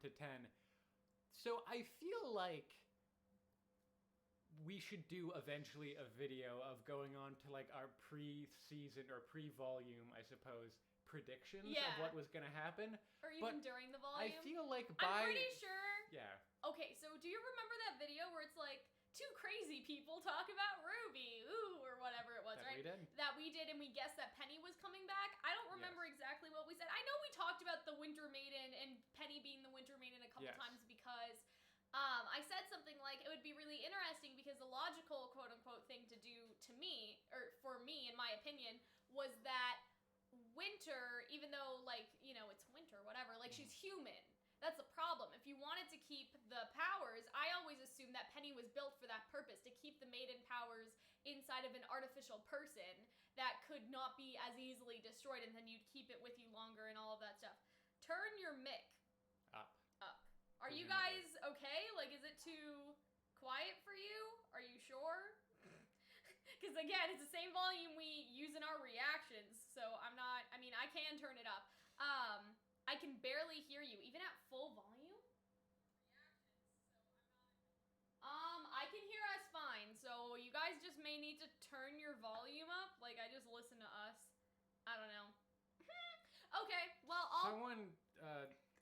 to 10. So I feel like we should do eventually a video of going on to like our pre-season or pre-volume, I suppose, predictions of what was going to happen. Or even during the volume. I feel like I'm pretty sure. Yeah. Okay, so do you remember that video where it's like, two crazy people talk about RWBY, or whatever it was, that right? We did. That we did, and we guessed that Penny was coming back. I don't remember exactly what we said. I know we talked about the Winter Maiden and Penny being the Winter Maiden a couple times because I said something like, it would be really interesting because the logical, quote-unquote, thing to do to me, or for me, in my opinion, was that Winter, even though, like, you know, it's winter, whatever, like, she's human. That's the problem. If you wanted to keep the powers, I always assumed that Penny was built for that purpose, to keep the maiden powers inside of an artificial person that could not be as easily destroyed, and then you'd keep it with you longer and all of that stuff. Turn your mic up. Are you guys okay? Like, is it too quiet for you? Are you sure? Because, again, it's the same volume we use in our reactions, so I can turn it up. I can barely hear you, even at full volume. I can hear us fine, so you guys just may need to turn your volume up. Like, I just listen to us. I don't know. Okay, well, Someone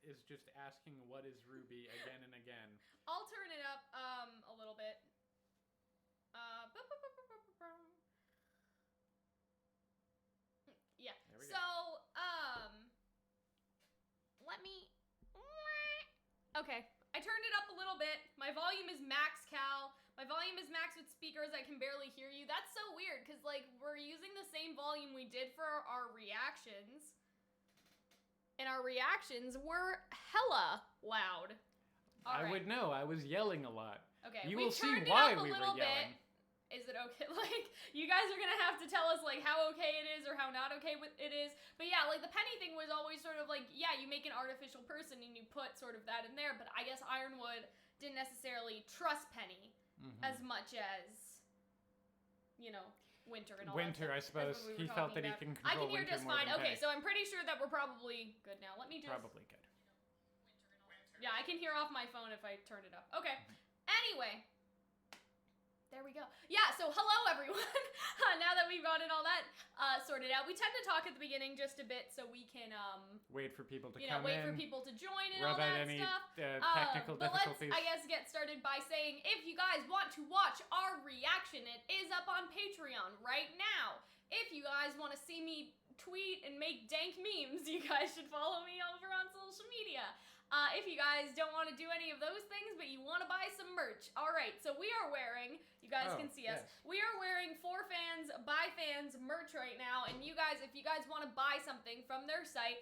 is just asking what is RWBY again and again. I'll turn it up a little bit. Yeah. There we go. Let me... Okay, I turned it up a little bit. My volume is max, Cal. My volume is max with speakers. I can barely hear you. That's so weird, because, like, we're using the same volume we did for our reactions. And our reactions were hella loud. I would know. I was yelling a lot. Okay, you will see why we were yelling. Bit. Is it okay? Like, you guys are gonna have to tell us, like, how okay it is or how not okay it is. But yeah, like, the Penny thing was always sort of like, yeah, you make an artificial person and you put sort of that in there. But I guess Ironwood didn't necessarily trust Penny as much as, you know, Winter and all that stuff. I suppose. He felt that he can control I can hear Winter just more fine. than Okay, Penny. so I'm pretty sure that we're probably good now. Let me just... Probably good. Yeah, I can hear off my phone if I turn it up. Okay. Anyway. There we go. Yeah, so hello, everyone. Now that we've gotten all that sorted out, we tend to talk at the beginning just a bit so we can... wait for people to come in. Wait for people to join and all that stuff. Technical difficulties. Let's, I guess, get started by saying, if you guys want to watch our reaction, it is up on Patreon right now. If you guys want to see me tweet and make dank memes, you guys should follow me over on social media. If you guys don't want to do any of those things, but you want to buy some merch. All right, so we are wearing, you guys can see us, we are wearing For Fans, By Fans merch right now, and you guys, if you guys want to buy something from their site,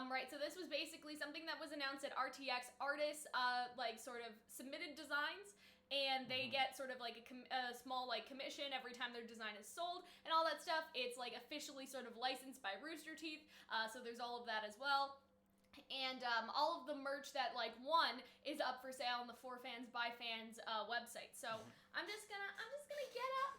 right, so this was basically something that was announced at RTX. Artists, like, sort of submitted designs, and they get sort of like a small like commission every time their design is sold and all that stuff. It's like officially sort of licensed by Rooster Teeth, so there's all of that as well. And all of the merch that like won is up for sale on the For Fans By Fans website. So I'm just gonna get up.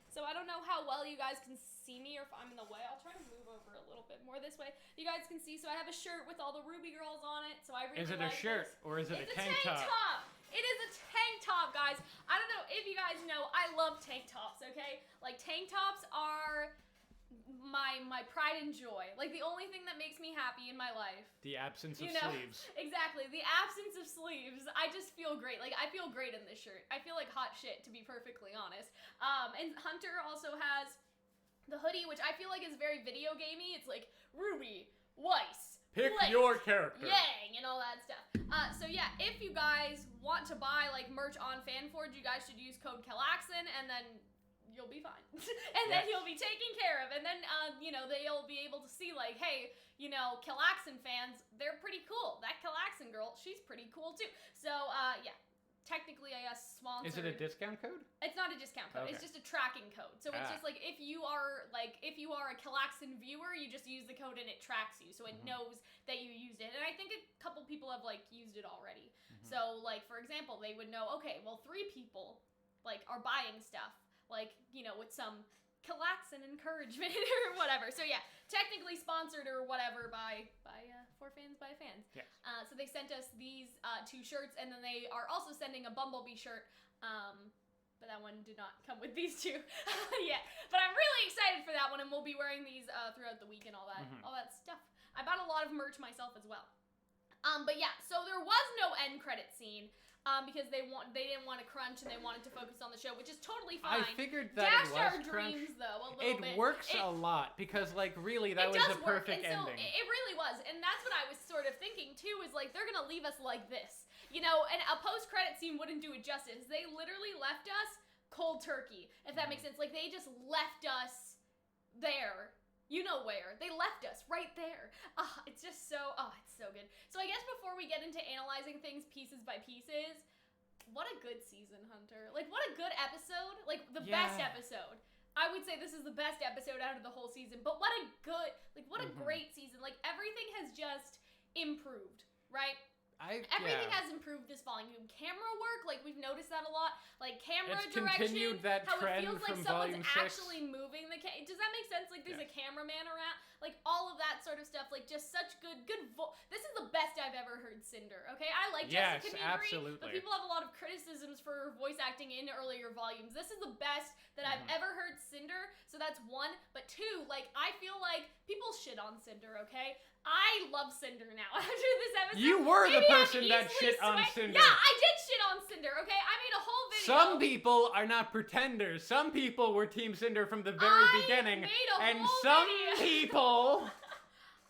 So I don't know how well you guys can see me or if I'm in the way. I'll try to move over a little bit more this way. You guys can see. So I have a shirt with all the RWBY girls on it. So I really Is it like a shirt this. or is it It's a tank top? It is a tank top, guys. I don't know if you guys know, I love tank tops, okay? Like, tank tops are my pride and joy. Like, the only thing that makes me happy in my life. The absence of sleeves. Exactly. The absence of sleeves. I just feel great. Like, I feel great in this shirt. I feel like hot shit, to be perfectly honest. And Hunter also has the hoodie, which I feel like is very video gamey. It's like, RWBY, Weiss, Pick Blake, your character. Yang, and all that stuff. So yeah, if you guys want to buy like merch on FanForge, you guys should use code Calxiyn, and then you'll be fine. And then you'll be taken care of. And then, you know, they'll be able to see like, hey, you know, Calxiyn fans, they're pretty cool. That Calxiyn girl, she's pretty cool too. So, yeah. Technically, I guess, sponsored. Is it a discount code? It's not a discount code. Okay. It's just a tracking code. So it's just like if you are a Calxiyn viewer, you just use the code and it tracks you, so it knows that you used it. And I think a couple people have like used it already. So like for example, they would know, okay, well 3 people like are buying stuff, like, you know, with some Calxiyn encouragement or whatever. So yeah, technically sponsored or whatever by For Fans By Fans. Yes. So so they sent us these 2 shirts, and then they are also sending a Bumblebee shirt. But that one did not come with these 2 yet. But I'm really excited for that one, and we'll be wearing these throughout the week and all that stuff. I bought a lot of merch myself as well. But yeah, so there was no end credit scene. Because they didn't want to crunch and they wanted to focus on the show, which is totally fine. I figured that it was our crunch. Dreams, though, a little bit. It works a lot because, like, really, that was a perfect ending. It really was, and that's what I was sort of thinking too. Is like they're gonna leave us like this, you know? And a post-credit scene wouldn't do it justice. They literally left us cold turkey, if that makes sense. Like they just left us there. You know where. They left us right there. It's just so, it's so good. So I guess before we get into analyzing things pieces by pieces, what a good season, Hunter. Like, what a good episode. Like, the best episode. I would say this is the best episode out of the whole season. But what a good, like, what a great season. Like, everything has just improved, right? Everything has improved this volume. Camera work, like we've noticed that a lot. Like camera direction, that how it trend feels like from someone's volume 6. actually moving the camera. Does that make sense? Like there's a cameraman around, like all of that sort of stuff. Like just such good. This is the best I've ever heard Cinder. Okay, I like Jessica. Can you agree? But people have a lot of criticisms for voice acting in earlier volumes. This is the best that I've ever heard Cinder. So that's 1. But 2, like I feel like people shit on Cinder. Okay. I love Cinder now after this episode. You were the person that shit on Cinder. Yeah, I did shit on Cinder, okay? I made a whole video. Some people are not pretenders. Some people were Team Cinder from the very beginning. And some people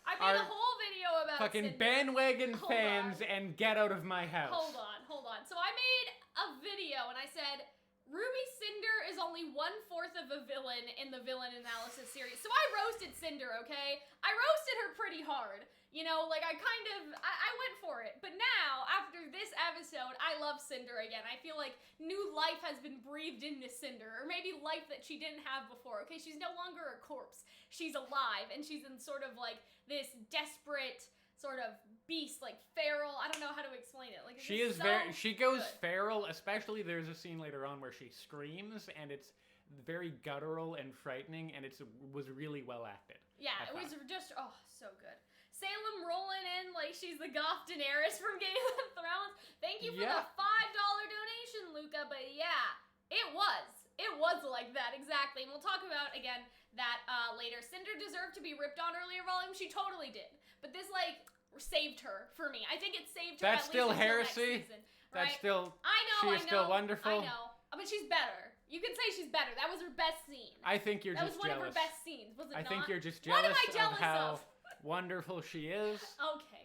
I made a whole video about fucking Cinder. bandwagon fans and get out of my house. Hold on. So I made a video and I said, RWBY Cinder is only 1/4 of a villain in the villain analysis series. So I roasted Cinder, okay? I roasted her pretty hard. You know, like I went for it. But now, after this episode, I love Cinder again. I feel like new life has been breathed into Cinder. Or maybe life that she didn't have before, okay? She's no longer a corpse. She's alive, and she's in sort of like this desperate sort of beast, like feral. I don't know how to explain it. Like she is she goes feral. Especially there's a scene later on where she screams, and it's very guttural and frightening, and it was really well acted. Yeah, it was just so good. Salem rolling in like she's the goth Daenerys from Game of Thrones. Thank you for the $5 donation, Luca. But yeah, it was like that exactly, and we'll talk about again that later. Cinder deserved to be ripped on earlier volume. She totally did. But this, like, saved her for me. I think it saved her. That's still heresy. Season, right? That's still. She's still wonderful. I know. But she's better. You can say she's better. That was her best scene. I think you're just jealous. That was one of her best scenes, was it not? I think you're just jealous, what am I jealous of how of? wonderful she is. Okay.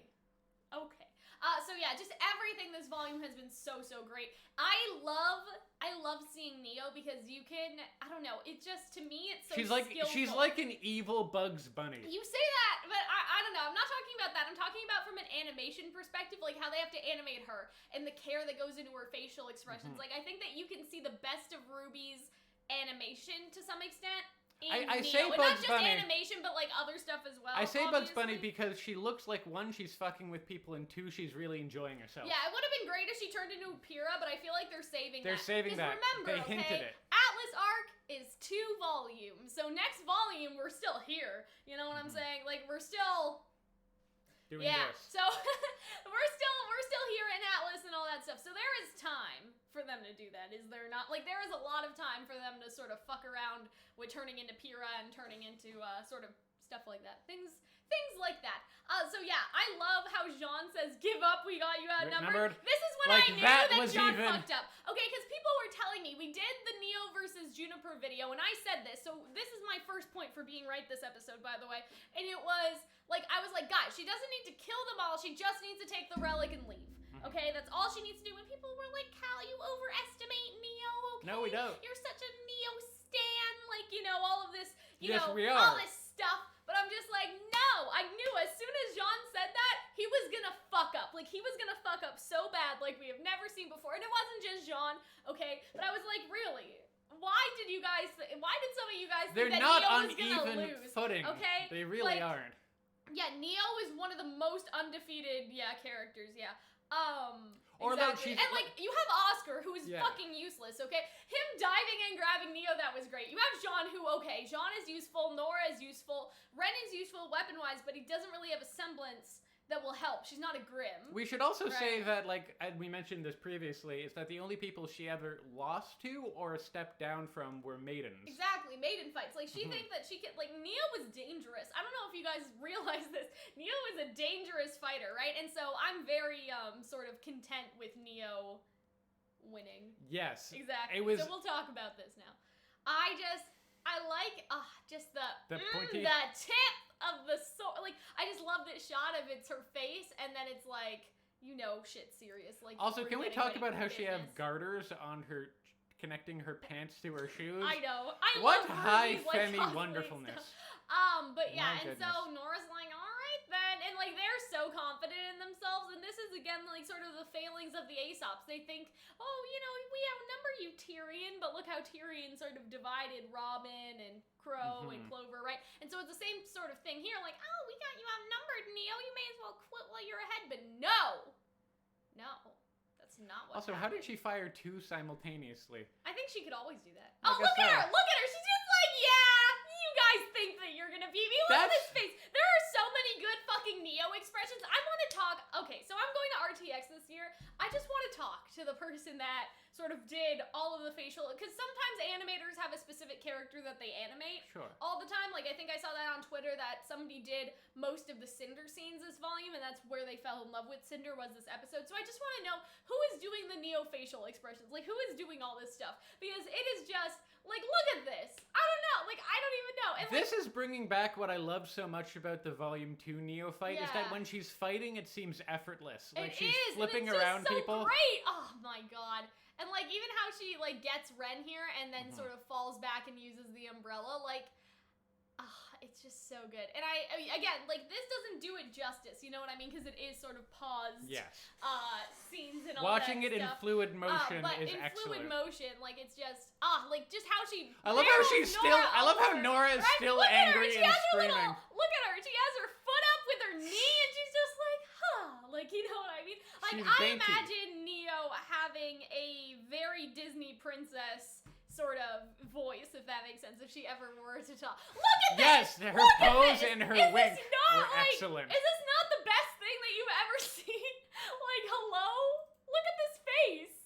So yeah, just everything this volume has been so great. I love seeing Neo because you can, I don't know, it just, to me, it's so skillful. She's like an evil Bugs Bunny. You say that, but I don't know, I'm not talking about that. I'm talking about from an animation perspective, like how they have to animate her and the care that goes into her facial expressions. Like, I think that you can see the best of RWBY's animation to some extent. I Neo. say and Bugs not just Bunny. Animation, but like other stuff as well. I say obviously. Bugs Bunny because she looks like 1, she's fucking with people, and 2, she's really enjoying herself. Yeah, it would have been great if she turned into Pyrrha, but I feel like they're saving that. They're saving that. Remember, they hinted it. Atlas arc is 2 volumes, so next volume we're still here. You know what I'm saying? Like we're still. Doing this. So we're still here in Atlas and all that stuff. So there is time for them to do that, is there not? Like there is a lot of time for them to sort of fuck around with turning into Pyrrha and turning into sort of stuff like that. Things like that. So yeah, I love how Jean says, "Give up, we got you outnumbered." This is when like I knew that Jean even... fucked up. Okay, because people were telling me, we did the Neo versus Juniper video, and I said this. So this is my first point for being right this episode, by the way. And it was like, I was like, guys, she doesn't need to kill them all. She just needs to take the relic and leave. Okay, that's all she needs to do. And people were like, Cal, you overestimate Neo, okay? No, we don't. You're such a Neo stan, like, you know, all of this, you yes, know, we are. all this stuff. But I'm just like, no, I knew as soon as Jean said that, he was gonna fuck up. Like, he was gonna fuck up so bad, like we have never seen before. And it wasn't just Jean, okay? But I was like, really? Why did some of you guys think that Neo was gonna lose? Footing. Okay? They really aren't. Yeah, Neo is one of the most undefeated, characters, Or exactly. And like you have Oscar, who is fucking useless, okay? Him diving and grabbing Neo, that was great. You have Jean, who, okay, Jean is useful, Nora is useful, Ren is useful weapon-wise, but he doesn't really have a semblance that will help. She's not a Grimm. We should also say that, like, we mentioned this previously, is that the only people she ever lost to or stepped down from were maidens. Exactly, maiden fights. Like, she thinks that she could, like, Neo was dangerous. I don't know if you guys realize this. Neo is a dangerous fighter, right? And so I'm very, sort of content with Neo winning. Yes. Exactly. So we'll talk about this now. I like, just the pointy... the tip of the sword. Like, I just love this shot of it's her face, and then it's like, shit serious. Like, also, can we talk about how she have garters on her, connecting her pants to her shoes? I know. What love high like, femi wonderfulness. But yeah, and so Nora's like, all right then, and like they're so confident in themselves, and this is again like sort of the failings of the Aesops. They think, oh, we outnumber you, Tyrion, but look how Tyrion sort of divided Robin and Crow and Clover, right? And so it's the same sort of thing here, like, oh, we got you outnumbered, Neo, you may as well quit while you're ahead, but no, that's not what Also, happened. how did she fire two simultaneously? I think she could always do that. I Oh, look at her! Look at her! She's just like, yeah, you guys think that you're gonna beat me. Look at this face. There are so many good fucking Neo expressions. I want to talk. Okay, so I'm going to RTX this year. I just want to talk to the person that sort of did all of the facial, because sometimes animators have a specific character that they animate all the time. Like, I think I saw that on Twitter that somebody did most of the Cinder scenes this volume, and that's where they fell in love with Cinder was this episode. So I just want to know who is doing the Neo facial expressions. Like, who is doing all this stuff? Because it is just, like, look at this. I don't know. Like, I don't even know. And this is bringing back what I love so much about the Volume 2 Neo fight, is that when she's fighting, it seems effortless. Like, she's flipping around people. Great. Oh, my God. And, like, even how she, like, gets Ren here and then sort of falls back and uses the umbrella, like, it's just so good. And I mean, again, like, this doesn't do it justice, you know what I mean? Because it is sort of paused scenes and all Watching that it stuff. in fluid motion but is in excellent. fluid motion, like, it's just, like, just how she... I love how she's still... I love how Nora is still angry and screaming. Look at her. She has her foot up with her knee, and she's just like, like, you know what I mean? Like, I imagine Neo having a very Disney princess sort of voice, if that makes sense, if she ever were to talk. Look at this! Yes, her pose and her wink were excellent. Is this not the best thing that you've ever seen? Like, hello? Look at this face.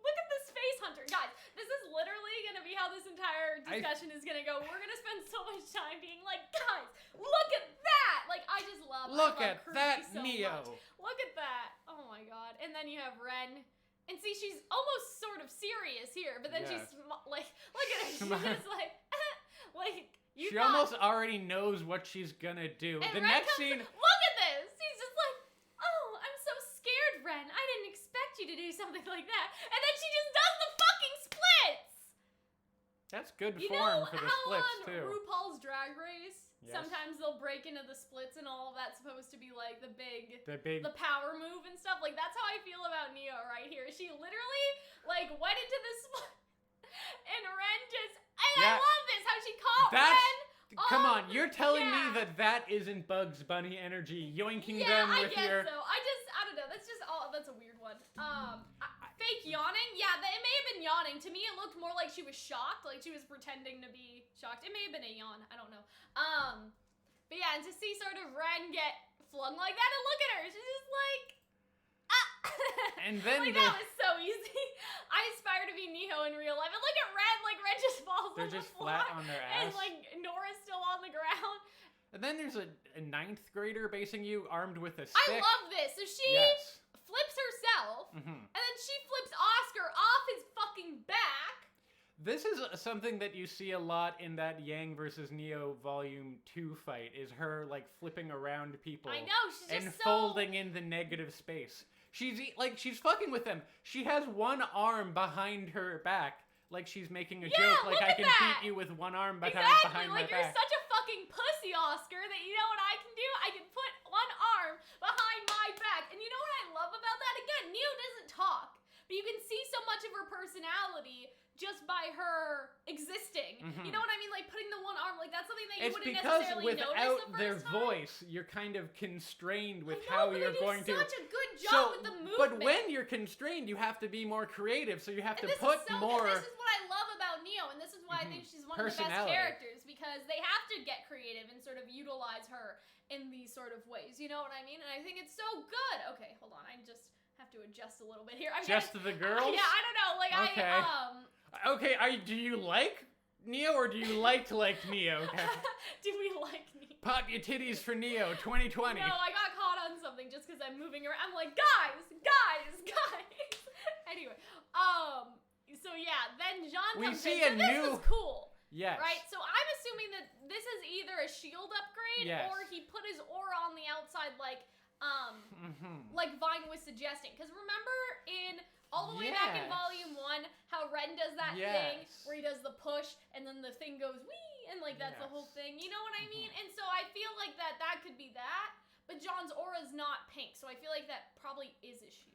Look at this face, Hunter. Guys, this is literally going to be how this entire discussion is going to go. We're going to spend so much time being like, guys, look at that! Like, I just love Look at that so Neo. Much. Look at that. Oh my God. And then you have Ren. And see, she's almost sort of serious here, but then she's like, look at her. She's just like, like, you She almost already knows what she's gonna do. And the Ren next comes scene. Look at this. She's just like, oh, I'm so scared, Ren. I didn't expect you to do something like that. And then she just does the fucking splits. That's good form for the splits too. RuPaul's Drag Race. Sometimes they'll break into the splits and all of that's supposed to be like the power move and stuff. Like, that's how I feel about Neo right here. She literally like went into the split and Ren just, and I love this, how she caught Ren. Come on, you're telling me that isn't Bugs Bunny energy yoinking them with your... Yeah, I guess so. I don't know. That's just that's a weird one. Fake yawning? Yeah, it may have been yawning. To me, it looked more like she was shocked, like she was pretending to be shocked. It may have been a yawn. I don't know. But yeah, and to see sort of Ren get flung like that, and look at her. She's just like, And then like, that was so easy. I aspire to be Neo in real life. And look at Ren, like, Ren just falls on the floor. They're just flat on their ass. And, like, Nora's still on the ground. And then there's a 9th grader basing you armed with a stick. I love this. So she flips herself, and then she flips Oscar off his fucking back. This is something that you see a lot in that Yang versus Neo Volume 2 fight, is her, like, flipping around people. I know, she's just and folding in the negative space. She's fucking with them. She has one arm behind her back, like she's making a joke, like I can beat you with one arm behind my back. Like, you're such a fucking pussy, Oscar, that you know what I can do? I can put one arm behind my back. And you know what I love about that? Again, Neo doesn't talk, but you can see so much of her personality just by her existing. You know what I mean? Like, putting the one arm, like, that's something that you wouldn't necessarily notice the first time. It's because without their voice, you're kind of constrained with how you're going to... such a good job with the movement. But when you're constrained, you have to be more creative, so you have to put more... And this is what I love about Neo, and this is why I think she's one of the best characters, because they have to get creative and sort of utilize her. in these sort of ways. You know what I mean? And I think it's so good. Okay, hold on. I just have to adjust a little bit here. Just the girls? Yeah, I don't know. Like, okay. Okay, do you like Neo or do you like Neo? Okay. Do we like Neo? Pop your titties for Neo 2020. No, I got caught on something just because I'm moving around. I'm like, guys. Anyway, so yeah, then Jean comes in. This is cool. Yes. Right? So I'm assuming that this is either a shield upgrade or he put his aura on the outside like Vine was suggesting. Because remember all the way back in Volume 1, how Ren does that thing where he does the push and then the thing goes wee and like that's the whole thing. You know what I mean? And so I feel like that could be that. But John's aura is not pink, so I feel like that probably is his shield.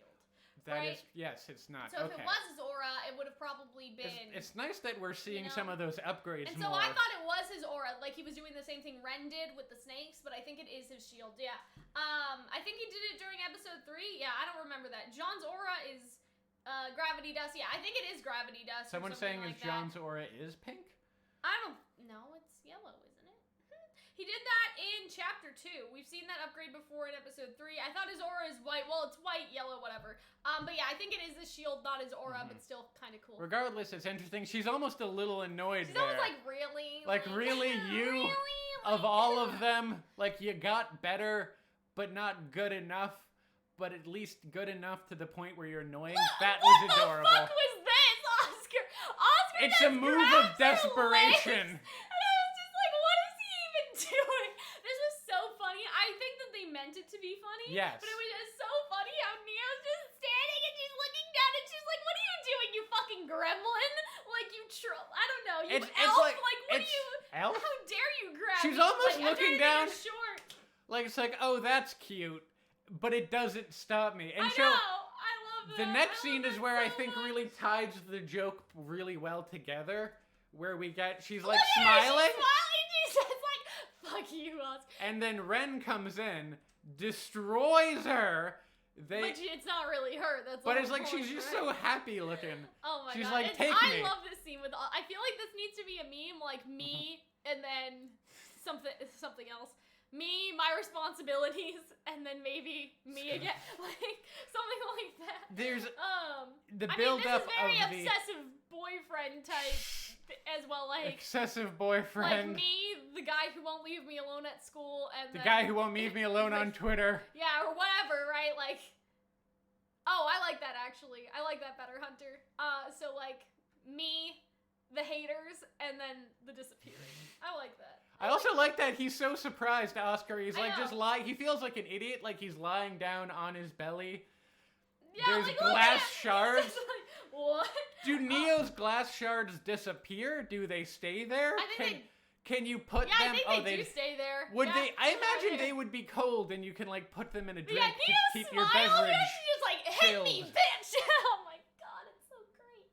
That is, yes, it's not. So if it was his aura, it would have probably been... It's nice that we're seeing some of those upgrades and so I thought it was his aura, like he was doing the same thing Ren did with the snakes, but I think it is his shield, yeah. I think he did it during episode 3, yeah, I don't remember that. John's aura is gravity dust, yeah, I think it is gravity dust. Someone saying like John's aura is pink? I don't know, it's yellow, isn't it? He did that in Chapter 2. We've seen that upgrade before in Episode 3. I thought his aura is white. Well, it's white, yellow, whatever. But yeah, I think it is his shield, not his aura, but still kind of cool. Regardless, it's interesting. She's almost a little annoyed She's there. almost like, really? Like, really? You? Really? Of all of them, like, you got better, but not good enough, but at least good enough to the point where you're annoying? That was adorable. What the fuck was this, Oscar? Oscar it's a move of desperation. Doing. This was so funny. I think that they meant it to be funny. Yes. But it was just so funny how Neo's just standing and she's looking down and she's like, "What are you doing, you fucking gremlin? Like you I don't know, you elf? Like what are you? Elf? How dare you grab She's me? almost like, looking down. Short. Like it's like, oh, that's cute, but it doesn't stop me. And I know. I love that. The next scene is where so I think much. really ties the joke really well together. Where we get, she's Look like at smiling. Her, she's smiling. She says like, "Fuck you, Oscar." And then Ren comes in, destroys her. But it's not really her. That's. But it's like she's just so happy looking. Oh my god! She's like, take me. I love this scene with. I feel like this needs to be a meme, like me and then something else. Me, my responsibilities, and then maybe me again, like something like that. There's the I build mean, up this is very of obsessive boyfriend type as well, like excessive boyfriend. Like me, the guy who won't leave me alone at school, and the guy who won't leave me alone on Twitter. Yeah, or whatever, right? Like, oh, I like that actually. I like that better, Hunter. So like me, the haters, and then the disappearing. I like that. I also like that he's so surprised, Oscar. He's like just lying. He feels like an idiot, like he's lying down on his belly. Yeah, there's like, glass shards. Like, what? Do Neo's glass shards disappear? Do they stay there? I think can you put them? I think they do stay there. Would they? I imagine they would be cold, and you can like put them in a drink to keep your beverage. beverage. She's just like, hit me, bitch! Oh my god, it's so great.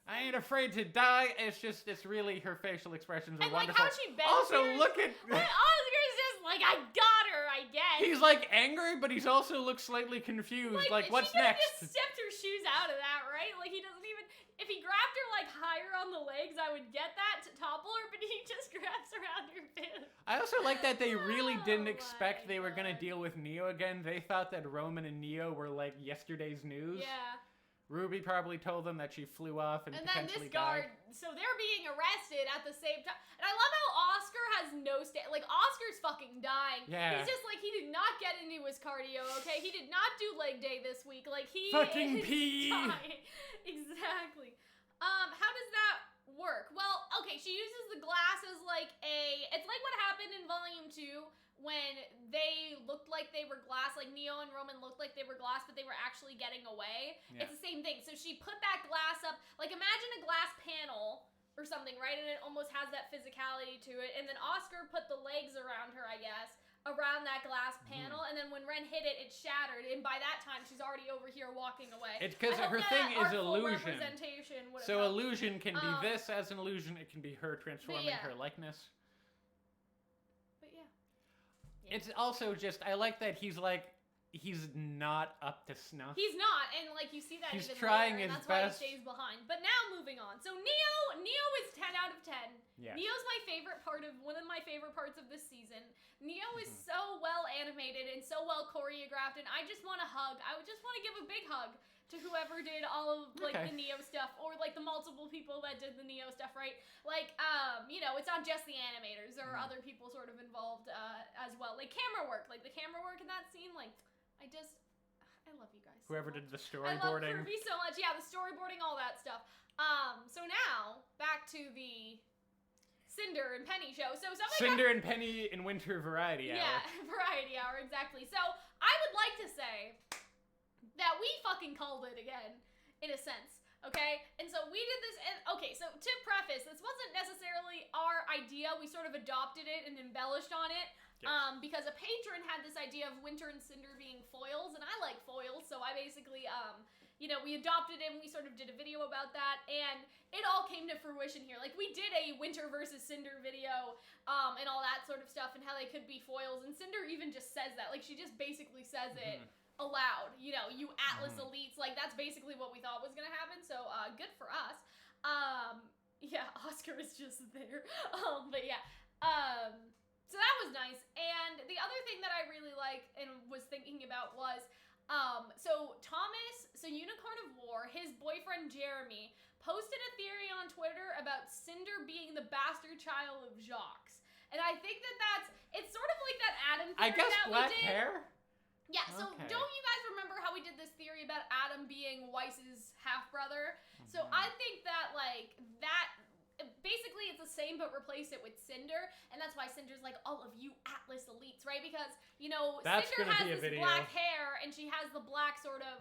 I ain't afraid to die. It's really her facial expressions are and wonderful. Like how she bends also, here, look at. Oscar's just like, I got her, I guess. He's like angry, but he's also looks slightly confused. Like what's next? She just stepped her shoes out of that, right? Like he doesn't even. If he grabbed her like higher on the legs, I would get that to topple her, but he just grabs around her boobs. I also like that they really didn't expect they were gonna deal with Neo again. They thought that Roman and Neo were like yesterday's news. Yeah. RWBY probably told them that she flew off and potentially died. So they're being arrested at the same time. And I love how Oscar has no like Oscar's fucking dying. Yeah. He's just like, he did not get into his cardio, okay? He did not do leg day this week. Like he fucking is pee. dying. Exactly. How does that work? Well, okay, she uses the glass as like it's like what happened in Volume 2 when they looked like they were glass, like Neo and Roman looked like they were glass, but they were actually getting away. Yeah. It's the same thing. So she put that glass up, like imagine a glass panel or something, right? And it almost has that physicality to it. And then Oscar put the legs around her, I guess, around that glass panel. And then when Ren hit it, it shattered. And by that time, she's already over here walking away. It's because her thing is illusion. So helped. Illusion can be this as an illusion. It can be her transforming her likeness. But yeah. It's also just, I like that he's like, he's not up to snuff. He's not, and like you see that He's even trying later, and his that's why he best. stays behind. But now moving on. So Neo is 10 out of 10. Yes. Neo's one of my favorite parts of this season. Neo is so well animated and so well choreographed, and I just want to hug. I would just want to give a big hug to whoever did all of like the Neo stuff, or like the multiple people that did the Neo stuff, right? Like, you know, it's not just the animators. There are other people sort of involved as well. Like camera work, like the camera work in that scene. Like, I love you guys. Whoever so did the I love storyboarding. RWBY so much. Yeah, the storyboarding, all that stuff. So now back to the Cinder and Penny show. So Cinder and Penny in Winter Variety Hour. Yeah, Variety Hour, exactly. So I would like to say that we fucking called it again, in a sense. Okay? And so we did this, and okay, so to preface, this wasn't necessarily our idea. We sort of adopted it and embellished on it. Yes. Because a patron had this idea of Winter and Cinder being foils, and I like foils, so I basically, you know, we adopted it and we sort of did a video about that, and it all came to fruition here. Like, we did a Winter versus Cinder video, and all that sort of stuff, and how they could be foils, and Cinder even just says that. Like, she just basically says it aloud. You know, you Atlas elites, like, that's basically what we thought was gonna happen, so, good for us. Yeah, Oscar is just there. But yeah, so that was nice. And the other thing that I really like and was thinking about was, so Unicorn of War, his boyfriend Jeremy, posted a theory on Twitter about Cinder being the bastard child of Jacques. And I think it's sort of like that Adam theory I guess that black we did. hair? Yeah, so Okay. don't you guys remember how we did this theory about Adam being Weiss's half-brother? So I think that, like, that... Basically, it's the same, but replace it with Cinder, and that's why Cinder's like, all of you Atlas elites, right? Because, you know, That's Cinder gonna has be a this video. black hair, and she has the black sort of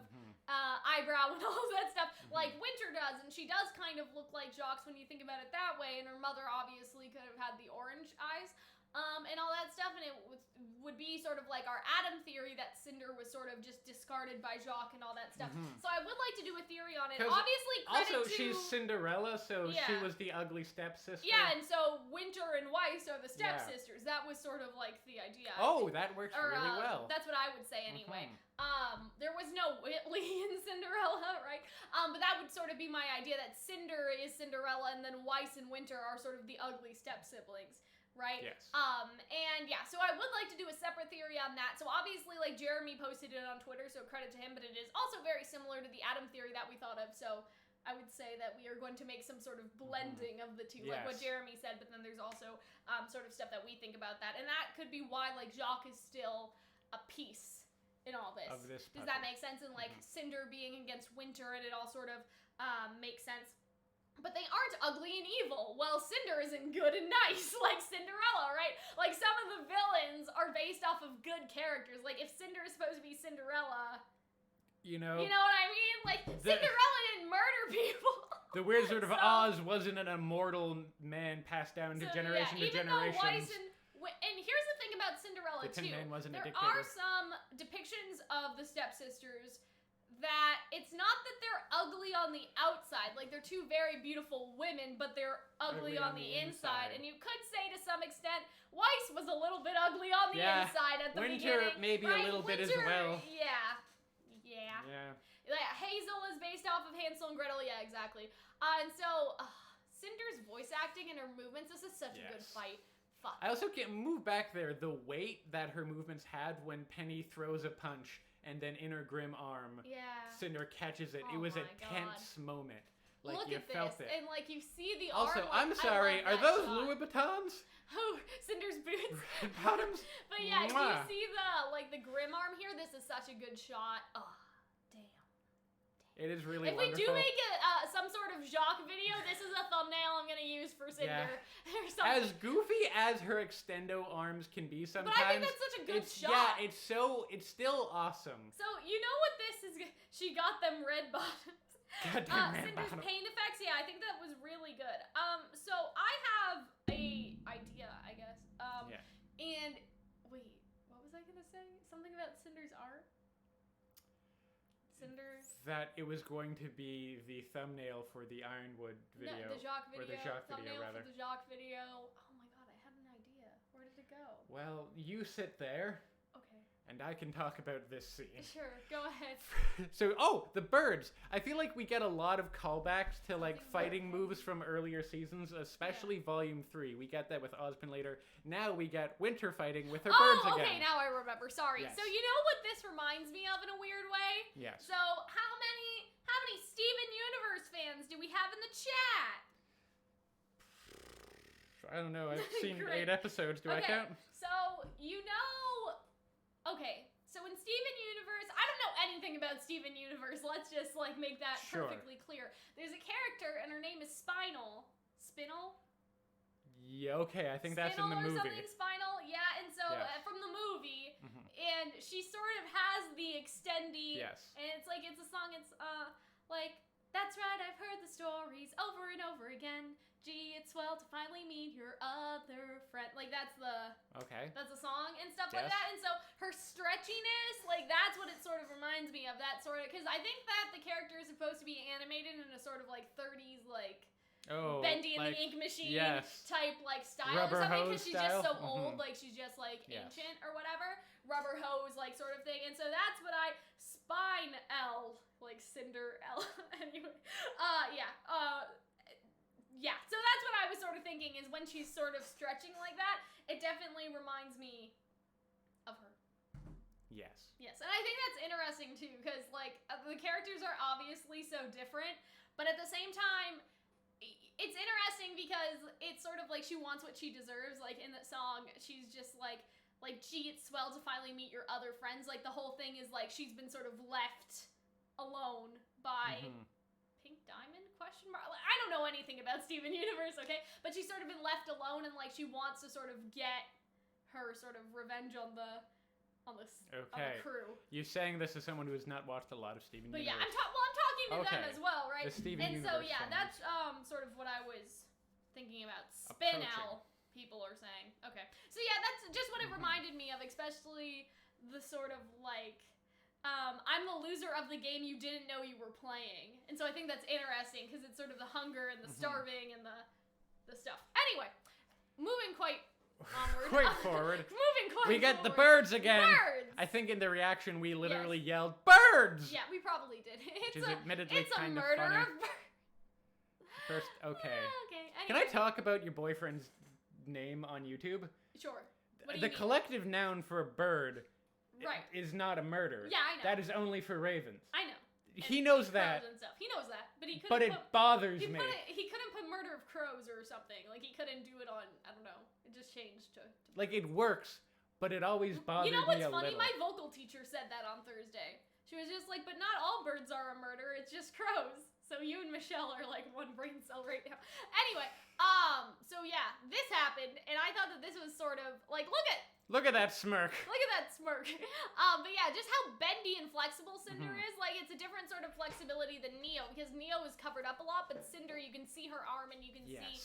eyebrow and all of that stuff, like Winter does, and she does kind of look like Jacques when you think about it that way, and her mother obviously could have had the orange eyes. And all that stuff, and it would be sort of like our Adam theory that Cinder was sort of just discarded by Jacques and all that stuff. So I would like to do a theory on it. Obviously, credit also, to... she's Cinderella, so she was the ugly stepsister. Yeah, and so Winter and Weiss are the stepsisters. That was sort of like the idea. Oh, that works really well. That's what I would say anyway. There was no Whitley in Cinderella, right? But that would sort of be my idea, that Cinder is Cinderella, and then Weiss and Winter are sort of the ugly step-siblings. Right? Yes. And yeah, so I would like to do a separate theory on that. So obviously, like, Jeremy posted it on Twitter, so credit to him, but it is also very similar to the Adam theory that we thought of, so I would say that we are going to make some sort of blending of the two, like what Jeremy said, but then there's also sort of stuff that we think about that, and that could be why, like, Jacques is still a piece in all this. Does that make sense? And, like, Cinder being against Winter, and it all sort of makes sense. But they aren't ugly and evil. Well, Cinder isn't good and nice, like Cinderella, right? Like, some of the villains are based off of good characters. Like, if Cinder is supposed to be Cinderella... You know what I mean? Like, Cinderella didn't murder people. The Wizard of Oz wasn't an immortal man passed down to generation to generation. And here's the thing about Cinderella, the Tin Man wasn't a there dictator. are some depictions of the stepsisters that it's not that they're ugly on the outside, like they're two very beautiful women, but they're ugly on the inside. And you could say to some extent, Weiss was a little bit ugly on the inside at the beginning. Winter maybe a little bit as well. Yeah. Like, Hazel is based off of Hansel and Gretel, yeah, exactly. And so, Cinder's voice acting and her movements, this is such a good fight. Fuck. I also can't move back there, the weight that her movements had when Penny throws a punch. And then in her grim arm, Cinder catches it. It was a tense moment. Like, Look you at felt this. it. And, like, you see the also, arm. I'm sorry, are those Louis Vuittons? Oh, Cinder's boots. Bottoms? But yeah, do you see the grim arm here? This is such a good shot. Oh, damn. It is really wonderful. If we do make some sort of Jacques video, this is a thumbnail I'm going to use for Cinder. Or something. As goofy as her extendo arms can be sometimes. But I think that's such a good shot. Yeah, it's still awesome. So, you know what this is? She got them red bottoms. Goddamn red Cinder's bottom. pain effects, yeah, I think that was really good. So I have a idea, I guess. And, wait, what was I going to say? Something about Cinder's art? That it was going to be the thumbnail for the Ironwood video. No, the Jacques video. Or the Jacques thumbnail video, rather. For the Jacques video. Oh my god, I had an idea. Where did it go? Well, you sit there. Okay. and I can talk about this scene. Sure, go ahead. So, the birds. I feel like we get a lot of callbacks to like fighting moves from earlier seasons, especially Volume 3. We get that with Ozpin later. Now we get winter fighting with her birds again. Okay, now I remember. Sorry. Yes. So you know what this reminds me of in a weird way? Yes. So how many Steven Universe fans do we have in the chat? I don't know. I've seen Great. 8 episodes. Do I count? So, okay. So in Steven Universe, I don't know anything about Steven Universe. Let's just like make that perfectly clear. There's a character and her name is Spinal. Spinal? Yeah, okay. I think that's in the Spinal or movie. something Spinal. Yeah, and so from the movie, and she sort of has the extendee. Yes. And it's a song. It's like, that's right, I've heard the stories over and over again. Gee, it's swell to finally meet your other friend. Like, that's the song and stuff like that. And so her stretchiness, like, that's what it sort of reminds me of. That sort of, because I think that the character is supposed to be animated in a sort of like 30s, like, Bendy and the Ink Machine type like style Rubber or something, hose because she's just so style. old, like she's just like ancient or whatever, rubber hose like sort of thing. And so that's what Spine L, like Cinder L. Anyway, so that's what I was sort of thinking, is when she's sort of stretching like that, it definitely reminds me of her. Yes. Yes, and I think that's interesting too, because like the characters are obviously so different, but at the same time, it's interesting because it's sort of like she wants what she deserves. Like in that song, she's just like, gee, it's swell to finally meet your other friends. Like the whole thing is like she's been sort of left alone by Pink Diamond ? I don't know anything about Steven Universe, okay? But she's sort of been left alone, and like she wants to sort of get her sort of revenge on the crew. You're saying this as someone who has not watched a lot of Steven Universe. But yeah, I'm talking to them as well, right? The Steven and Universe so yeah, fans. that's sort of what I was thinking about. Spin Owl, people are saying. Okay, so yeah, that's just what it reminded me of, especially the sort of like, I'm the loser of the game you didn't know you were playing, and so I think that's interesting because it's sort of the hunger and the starving and the stuff. Anyway, moving quite onward. Quite forward. Moving quite We get forward. the birds again. Birds! I think in the reaction we literally yelled, "Birds!" Yeah, we probably did. Which is admittedly it's a kind of murder funny. of birds. First, okay. Okay. Can I Anyway. talk about your boyfriend's name on YouTube? Sure. What do The you mean? collective noun for a bird is not a murder. Yeah, I know. That is only for ravens. I know. He knows that. And stuff. He knows that, but he couldn't. But it bothers me. He couldn't put murder of crows or something. Like he couldn't do it on. I don't know. It just changed to Like it works, but it always bothers me a little. You know what's funny? My vocal teacher said that on Thursday. She was just like, "But not all birds are a murder. It's just crows." So you and Michelle are like one brain cell right now. Anyway, so yeah, this happened, and I thought that this was sort of like, Look at that smirk. Look at that smirk. But yeah, just how bendy and flexible Cinder is. Like, it's a different sort of flexibility than Neo, because Neo is covered up a lot, but Cinder, you can see her arm and you can see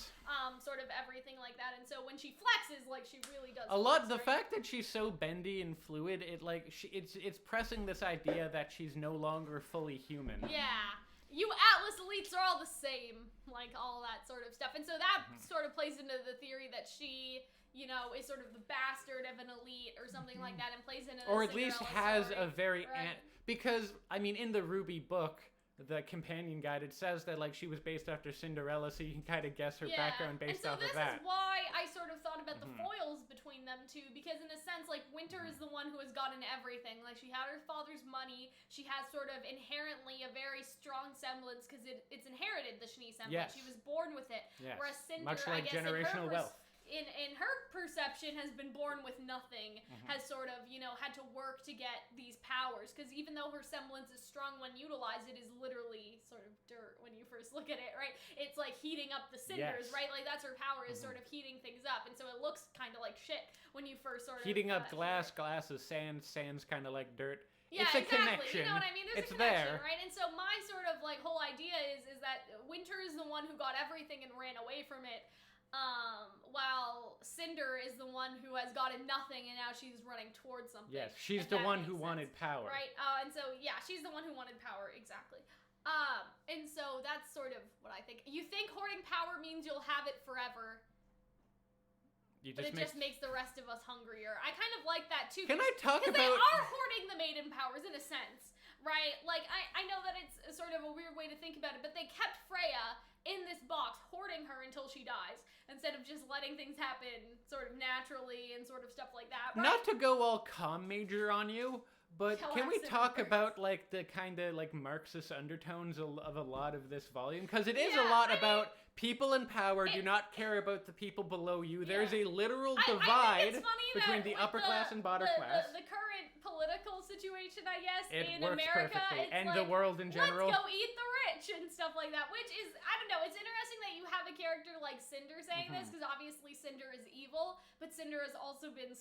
sort of everything like that. And so when she flexes, like, she really does. The fact that she's so bendy and fluid, it's pressing this idea that she's no longer fully human. Yeah. You Atlas elites are all the same. Like, all that sort of stuff. And so that sort of plays into the theory that she, you know, is sort of the bastard of an elite or something like that, and plays into the or at least has story, a very right? because I mean in the RWBY book, the companion guide, it says that like she was based after Cinderella, so you can kind of guess her background based off of that. And so this is why I sort of thought about the foils between them two, because in a sense, like, Winter is the one who has gotten everything. Like, she had her father's money, she has sort of inherently a very strong semblance, because it's inherited, the Schnee semblance. Yes. She was born with it. Yes. Whereas Cinder, Much like I guess, generational wealth. In her perception, has been born with nothing, has sort of, you know, had to work to get these powers, because even though her semblance is strong when utilized, it is literally sort of dirt when you first look at it, right? It's like heating up the cinders, right? Like, that's her power, is sort of heating things up, and so it looks kind of like shit when you first sort of... Heating up glass, glass is sand, sand's kind of like dirt. Yeah, it's a exactly. connection. You know what I mean? There's it's a connection, there. right? And so my sort of, like, whole idea is that Winter is the one who got everything and ran away from it, while Cinder is the one who has gotten nothing and now she's running towards something. Yes, she's the one who wanted power. Right, and so, yeah, she's the one who wanted power, exactly. And so that's sort of what I think. You think hoarding power means you'll have it forever? but it just makes the rest of us hungrier. I kind of like that too. Can I talk about... Because they are hoarding the maiden powers in a sense, right? Like, I know that it's sort of a weird way to think about it, but they kept Freya in this box, hoarding her until she dies, instead of just letting things happen sort of naturally and sort of stuff like that. Right? Not to go all comm major on you, but can we talk about, like, the kind of, like, Marxist undertones of a lot of this volume? Because it is a lot about people in power do not care about the people below you. There's a literal divide between the upper class and bottom class. The current political situation, I guess, in works America, perfectly. it's And like, the world in general. Let's go eat the rich and stuff like that, which is, I don't know, it's interesting that you have a character like Cinder saying this, because obviously Cinder is evil, but Cinder has also been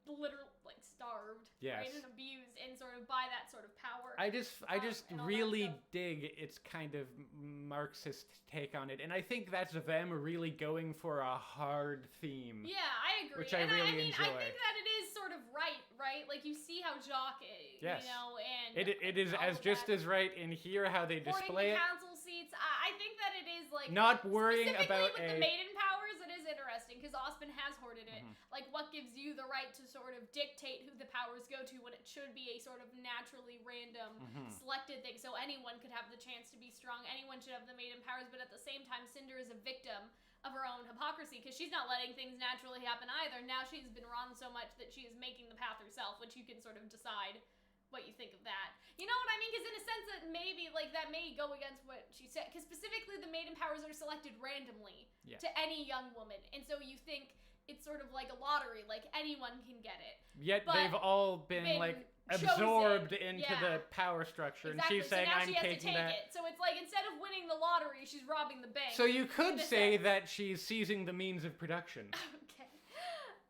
literally, like, starved, right, and abused, and sort of by that sort of power. I just really dig its kind of Marxist take on it, and I think that's them really going for a hard theme. Yeah, I agree. Which I really enjoy. I think that it is sort of right? Like, you see how Jacques, you know, and... It is as just as right in here how they display it. The council seats, I think that it is, like... Not worrying about with the maiden powers, it is interesting, because Osmond has hoarded it. Like, what gives you the right to sort of dictate who the powers go to when it should be a sort of naturally random, selected thing, so anyone could have the chance to be strong, anyone should have the maiden powers, but at the same time, Cinder is a victim of her own hypocrisy, because she's not letting things naturally happen either. Now she's been wrong so much that she is making the path herself, which you can sort of decide what you think of that. You know what I mean? Because in a sense that maybe, like, that may go against what she said, because specifically the maiden powers are selected randomly to any young woman, and so you think it's sort of like a lottery, like anyone can get it. Yet they've all been like absorbed into the power structure, and she's saying, "I'm taking that." So it's like, instead of winning the lottery, she's robbing the bank. So you could say that she's seizing the means of production. Okay.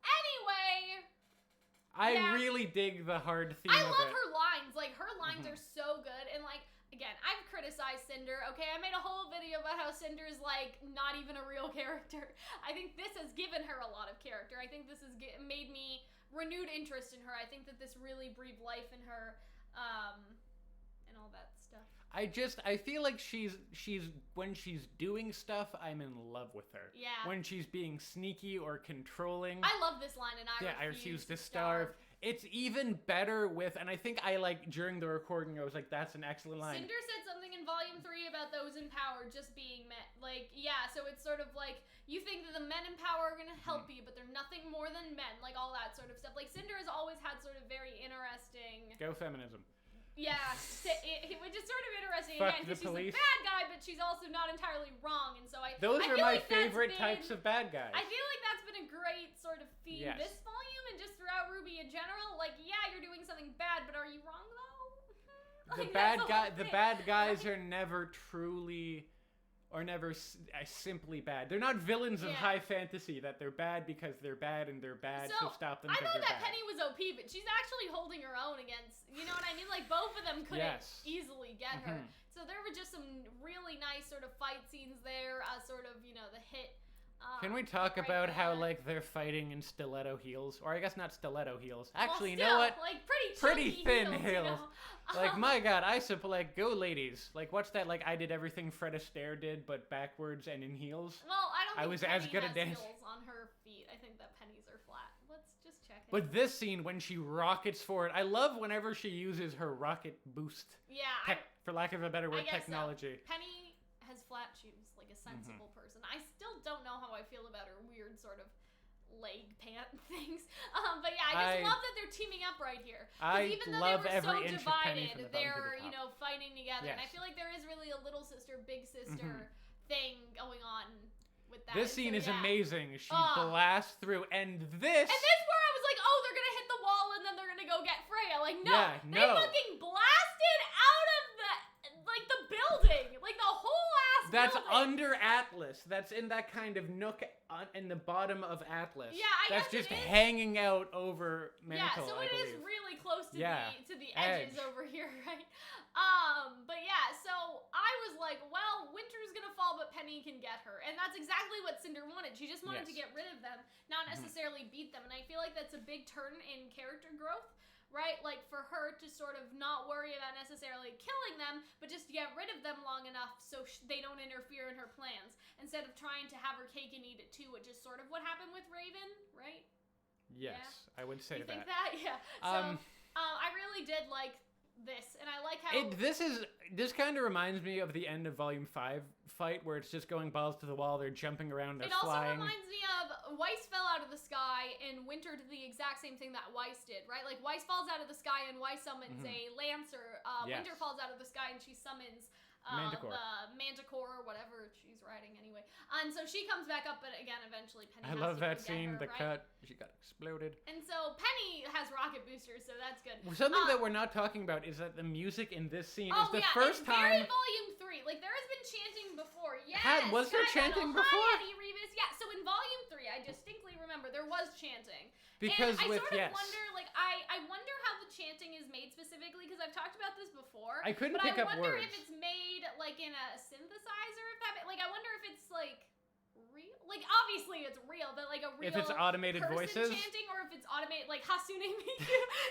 Anyway. I really dig the hard theme of it. I love her lines. Like, her lines are so good, and like, again, I've criticized Cinder, okay? I made a whole video about how Cinder is, like, not even a real character. I think this has given her a lot of character. I think this has made me renewed interest in her. I think that this really breathed life in her, and all that stuff. I feel like she's when she's doing stuff, I'm in love with her. Yeah. When she's being sneaky or controlling. I love this line, and I refuse to starve. It's even better with, and I think during the recording, I was like, that's an excellent line. Cinder said something in Volume 3 about those in power just being men. Like, yeah, so it's sort of like, you think that the men in power are going to help you, but they're nothing more than men. Like, all that sort of stuff. Like, Cinder has always had sort of very interesting... Go feminism. Yeah, which is sort of interesting, Fuck again, the because she's police. a bad guy, but she's also not entirely wrong, and so Those are my favorite types of bad guys. I feel like that's been a great sort of theme this volume, and just throughout RWBY in general. Like, yeah, you're doing something bad, but are you wrong, though? The bad guys are never truly... or never simply bad. They're not villains of high fantasy that they're bad because they're bad and they're bad, so stop them because they're bad. I know that Penny was OP, but she's actually holding her own against, you know what I mean? Like, both of them couldn't easily get her. So there were just some really nice sort of fight scenes there, sort of, you know, the hit. Can we talk about how, like, they're fighting in stiletto heels? Or I guess not stiletto heels. Actually, you know what? Like, pretty thin heels. You know? Like, my God, I suppose, like, go ladies. Like, what's that, like, I did everything Fred Astaire did, but backwards and in heels? Well, I don't think I was Penny as good at dancing. Heels on her feet. I think that Penny's are flat. Let's just check it. But this scene, when she rockets forward, I love whenever she uses her rocket boost. Yeah. For lack of a better word, technology. So. Penny has flat shoes, like a sensible person. I still don't know how I feel about her weird sort of leg pant things. But yeah, I just love that they're teaming up right here. Even though they were so divided, they're, you know, fighting together. And I feel like there is really a little sister, big sister thing going on with that. This scene is amazing. She blasts through, and this... And this where I was like, oh, they're gonna hit the wall and then they're gonna go get Freya. Like, no. They fucking blasted out of the building. Like, the whole ass That's building. under Atlas. That's in that kind of nook in the bottom of Atlas. Yeah, I That's guess just hanging out over Mantle, so it is really close to the edges over here, right? But yeah, so I was like, well, Winter's gonna fall, but Penny can get her. And that's exactly what Cinder wanted. She just wanted to get rid of them, not necessarily beat them. And I feel like that's a big turn in character growth right? Like, for her to sort of not worry about necessarily killing them, but just to get rid of them long enough so they don't interfere in her plans, instead of trying to have her cake and eat it too, which is sort of what happened with Raven, right? Yes, Yeah. I would say You think that? Yeah. So, I really did like this, and I like how this kind of reminds me of the end of Volume 5 fight, where it's just going balls to the wall, they're jumping around, they're flying. It also reminds me of Weiss fell out of the sky, and Winter did the exact same thing that Weiss did, right? Like, Weiss falls out of the sky, and Weiss summons a Lancer. Yes. Winter falls out of the sky, and she summons Manticore. the Manticore, or whatever she's riding anyway. And so she comes back up, but again, eventually Penny I has love to that go get scene, her, the right? cut, she got exploded. And so Penny has rocket boosters, so that's good. Something that we're not talking about is that the music in this scene is the yeah, first it's time... very Volume 3. Like, there has been chanting before. Yes! Was there chanting before? Hi, Eddie Rebus. Yeah, so in Volume 3, I distinctly remember there was chanting. Because and I with, sort of yes. wonder, like, I wonder how the chanting is made specifically, because I've talked about this before. I couldn't pick up But I wonder words. if it's made, like, in a synthesizer, like, I wonder if it's, like, real. Like, obviously it's real, but, like, a real If it's automated person voices? chanting, or if it's automated, like, Hatsune Miku.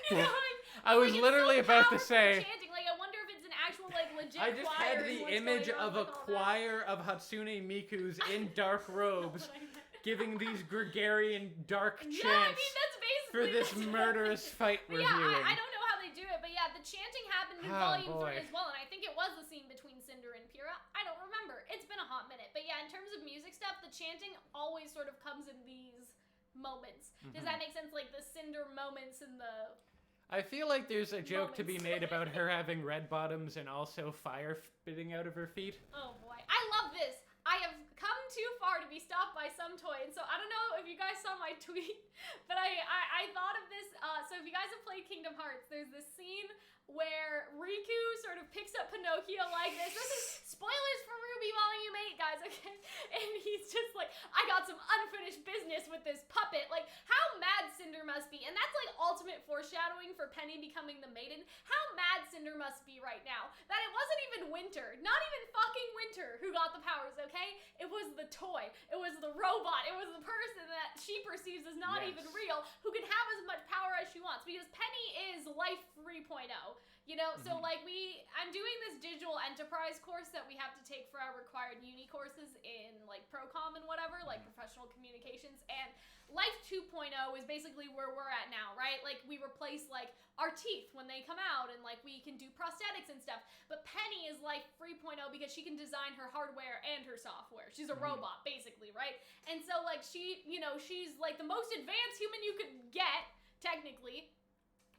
You know, like, I was it's literally so about to powerful say... chanting. Like, I wonder if it's an actual, like, legit I just choir had and the what's image going on of a with all that. choir of Hatsune Mikus in dark robes giving these gregarian dark chants Yeah, I mean, that's basically for this that's murderous fight we're Yeah, viewing. I don't know how they do it, but yeah, the chanting happened in Oh, Volume boy. 3 as well, and I think it was the scene between Cinder and Pyrrha. I don't remember. It's been a hot minute. But yeah, in terms of music stuff, the chanting always sort of comes in these moments. Does that make sense? Like the Cinder moments and the... I feel like there's a joke to be Moments. made about her having red bottoms and also fire spitting out of her feet. Oh boy. I love this. I have come too far to be stopped by some toy, and so I don't know if you guys saw my tweet, but I thought of this. So if you guys have played Kingdom Hearts, there's this scene where Riku sort of picks up Pinocchio like this. This is spoilers for RWBY Volume 8, guys, okay? And he's just like, I got some unfinished business with this puppet. Like, how mad Cinder must be. And that's like ultimate foreshadowing for Penny becoming the maiden. How mad Cinder must be right now. That it wasn't even Winter, not even fucking Winter, who got the powers, okay? It was the toy. It was the robot. It was the person that she perceives as not even real, who can have as much power as she wants. Because Penny is Life 3.0. You know, so like I'm doing this digital enterprise course that we have to take for our required uni courses in like Procom and whatever, like professional communications. And Life 2.0 is basically where we're at now, right? Like we replace like our teeth when they come out and like we can do prosthetics and stuff. But Penny is Life 3.0 because she can design her hardware and her software. She's a robot basically, right? And so like she, you know, she's like the most advanced human you could get, technically.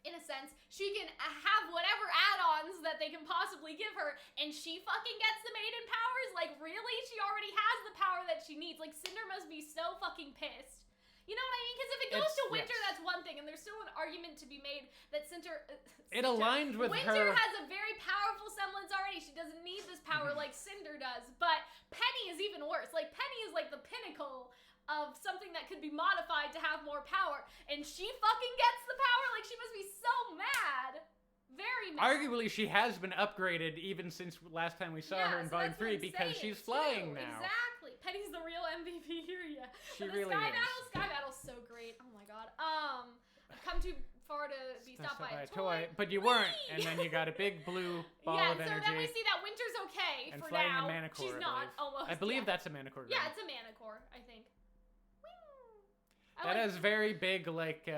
In a sense, she can have whatever add-ons that they can possibly give her, and she fucking gets the maiden powers? Like, really? She already has the power that she needs. Like, Cinder must be so fucking pissed. You know what I mean? Because if it goes to Winter, that's one thing, and there's still an argument to be made that Cinder... It aligned with Winter her... has a very powerful semblance already. She doesn't need this power like Cinder does, but Penny is even worse. Like, Penny is like the pinnacle of something that could be modified to have more power, and she fucking gets the power. Like, she must be so mad. Very mad. Arguably, she has been upgraded even since last time we saw her in Volume 3 because she's flying now. Exactly. Penny's the real MVP here, yeah. She but really is. Sky Battle's so great. Oh my god. I've come too far to be stopped by a toy. But you weren't, and then you got a big blue ball of energy. Yeah, so then we see that Winter's okay and for flying now. a Manicore, She's not, almost. I believe that's a Manicore. Yeah, it's a Manicore, I think. That has very big, like,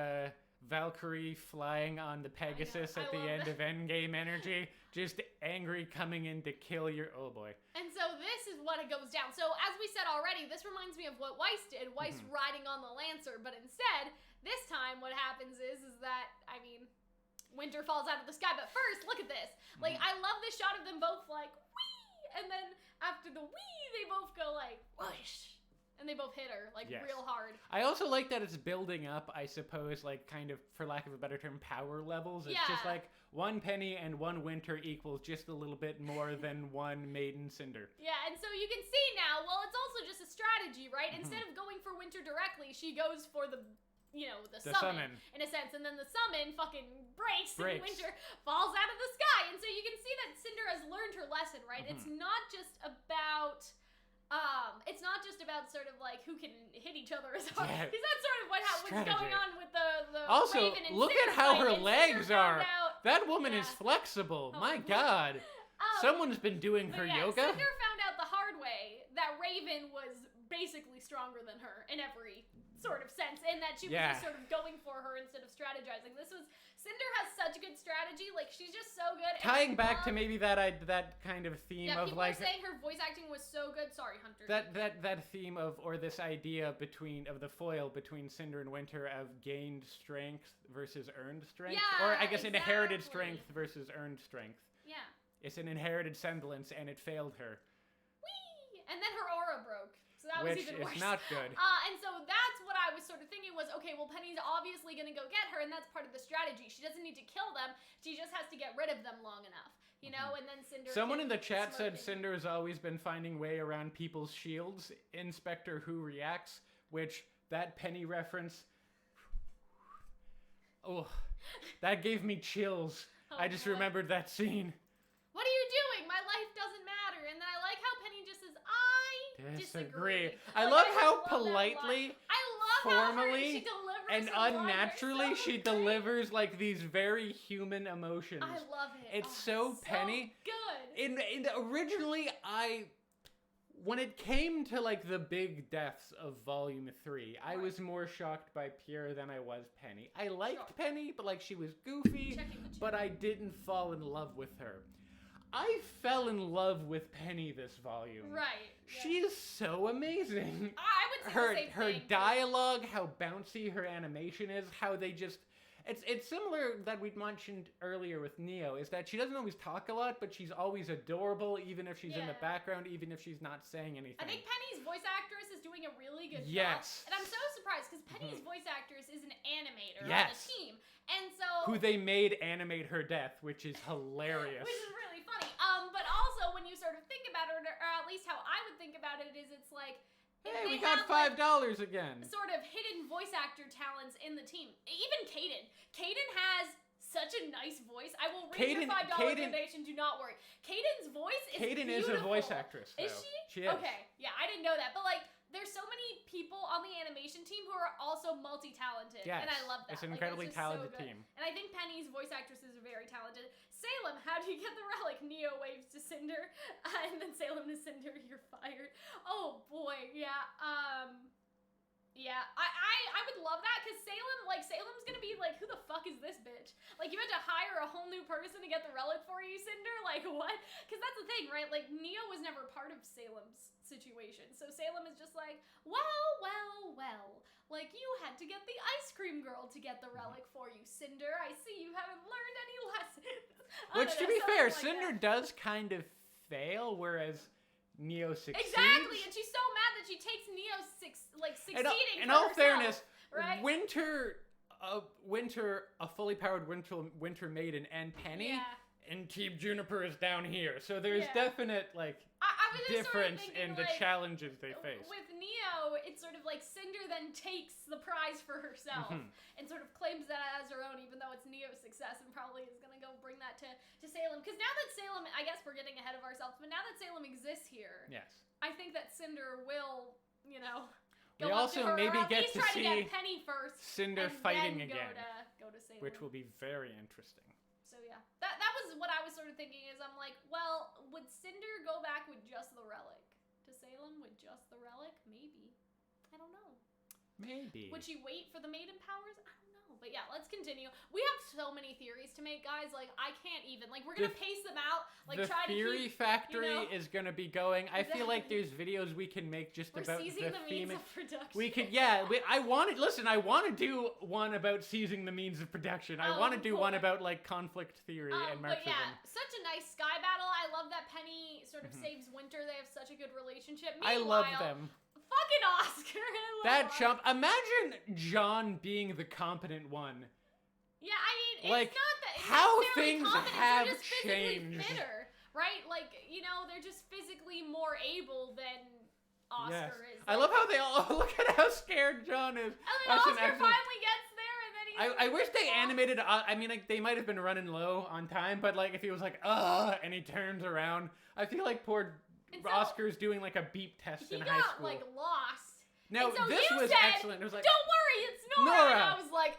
Valkyrie flying on the Pegasus at the end of Endgame energy. Just angry coming in to kill your... Oh, boy. And so this is what it goes down. So as we said already, this reminds me of what Weiss did. Weiss riding on the Lancer. But instead, this time what happens is that, I mean, Winter falls out of the sky. But first, look at this. Like, I love this shot of them both like, whee! And then after the whee, they both go like, whoosh! And they both hit her, like, real hard. I also like that it's building up, I suppose, like, kind of, for lack of a better term, power levels. It's just like, one Penny and one Winter equals just a little bit more than one Maiden Cinder. Yeah, and so you can see now, well, it's also just a strategy, right? Instead of going for Winter directly, she goes for the... You know, the summon, in a sense, and then the summon fucking breaks. And Winter falls out of the sky. And so you can see that Cinder has learned her lesson, right? It's not just about... it's not just about sort of like who can hit each other as hard. Because that's sort of what's going on with the the Also, Raven and look Cinder at how fight, her and Cinder legs found are. out- That woman Yeah. is flexible. Oh My my God. Someone's been doing But her yeah, yoga. Cinder found out the hard way that Raven was basically stronger than her in every sort of sense, and that she was Yeah. just sort of going for her instead of strategizing. Cinder has such good strategy, like she's just so good. And Tying I back to love- maybe that kind of theme yeah, of people like are saying her voice acting was so good. Sorry, Hunter. that theme of, or this idea of the foil between Cinder and Winter of gained strength versus earned strength, Yeah, or I guess inherited exactly. strength versus earned strength. Yeah. It's an inherited semblance, and it failed her, Whee! And then her aura broke, so that was which even worse. is not good. And so that's what I was sort of thinking was, okay, well, Penny's obviously going to go get her, and that's part of the strategy. She doesn't need to kill them. She just has to get rid of them long enough, you know? And then Cinder. Someone can in the chat said smirk Cinder has always been finding way around people's shields. Inspector Who reacts, which that Penny reference. Oh, that gave me chills. Oh, I just boy. remembered that scene. What are you doing? My life doesn't matter. And then I like how Penny just says, I disagree. I Like, love just how love that line. politely I love how formally she delivers and her line. They're unnaturally so she great. delivers like these very human emotions. I love it. It's so Penny. Good. In originally when it came to like the big deaths of Volume 3, I Right. was more shocked by Pierre than I was Penny. I liked Sure. Penny, but like she was goofy, Checking the chat. but I didn't fall in love with her. I fell in love with Penny this volume. Right. Yeah. She is so amazing. I would say Her the same her thing. dialogue, how bouncy her animation is, how they just it's similar that we mentioned earlier with Neo, is that she doesn't always talk a lot, but she's always adorable, even if she's in the Yeah. background, even if she's not saying anything. I think Penny's voice actress is doing a really good Yes. job. And I'm so surprised because Penny's voice actress is an animator on Yes. the team. And so Who they made animate her death, which is hilarious. which is really funny. But also when you sort of think about it, or at least how I would think about it, is it's like if Hey, they we got have, like, $5 again. sort of hidden voice actor talents in the team. Even Caden. Caden has such a nice voice. I will raise your $5 donation, do not worry. Caden's voice is Caden beautiful. is a voice actress, though. Is she? She is. Okay, yeah, I didn't know that. But like, there's so many people on the animation team who are also multi-talented. Yes, And I love that. it's an Like, incredibly just so talented good. team. And I think Penny's voice actress is very talented. Salem, how do you get the relic? Neo waves to Cinder, and then Salem to Cinder, you're fired. Oh boy, yeah. Yeah, I would love that because Salem's gonna be like, who the fuck is this bitch? Like, you had to hire a whole new person to get the relic for you, Cinder? Like, what? Because that's the thing, right? Like, Neo was never part of Salem's situation. So Salem is just like, well. Like, you had to get the ice cream girl to get the relic for you, Cinder. I see you haven't learned any lessons. Which, to be fair, Cinder does kind of fail, whereas Neo succeeds. Exactly, and she's so mad that she takes Neo succeeding. In all for fairness, herself, right? Winter, a fully powered Winter Maiden, and Penny, Yeah. and Team Juniper is down here. So there's Yeah. definite like I was just difference sort of thinking, in the like, challenges they face. With Neo, it's sort of like Cinder then takes the prize for herself Mhm. and sort of claims that as her own, even though it's Neo's success, and probably is gonna go bring that to Salem. Because now that Salem, I guess we're getting ahead of ourselves, but now that Salem exists here, Yes. I think that Cinder will, We go up also to her, maybe or at get least to try to see get Penny first, Cinder and fighting then again, go to Salem. which will be very interesting. So yeah, that was what I was sort of thinking. Is I'm like, well, would Cinder go back with just the relic to Salem with just the relic? Maybe. I don't know. Maybe. Would she wait for the maiden powers? I don't know. But yeah, let's continue. We have so many theories to make, guys. Like, I can't even. Like, we're gonna pace them out. Like, the try to Theory keep. Factory you know- is gonna be going. I feel like Exactly. there's videos we can make just We're about seizing the the means theme. of production. We could, yeah. I want to do one about seizing the means of production. I Oh, want to do one boy. about like conflict theory and But Marxism. yeah, such a nice sky battle. I love that Penny sort of saves Winter. They have such a good relationship. I love Meanwhile, them. Fucking Oscar. I love That Oscar. chump. Imagine John being the competent one. Yeah, I mean, it's Like, not that it's how necessarily things confidence, have they're just physically changed. fitter, right? Like, they're just physically more able than Oscar is. I love how they all look at how scared John is. And then That's an Oscar excellent- finally gets there, and then he's. I wish they animated. I mean, like they might have been running low on time, but like if he was like, and he turns around, I feel like poor And so- Oscar's doing like a beep test He in high got school. lost. No, And so this you was said, excellent. It was like, Don't worry, it's Nora. And Nora. I was like,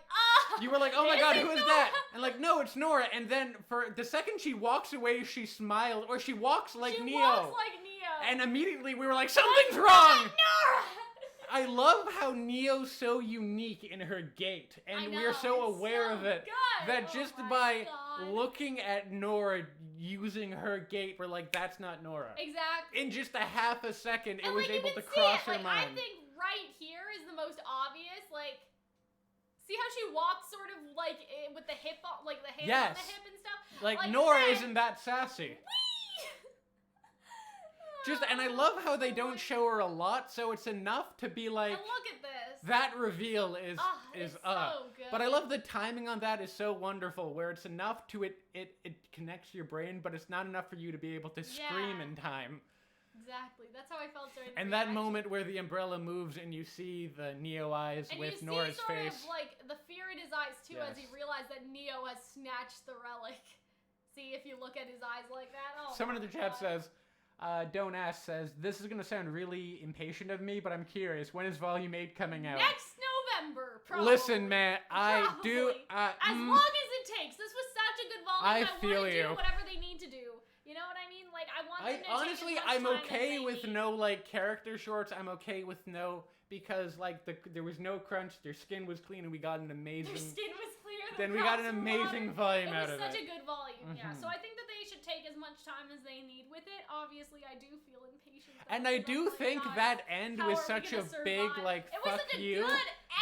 You were like, oh my Is god, it who is Nora? that? And like, no, it's Nora. And then for the second she walks away, she smiled, or she walks like she Neo. walks like Neo. And immediately we were like, something's wrong! Nora! I love how Neo's so unique in her gait, and we're so aware of it that just by looking at Nora using her gait, we're like, that's not Nora. Exactly. In just a half a second, it and was like, able you to can cross see it. her Like, mind. I think right here is the most obvious. Like, see how she walks sort of like with the hip, like the hand on the hip and stuff. Like Nora isn't that sassy. And I love how they don't show her a lot, so it's enough to be like, and look at this. that reveal is it's so good. But I love the timing on that is so wonderful, where it's enough to it connects to your brain, but it's not enough for you to be able to scream in time. Exactly. That's how I felt during the And that moment where the umbrella moves and you see the Neo eyes and with you Nora's see sort face. of like the fear in his eyes too, as he realized that Neo has snatched the relic. See, if you look at his eyes like that. Oh. Someone in the chat says, Don't Ask says, this is going to sound really impatient of me, but I'm curious. When is Volume 8 coming out? Next November, probably. Listen, man, I do... as long as it takes. This was such a good volume. I feel want to you. do whatever they need to do. You know what I mean? Like, I want them to honestly, take as much I'm time okay as they with need. no, like, character shorts. I'm okay with no... Because, like, there was no crunch, their skin was clean, and we got an amazing... Their skin was clear. Then we got an amazing volume out of it. It was such a good volume, yeah. So I think that they should take as much time as they need with it. Obviously, I do feel impatient. And I do think that end was such a big, like, fuck you,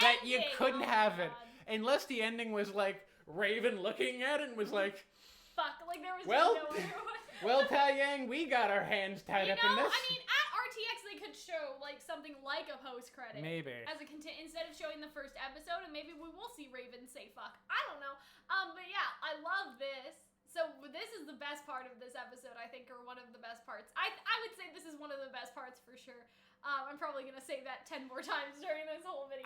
that you couldn't have it. Unless the ending was, like, Raven looking at it and was like... Fuck, like, there was well, no other way. Well, Taiyang, we got our hands tied up in this. I mean, at RTX, they could show, like, something like a post-credit. Maybe. Instead of showing the first episode, and maybe we will see Raven say fuck. I don't know. But yeah, I love this. So this is the best part of this episode, I think, or one of the best parts. I would say this is one of the best parts for sure. I'm probably gonna say that 10 more times during this whole video.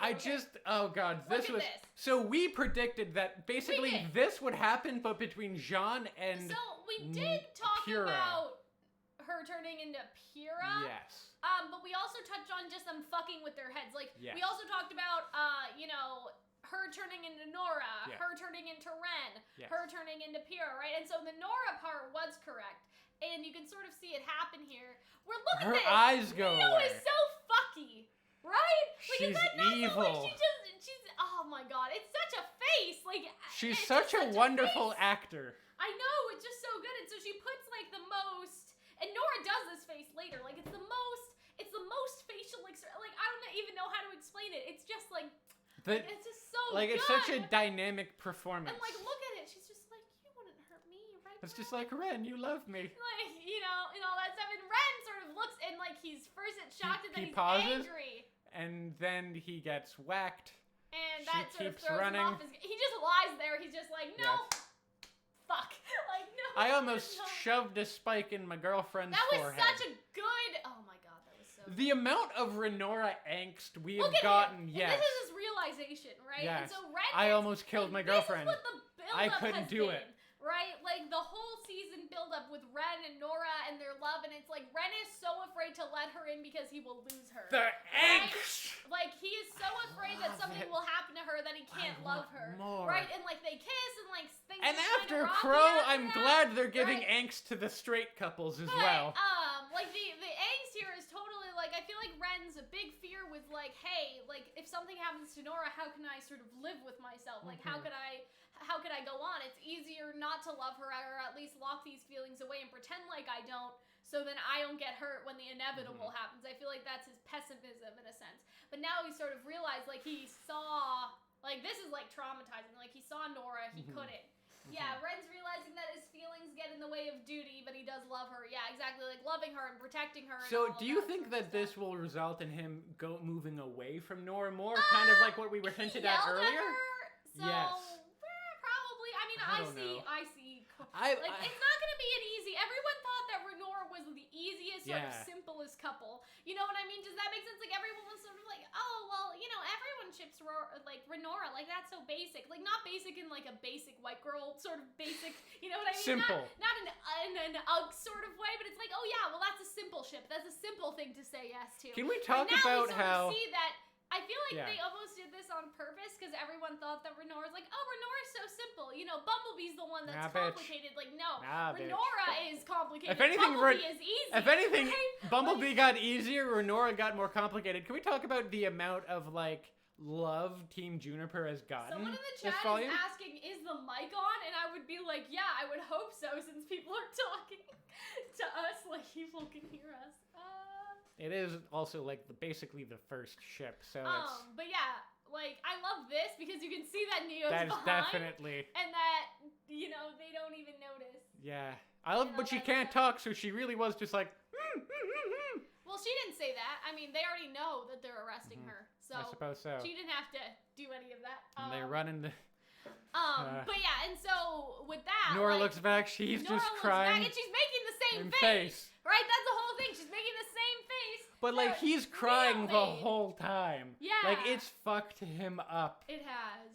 Oh god, this was... So we predicted that basically this would happen, but between Jean and So we did talk Pyrrha. about her turning into Pyrrha. Yes. But we also touched on just them fucking with their heads. Like, yes. we also talked about, her turning into Nora, her turning into Ren, her turning into Pyrrha, right? And so the Nora part was correct. And you can sort of see it happen here. Look at this. Her eyes go Neo away. is so fucky, right? Like, she's is that not evil. She's, oh my god, it's such a face. Like, she's such a wonderful actor. I know, it's just so good. And so she puts, like, the most, and Nora does this face later. Like, it's the most facial, like, I don't even know how to explain it. It's just, like it's just so like, good. it's such a dynamic performance. And, like, look at it. She's just like, you wouldn't hurt me, right? It's just like, Ren, you love me. Like, and all that stuff. And Ren sort of looks, and, like, he's first shocked, and then he's pauses, angry. And then he gets whacked. And that she sort of keeps throws running. him off. He just lies there. He's just like, no. Yes. Fuck. Like, no. I almost shoved a spike in my girlfriend's forehead. That was such a good... Oh, my God. That was so The amount of Renora angst we have Look at gotten, him. yes. And this is his realization, right? Yes. And so Ren I almost killed my girlfriend. This is what the build-up I couldn't do it. Right? Like, the whole season build-up with Ren and Nora and their love, and it's like, Ren is so afraid to let her in because he will lose her. The angst! Like, he is so afraid that something will happen to her that he can't love her. More. Right? And, like, they kiss, and, like, things And are after kinda rocky Crow, after I'm that. glad they're giving angst to the straight couples as well. Like, the angst here is totally, like, I feel like Ren's a big fear with, like, hey, like, if something happens to Nora, how can I sort of live with myself? Like, how could I go on? It's easier not to love her, or at least lock these feelings away and pretend like I don't, so then I don't get hurt when the inevitable happens. I feel like that's his pessimism in a sense. But now he sort of realized, like, he saw, like, this is, like, traumatizing. Like, he saw Nora, he couldn't. Yeah, Ren's realizing that his feelings get in the way of duty, but he does love her. Yeah, exactly, like, loving her and protecting her. So, do you think that this will result in him moving away from Nora more? Kind of like what we were hinted at earlier? So, yes. Probably. I mean, I see. Like, it's not going to be an easy... Everyone thought that Renora was the easiest, sort of simplest couple. You know what I mean? Does that make sense? Like, everyone was sort of like, oh, well, everyone ships, Renora. Like, that's so basic. Like, not basic in, like, a basic white girl sort of basic, you know what I mean? Simple. Not in an UGG sort of way, but it's like, oh, yeah, well, that's a simple ship. That's a simple thing to say yes to. Can we talk now about we sort how... of see that... I feel like Yeah. they almost did this on purpose because everyone thought that Renora's like, oh, Renora's so simple. You know, Bumblebee's the one that's Nah, bitch. complicated. Like, no, Nah, bitch. Renora is complicated. If anything, Bumblebee is easy. If anything, right? Bumblebee got easier, Renora got more complicated. Can we talk about the amount of, like, love Team Juniper has gotten Someone in the this chat volume? is asking, is the mic on? And I would be like, yeah, I would hope so, since people are talking to us like people can hear us. It is also, like, basically the first ship, so But yeah, like, I love this because you can see that Neo's that's behind. definitely... And that, you know, they don't even notice. Yeah. I love, You know, but she that's can't that. talk, so she really was just like, Well, she didn't say that. I mean, they already know that they're arresting her. So I suppose so. she didn't have to do any of that. And they run into... But yeah, and so with that, Nora like, looks back, she's Nora just looks crying. back and she's making the same in face. Right? That's the whole thing. She's making the same face. But, like, that he's Neo crying the made. whole time. Yeah. Like, it's fucked him up. It has.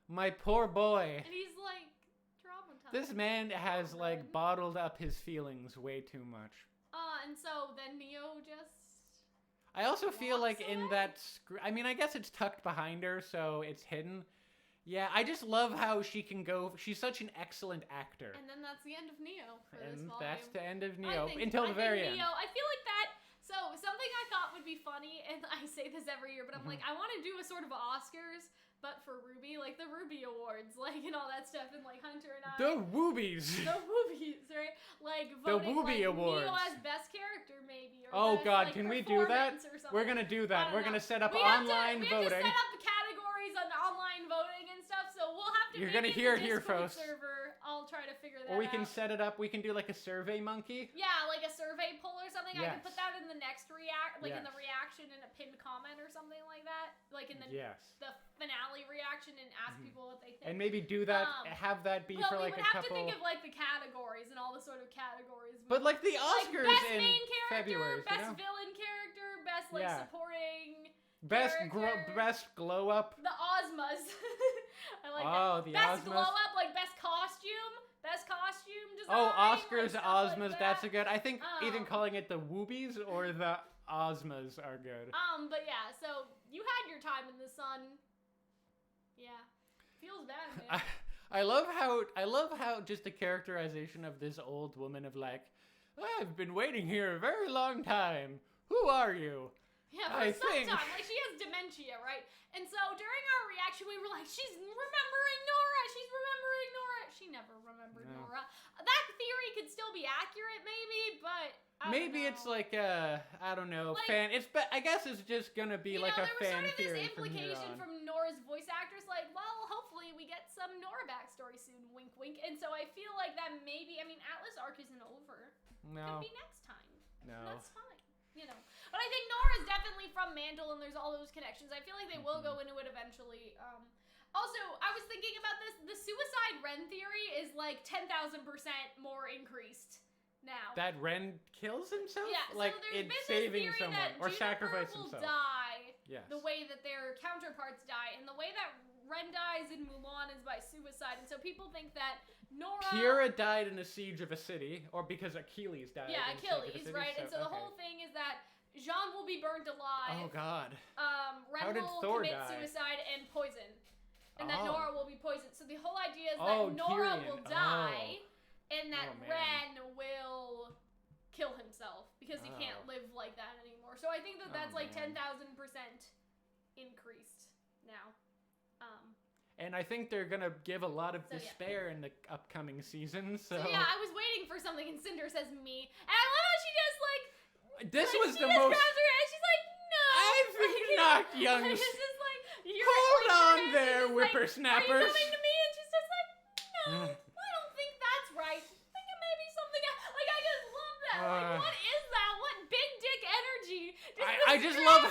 My poor boy. And he's like traumatized. This man has, like, Good. bottled up his feelings way too much. And so then Neo just. I also feel Walks like in away? that... I mean, I guess it's tucked behind her, so it's hidden. Yeah, I just love how she can go... She's such an excellent actor. And then that's the end of Neo for this And volume. that's the end of I Neo, think- until the I think very end. Neo, I feel like that. So something I thought would be funny, and I say this every year, but I'm like, I want to do a sort of Oscars, but for RWBY, like the RWBY Awards, like and all that stuff, and like Hunter and I. The Woobies! The movies, right? Like The voting RWBY like Awards. Neo as best character, maybe. Or Oh best, god, like, can we do that? performance or something. We're gonna do I that. don't We're know. gonna set up We have online to voting. set up the categories on online voting and stuff, so we'll have to You're make gonna it hear the it here, Discord folks. server. I'll try to figure that Or we can out. set it up, we can do like a survey monkey. Yeah, like a survey poll or something. I can Yes. put that in the next in Yes. the reaction in a pinned comment or something like that. Like in the Yes. the finale reaction and ask people what they think. And maybe do that, have that be but for we like would a have couple... to think of like the categories and all the sort of categories. But like the like Oscars best in main character, February, best you know? villain character, best like Yeah. supporting. Best character. best glow up. The Ozmas. I like Oh, that. the Best Ozmas. glow up, like best costume design. Oh, Oscars, like, stuff Ozmas, like that's that. a good... I think even Um, calling it the Woobies or the Ozmas are good. But yeah, so you had your time in the sun. Yeah. Feels bad, man. I love how just the characterization of this old woman of like, I've been waiting here a very long time. Who are you? Yeah, for I some think- time. Like, she has dementia, right? And so during our reaction, we were like, she's remembering Nora. She's remembering Nora. She never remembered No. Nora. That theory could still be accurate, maybe, but I Maybe don't it's know. like I don't know, Like- fan. I guess it's just gonna be You like know, a there was fan sort of theory this from here implication on. from Nora's voice actress, like, well, hopefully we get some Nora backstory soon, wink, wink. And so I feel like that maybe, I mean, Atlas arc isn't over. No, Could be next time. no. That's fine, you know. But I think Nora's definitely from Mandel, and there's all those connections. I feel like they will go into it eventually. Also, I was thinking about this. The suicide Ren theory is like 10,000% more increased now. That Ren kills himself? Yeah, Like so there's it's been saving this theory someone that or Juniper sacrifice will himself. die Yes. the way that their counterparts die, and the way that Ren dies in Mulan is by suicide. And so people think that Nora. Kira died in a siege of a city, or because Achilles died. Yeah, in a siege of a Achilles, city, right? And so the okay. whole thing is that Jean will be burned alive. Oh God. Ren How did will Thor commit die? suicide and poison. And that Oh. Nora will be poisoned. So the whole idea is Oh, that Nora Tyrion. will die, and that Oh, man. Ren will kill himself because he can't Oh. live like that anymore. So I think that that's like man. 10,000% increased now. And I think they're gonna give a lot of So, yeah. despair in the upcoming season. So, So yeah, I was waiting for something, and Cinder says me, and I love how she just like. this like, was she the just most. grabs her hand, she's like, no. I think like, not, young. Like, it's just like, you're Hold like, her on hand there, is just like, Are whippersnappers. you coming to me? And she's just like, no, I don't think that's right. I think it may be something else. Like, I just love that. Like, what is that? What big dick energy? I just love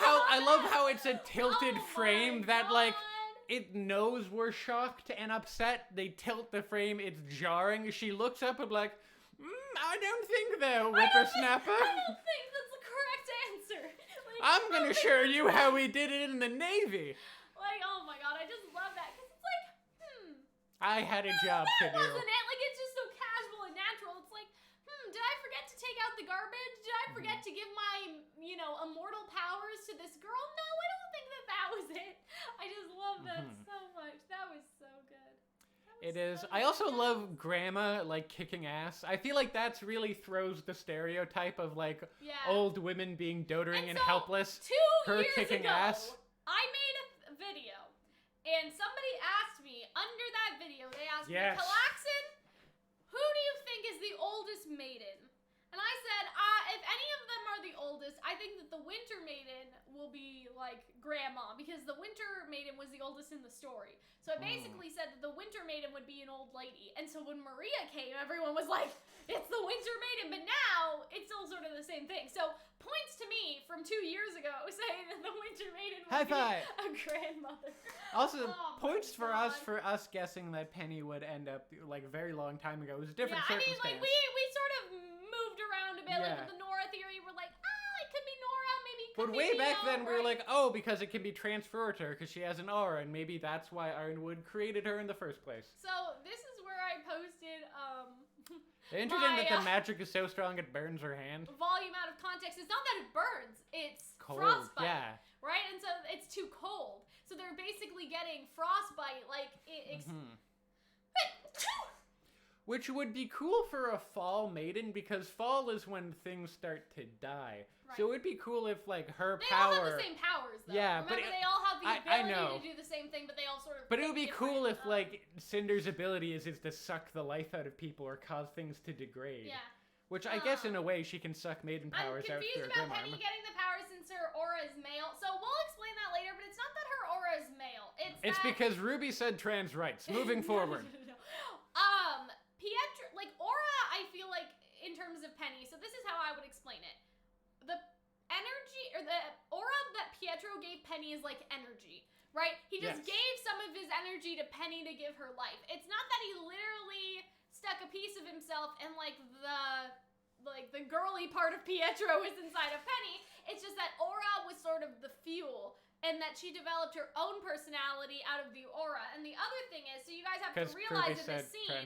how it's a tilted Oh frame my that like God. it knows we're shocked and upset. They tilt the frame. It's jarring. She looks up and like, I don't think they're whippersnapper. I don't think that's the correct answer. Like, I'm I gonna don't show think you that's- how we did it in the Navy. Like, oh my God, I just love that because it's like, I had a no, job to that do. wasn't it. Like, it's just so casual and natural. It's like, did I forget to take out the garbage? Did I forget to give my, immortal powers to this girl? No, I don't think that that was it. I just love that so much. That was so good. It is. I also love Grandma, like, kicking ass. I feel like that's really throws the stereotype of, like, old women being doting and helpless. 2 her years kicking ago, ass. I made a video, and somebody asked me, under that video, they asked me, Calxiyn, who do you think is the oldest maiden? And I said, if any of them are the oldest, I think that the Winter Maiden will be, like, Grandma, because the Winter Maiden was the oldest in the story. So I basically said that the Winter Maiden would be an old lady. And so when Maria came, everyone was like, it's the Winter Maiden, but now it's still sort of the same thing. So points to me from 2 years ago saying that the Winter Maiden would be a grandmother. Also, points for us guessing that Penny would end up, like, a very long time ago. It was a different circumstance. I mean, like, we sort of moved around a bit, like with the Nora theory, we're like, it could be Nora, maybe it could be way back Neo, then, we were like, because it can be transferred to her, because she has an aura, and maybe that's why Ironwood created her in the first place. So, this is where I posted, interesting that the magic is so strong it burns her hand. Volume out of context. It's not that it burns, it's cold, frostbite. Right? And so, it's too cold. So, they're basically getting frostbite, like, Which would be cool for a fall maiden, because fall is when things start to die. Right. So it would be cool if, like, her power... They all have the same powers, though. Yeah, remember, they all have the ability to do the same thing, but they all sort of... But it would be cool if, like, Cinder's ability is to suck the life out of people or cause things to degrade. Yeah. Which I guess, in a way, she can suck maiden powers out through her I'm confused about Penny getting the power since her aura is male. So we'll explain that later, but it's not that her aura is male. It's because RWBY said trans rights. Moving forward. Pietro, like, aura, I feel like, in terms of Penny, so this is how I would explain it. The energy, or the aura that Pietro gave Penny is like energy, right? He just gave some of his energy to Penny to give her life. It's not that he literally stuck a piece of himself and, like, the girly part of Pietro is inside of Penny. It's just that aura was sort of the fuel, and that she developed her own personality out of the aura. And the other thing is, so you guys have to realize in this scene,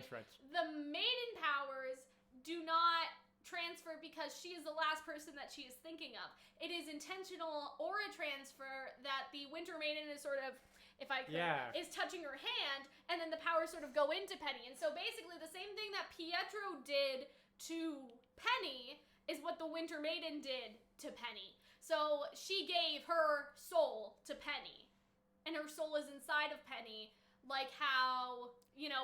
the maiden powers do not transfer because she is the last person that she is thinking of. It is intentional aura transfer that the Winter Maiden is sort of, if I could, is touching her hand, and then the powers sort of go into Penny. And so basically the same thing that Pietro did to Penny is what the Winter Maiden did to Penny. So she gave her soul to Penny, and her soul is inside of Penny, like how,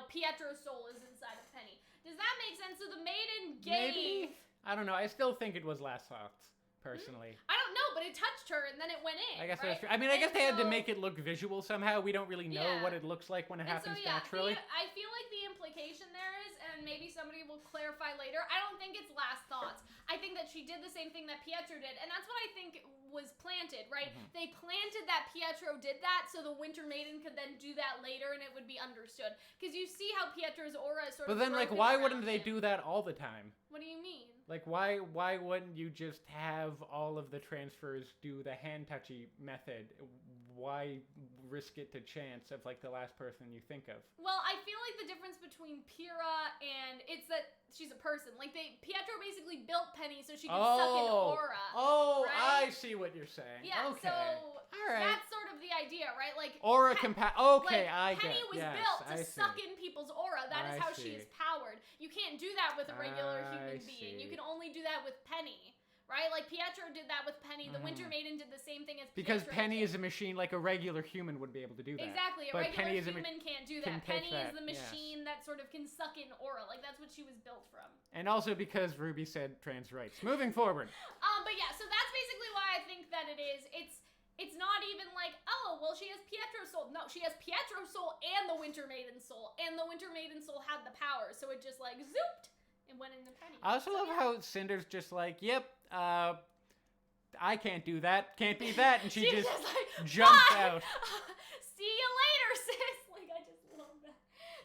Pietro's soul is inside of Penny. Does that make sense? So the maiden gave... Maybe? I don't know. I still think it was last thoughts, personally. I don't know, but it touched her, and then it went in, I guess that's true. I mean, I guess they had to make it look visual somehow. We don't really know what it looks like when it happens naturally. I feel like the implication there is, and maybe somebody will clarify later, I don't think it's last thoughts. I think that she did the same thing that Pietro did, and that's what I think was planted, right? Mm-hmm. They planted that Pietro did that so the Winter Maiden could then do that later and it would be understood. Because you see how Pietro's aura is sort of... But then, like, why wouldn't they do that all the time? What do you mean? Like, why wouldn't you just have all of the transfers do the hand-touchy method? Why risk it to chance of, like, the last person you think of? Well, I feel like the difference between Pyrrha and it's that she's a person. Like, Pietro basically built Penny so she could suck in aura. Oh, right? I see what you're saying. Yeah, okay. So all right. That's sort of the idea, right? Like, aura okay, like, I get it. Penny was built to suck in people's aura. That is how she is powered. You can't do that with a regular human being. You can only do that with Penny. Right? Like, Pietro did that with Penny. The Winter Maiden did the same thing as because Pietro Penny did. is a machine, like a regular human would be able to do that. Exactly. A but regular human can't do that. Penny is the yes. machine that sort of can suck in aura. Like, that's what she was built from. And also because RWBY said trans rights. Moving forward. But yeah, so that's basically why I think that it is. It's not even like, oh, well, she has Pietro's soul. No, she has Pietro's soul and the Winter Maiden's soul. And the Winter Maiden's soul had the power. So it just, like, zooped and went into Penny. I also love how Cinder's just like, yep, I can't do that. Can't be that. And she just like, jumps out. See you later, sis. Like, I just love that.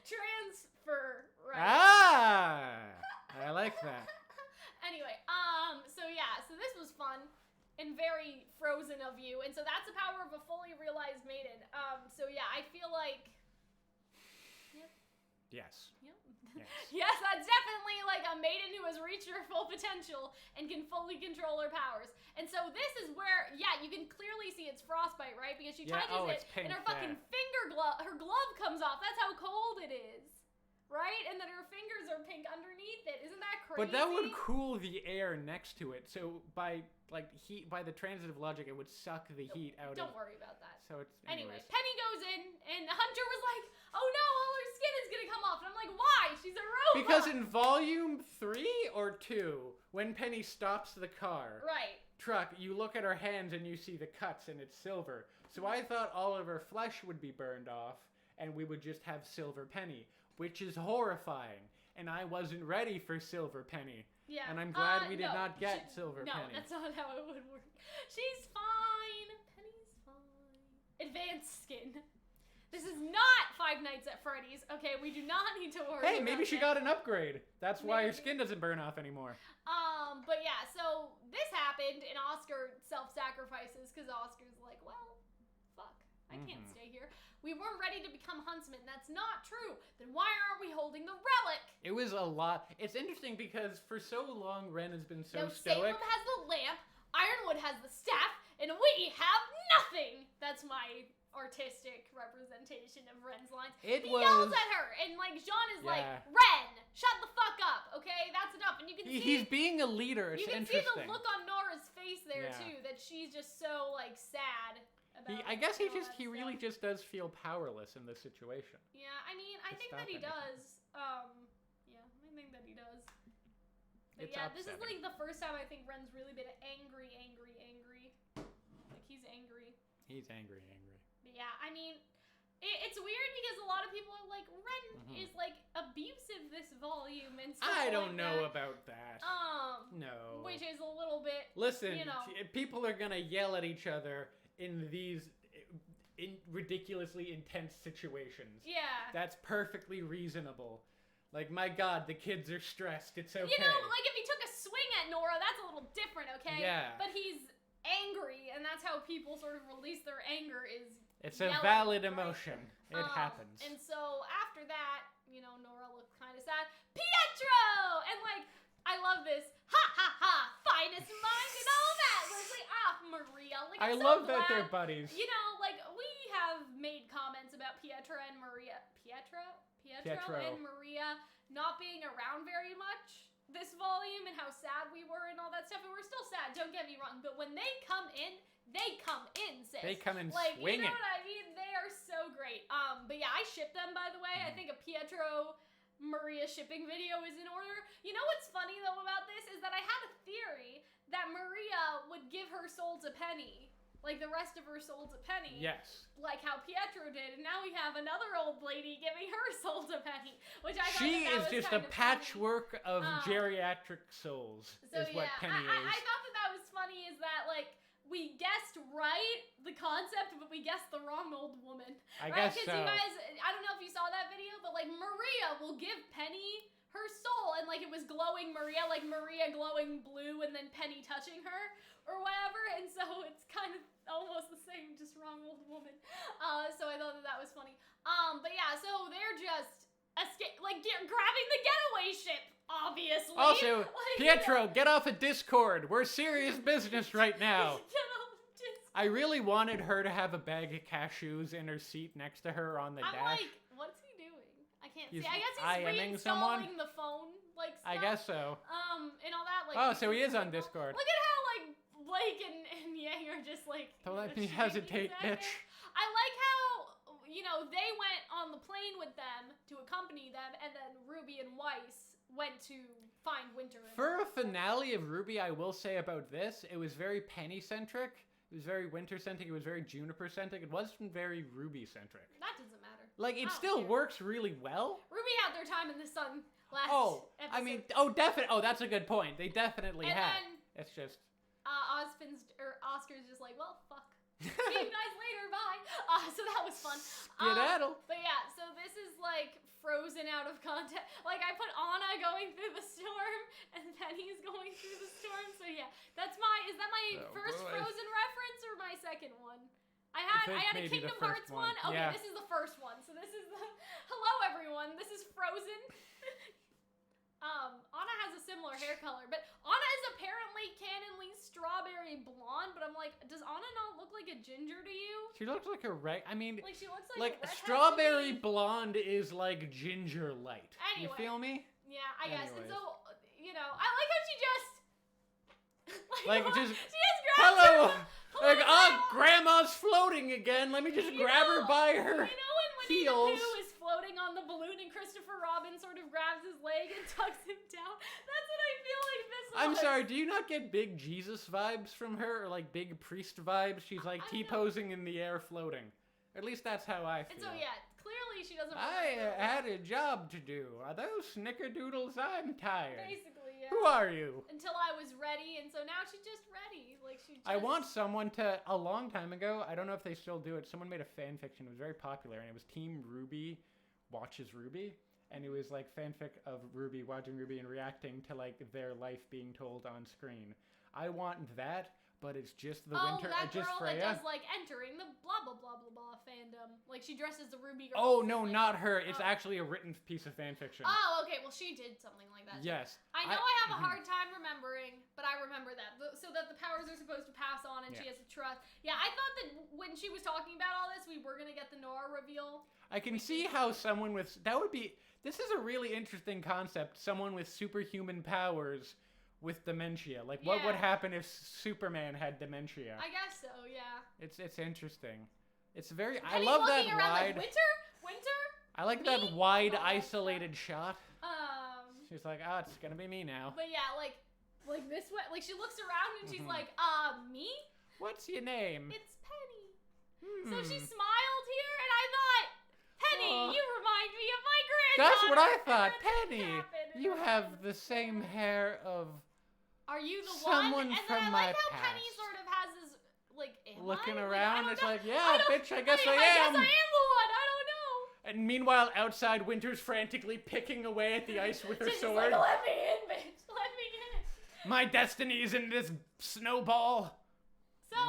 Transfer, right? I like that. Anyway, so yeah, so this was fun and very Frozen of you. And so that's the power of a fully realized maiden. So yeah, I feel like... Yep. Yes. Yep. Yes. Yes, that's definitely like a maiden who has reached her full potential and can fully control her powers. And so this is where, yeah, you can clearly see it's frostbite, right? Because she touches it, it's pink, and her fucking her glove comes off. That's how cold it is. Right? And then her fingers are pink underneath it. Isn't that crazy? But that would cool the air next to it. So by the transitive logic, it would suck the heat out. Don't worry about that. So it's Anyway, Penny goes in, and Hunter was like, "Oh no, all her skin is gonna come off." And I'm like, "Why? She's a robot." Because in volume 3 or 2, when Penny stops the truck, you look at her hands and you see the cuts, and it's silver. So I thought all of her flesh would be burned off, and we would just have Silver Penny, which is horrifying. And I wasn't ready for Silver Penny. Yeah. And I'm glad we did not get Silver Penny. No, that's not how it would work. She's fine. Penny's fine. Advanced skin. This is not Five Nights at Freddy's. Okay, we do not need to worry. Hey, maybe she that. got an upgrade. That's why her skin doesn't burn off anymore. But yeah, so this happened, and Oscar self-sacrifices because Oscar's like, well, fuck, I can't stay here. We weren't ready to become huntsmen. That's not true. Then why aren't we holding the relic? It was a lot. It's interesting because for so long, Ren has been so stoic. stoic. Salem has the lamp, Ironwood has the staff, and we have nothing. That's my artistic representation of Ren's lines. He yells at her, and like Jean is like, Ren, shut the fuck up, okay? That's enough. And you can see he's being a leader. It's see the look on Nora's face there too, that she's just so like sad. I guess he really just does feel powerless in this situation. Yeah, I mean, I think that he does. Yeah, I think that he does. But yeah, this is like the first time I think Ren's really been angry. Like he's angry. He's angry. But yeah, I mean, it's weird because a lot of people are like, Ren is like abusive this volume and stuff I don't like know that. about that. No. Which is a little bit. Listen, you know. People are gonna yell at each other in these ridiculously intense situations. Yeah. That's perfectly reasonable. Like, my God, the kids are stressed. It's okay. You know, like if he took a swing at Nora, that's a little different, okay? Yeah. But he's angry, and that's how people sort of release their anger is it's a yelling, valid emotion. Right? It happens. And so after that, you know, Nora looked kind of sad. Pietro! And like, I love this. Ha ha ha! Finest mind and all that. Whereas like, Maria. Like, I so love glad, that they're buddies. You know, like we have made comments about Pietro and Maria. Pietro and Maria not being around very much this volume and how sad we were and all that stuff. And we're still sad, don't get me wrong. But when they come in, sis. They come in like, swinging. You know what I mean? They are so great. But yeah, I ship them, by the way. I think a Pietro Maria shipping video is in order. You know what's funny though about this is that I had a theory that Maria would give her soul to Penny. Like the rest of her soul to Penny. Yes. Like how Pietro did. And now we have another old lady giving her soul to Penny. Which I thought She that is was just kind a of patchwork of geriatric souls, is what Penny is. I thought that was funny is that, like, we guessed right the concept, but we guessed the wrong old woman. I guess so. Because you guys, I don't know if you saw that video, but, like, Maria will give Penny her soul, and, like, it was glowing Maria, like Maria glowing blue and then Penny touching her or whatever, and so it's kind of almost the same, just wrong old woman. So I thought that was funny. But yeah, so they're just grabbing the getaway ship, obviously. Also, like, Pietro, get off of Discord. We're serious business right now. Get off Discord. I really wanted her to have a bag of cashews in her seat next to her on the dash. I'm like, what's he doing? I can't see. I guess he's IMing reinstalling the phone, like, stuff. I guess so. And all that, like. Oh, so he is on Discord. Look at how, like, Blake and Yang are just, like. Don't let me hesitate, bitch. I like how, you know, they went on the plane with them to accompany them, and then Ruby and Weiss went to find Winter. For a finale of RWBY, I will say about this, it was very Penny-centric. It was very Winter-centric. It was very Juniper-centric. It wasn't very RWBY-centric. That doesn't matter. Like, it still works really well. RWBY had their time in the sun last episode. I mean, definitely. Oh, that's a good point. They definitely had. It's just... Oscar's just like, well, fuck. See you guys later, bye. So that was fun. Skedaddle. But yeah, so this is like frozen out of context. Like I put Anna going through the storm and Penny's going through the storm. So yeah, is that my first boy. Frozen reference or my second one? I had a maybe the Kingdom first Hearts one. Okay, Yeah. this is the first one. So this is the hello everyone. This is Frozen. Anna has a similar hair color, but Anna is apparently canonly strawberry blonde. But I'm like, does Anna not look like a ginger to you? She looks like a like She looks like a redhead strawberry to me. blonde is like ginger light. You Anyway. feel me? Yeah, I guess. And Anyways. so, I like how she just Like, just, she just grabs hello. her. Like, grandma's floating again. Let me just grab her by her You know when Winnie heels. the Pooh is floating on the balloon and Christopher Robin sort of grabs his leg and tucks him down? That's what I feel like this was. I'm sorry, do you not get big Jesus vibes from her? Or like big priest vibes? She's like I don't know. T-posing in the air floating. At least that's how I feel. And so, yeah, clearly she doesn't I remember. had a job to do. Are those snickerdoodles? I'm tired. Basically, yeah. Who are you? Until I was ready, and so now she's just ready. Like, she just... I want someone to, a long time ago, I don't know if they still do it, someone made a fan fiction, it was very popular, and it was Team RWBY watches RWBY, and it was like fanfic of RWBY watching RWBY and reacting to like their life being told on screen. I want that, but it's just the winter, that just girl Freya. that does, like, entering the blah, blah, blah, blah, blah fandom. Like, she dresses the RWBY girl. Oh, no, like, not her. It's actually a written piece of fan fiction. Oh, okay. Well, she did something like that. Yes. I know I have a hard time remembering, but I remember that. So that the powers are supposed to pass on and she has to trust. Yeah, I thought that when she was talking about all this, we were going to get the Nora reveal. I can see how someone with, this is a really interesting concept, someone with superhuman powers with dementia. Like, what would happen if Superman had dementia? I guess so, yeah. It's interesting. It's very, I Penny's love that looking around wide, like, winter? I like me? that wide, Oh, that's isolated shot. Um, She's like, it's gonna be me now. but yeah, like this way, like she looks around and she's like, me? What's your name? It's Penny. So she smiled here, and I thought, Penny, you remind me of my granddaughter. That's what I thought. And then Penny, this happened, and you I was have like, the same hair of Are you the someone one? And from then I my like how Penny past. sort of has this, like, looking I? around. Like, I It's don't like, know. yeah, bitch, I guess I am. I guess I am the one. I don't know. And meanwhile, outside, Winter's frantically picking away at the ice with her She's sword. like, let me in, bitch. Let me in. My destiny is in this snowball. So,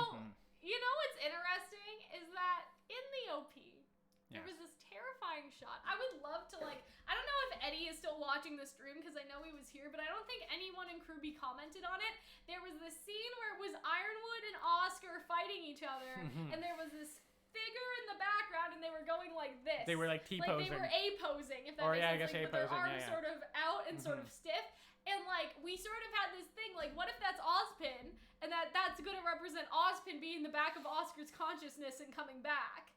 you know what's interesting is that in the OP, there was this terrifying shot. I would love to, like, I don't know if Eddie is still watching the stream because I know he was here, but I don't think anyone in RWBY commented on it. There was this scene where it was Ironwood and Oscar fighting each other, and there was this figure in the background, and they were going like this. They were like T-posing. Like they were A-posing, if that Or, makes yeah, I sense. guess Like, with their A-posing, arms yeah. sort of out and sort of stiff. And, like, we sort of had this thing, like, what if that's Ozpin? And that's going to represent Ozpin being the back of Oscar's consciousness and coming back.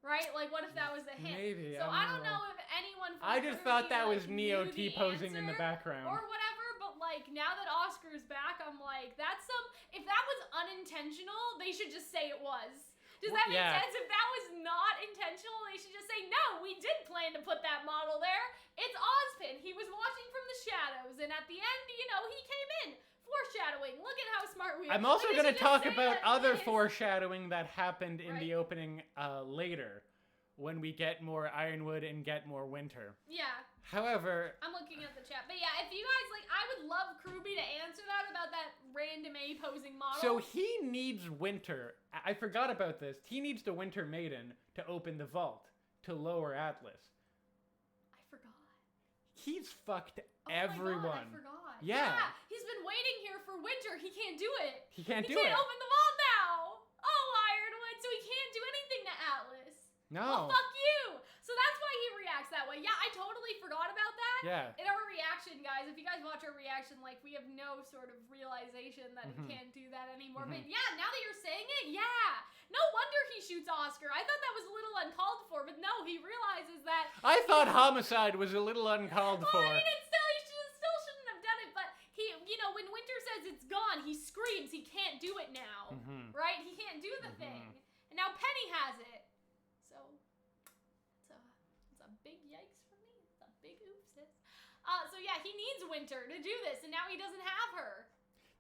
Right? Like, what if that was a hint? Maybe. So I don't know if anyone from I just RWBY, thought that like, was Neo knew the T-posing in the answer background. or whatever, but, like, now that Oscar's back, I'm like, if that was unintentional, they should just say it was. Does that make sense? If that was not intentional, they should just say, no, we did plan to put that model there. It's Ozpin. He was watching from the shadows, and at the end, he came in. Foreshadowing. Look at how smart we are. I'm also going to talk about other foreshadowing. foreshadowing that happened in the opening later, when we get more Ironwood and get more Winter. Yeah. However, I'm looking at the chat. But yeah, if you guys, like, I would love RWBY to answer that about that random A-posing model. so he needs Winter. I forgot about this. He needs the Winter Maiden to open the vault to lower Atlas. I forgot. He's fucked Oh everyone. my God, I forgot. Yeah. He's been waiting here for Winter. He can't do it. He can't He do can't it. open the vault now. Oh, Ironwood. So he can't do anything to Atlas. No. Well, fuck you. So that's why he reacts that way. Yeah, I totally forgot about that. Yeah. In our reaction, guys, if you guys watch our reaction, like, we have no sort of realization that he can't do that anymore. But yeah, now that you're saying it, yeah. No wonder he shoots Oscar. I thought that was a little uncalled for, but no, he realizes that. I thought homicide was a little uncalled for. Well, I mean, he still shouldn't have done it, but he, when Winter says it's gone, he screams he can't do it now. Right? He can't do the thing. And now Penny has it. So, it's a big yikes for me. It's a big oopsis. So yeah, he needs Winter to do this, and now he doesn't have her.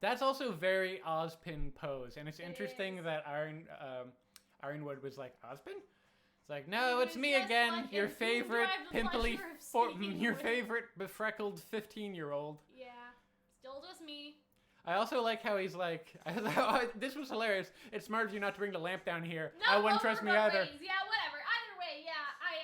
That's also very Ozpin pose, and it's interesting is. that Ironwood was like, Ozpin? It's like, no, it's was me just again, like, your and whom do favorite I have the pimply, pleasure of speaking your with?" favorite befreckled 15-year-old. Yeah, still just me. I also like how he's like, this was hilarious. It's smart of you not to bring the lamp down here. No, I wouldn't trust me either. raise. Yeah, whatever. Either way, yeah,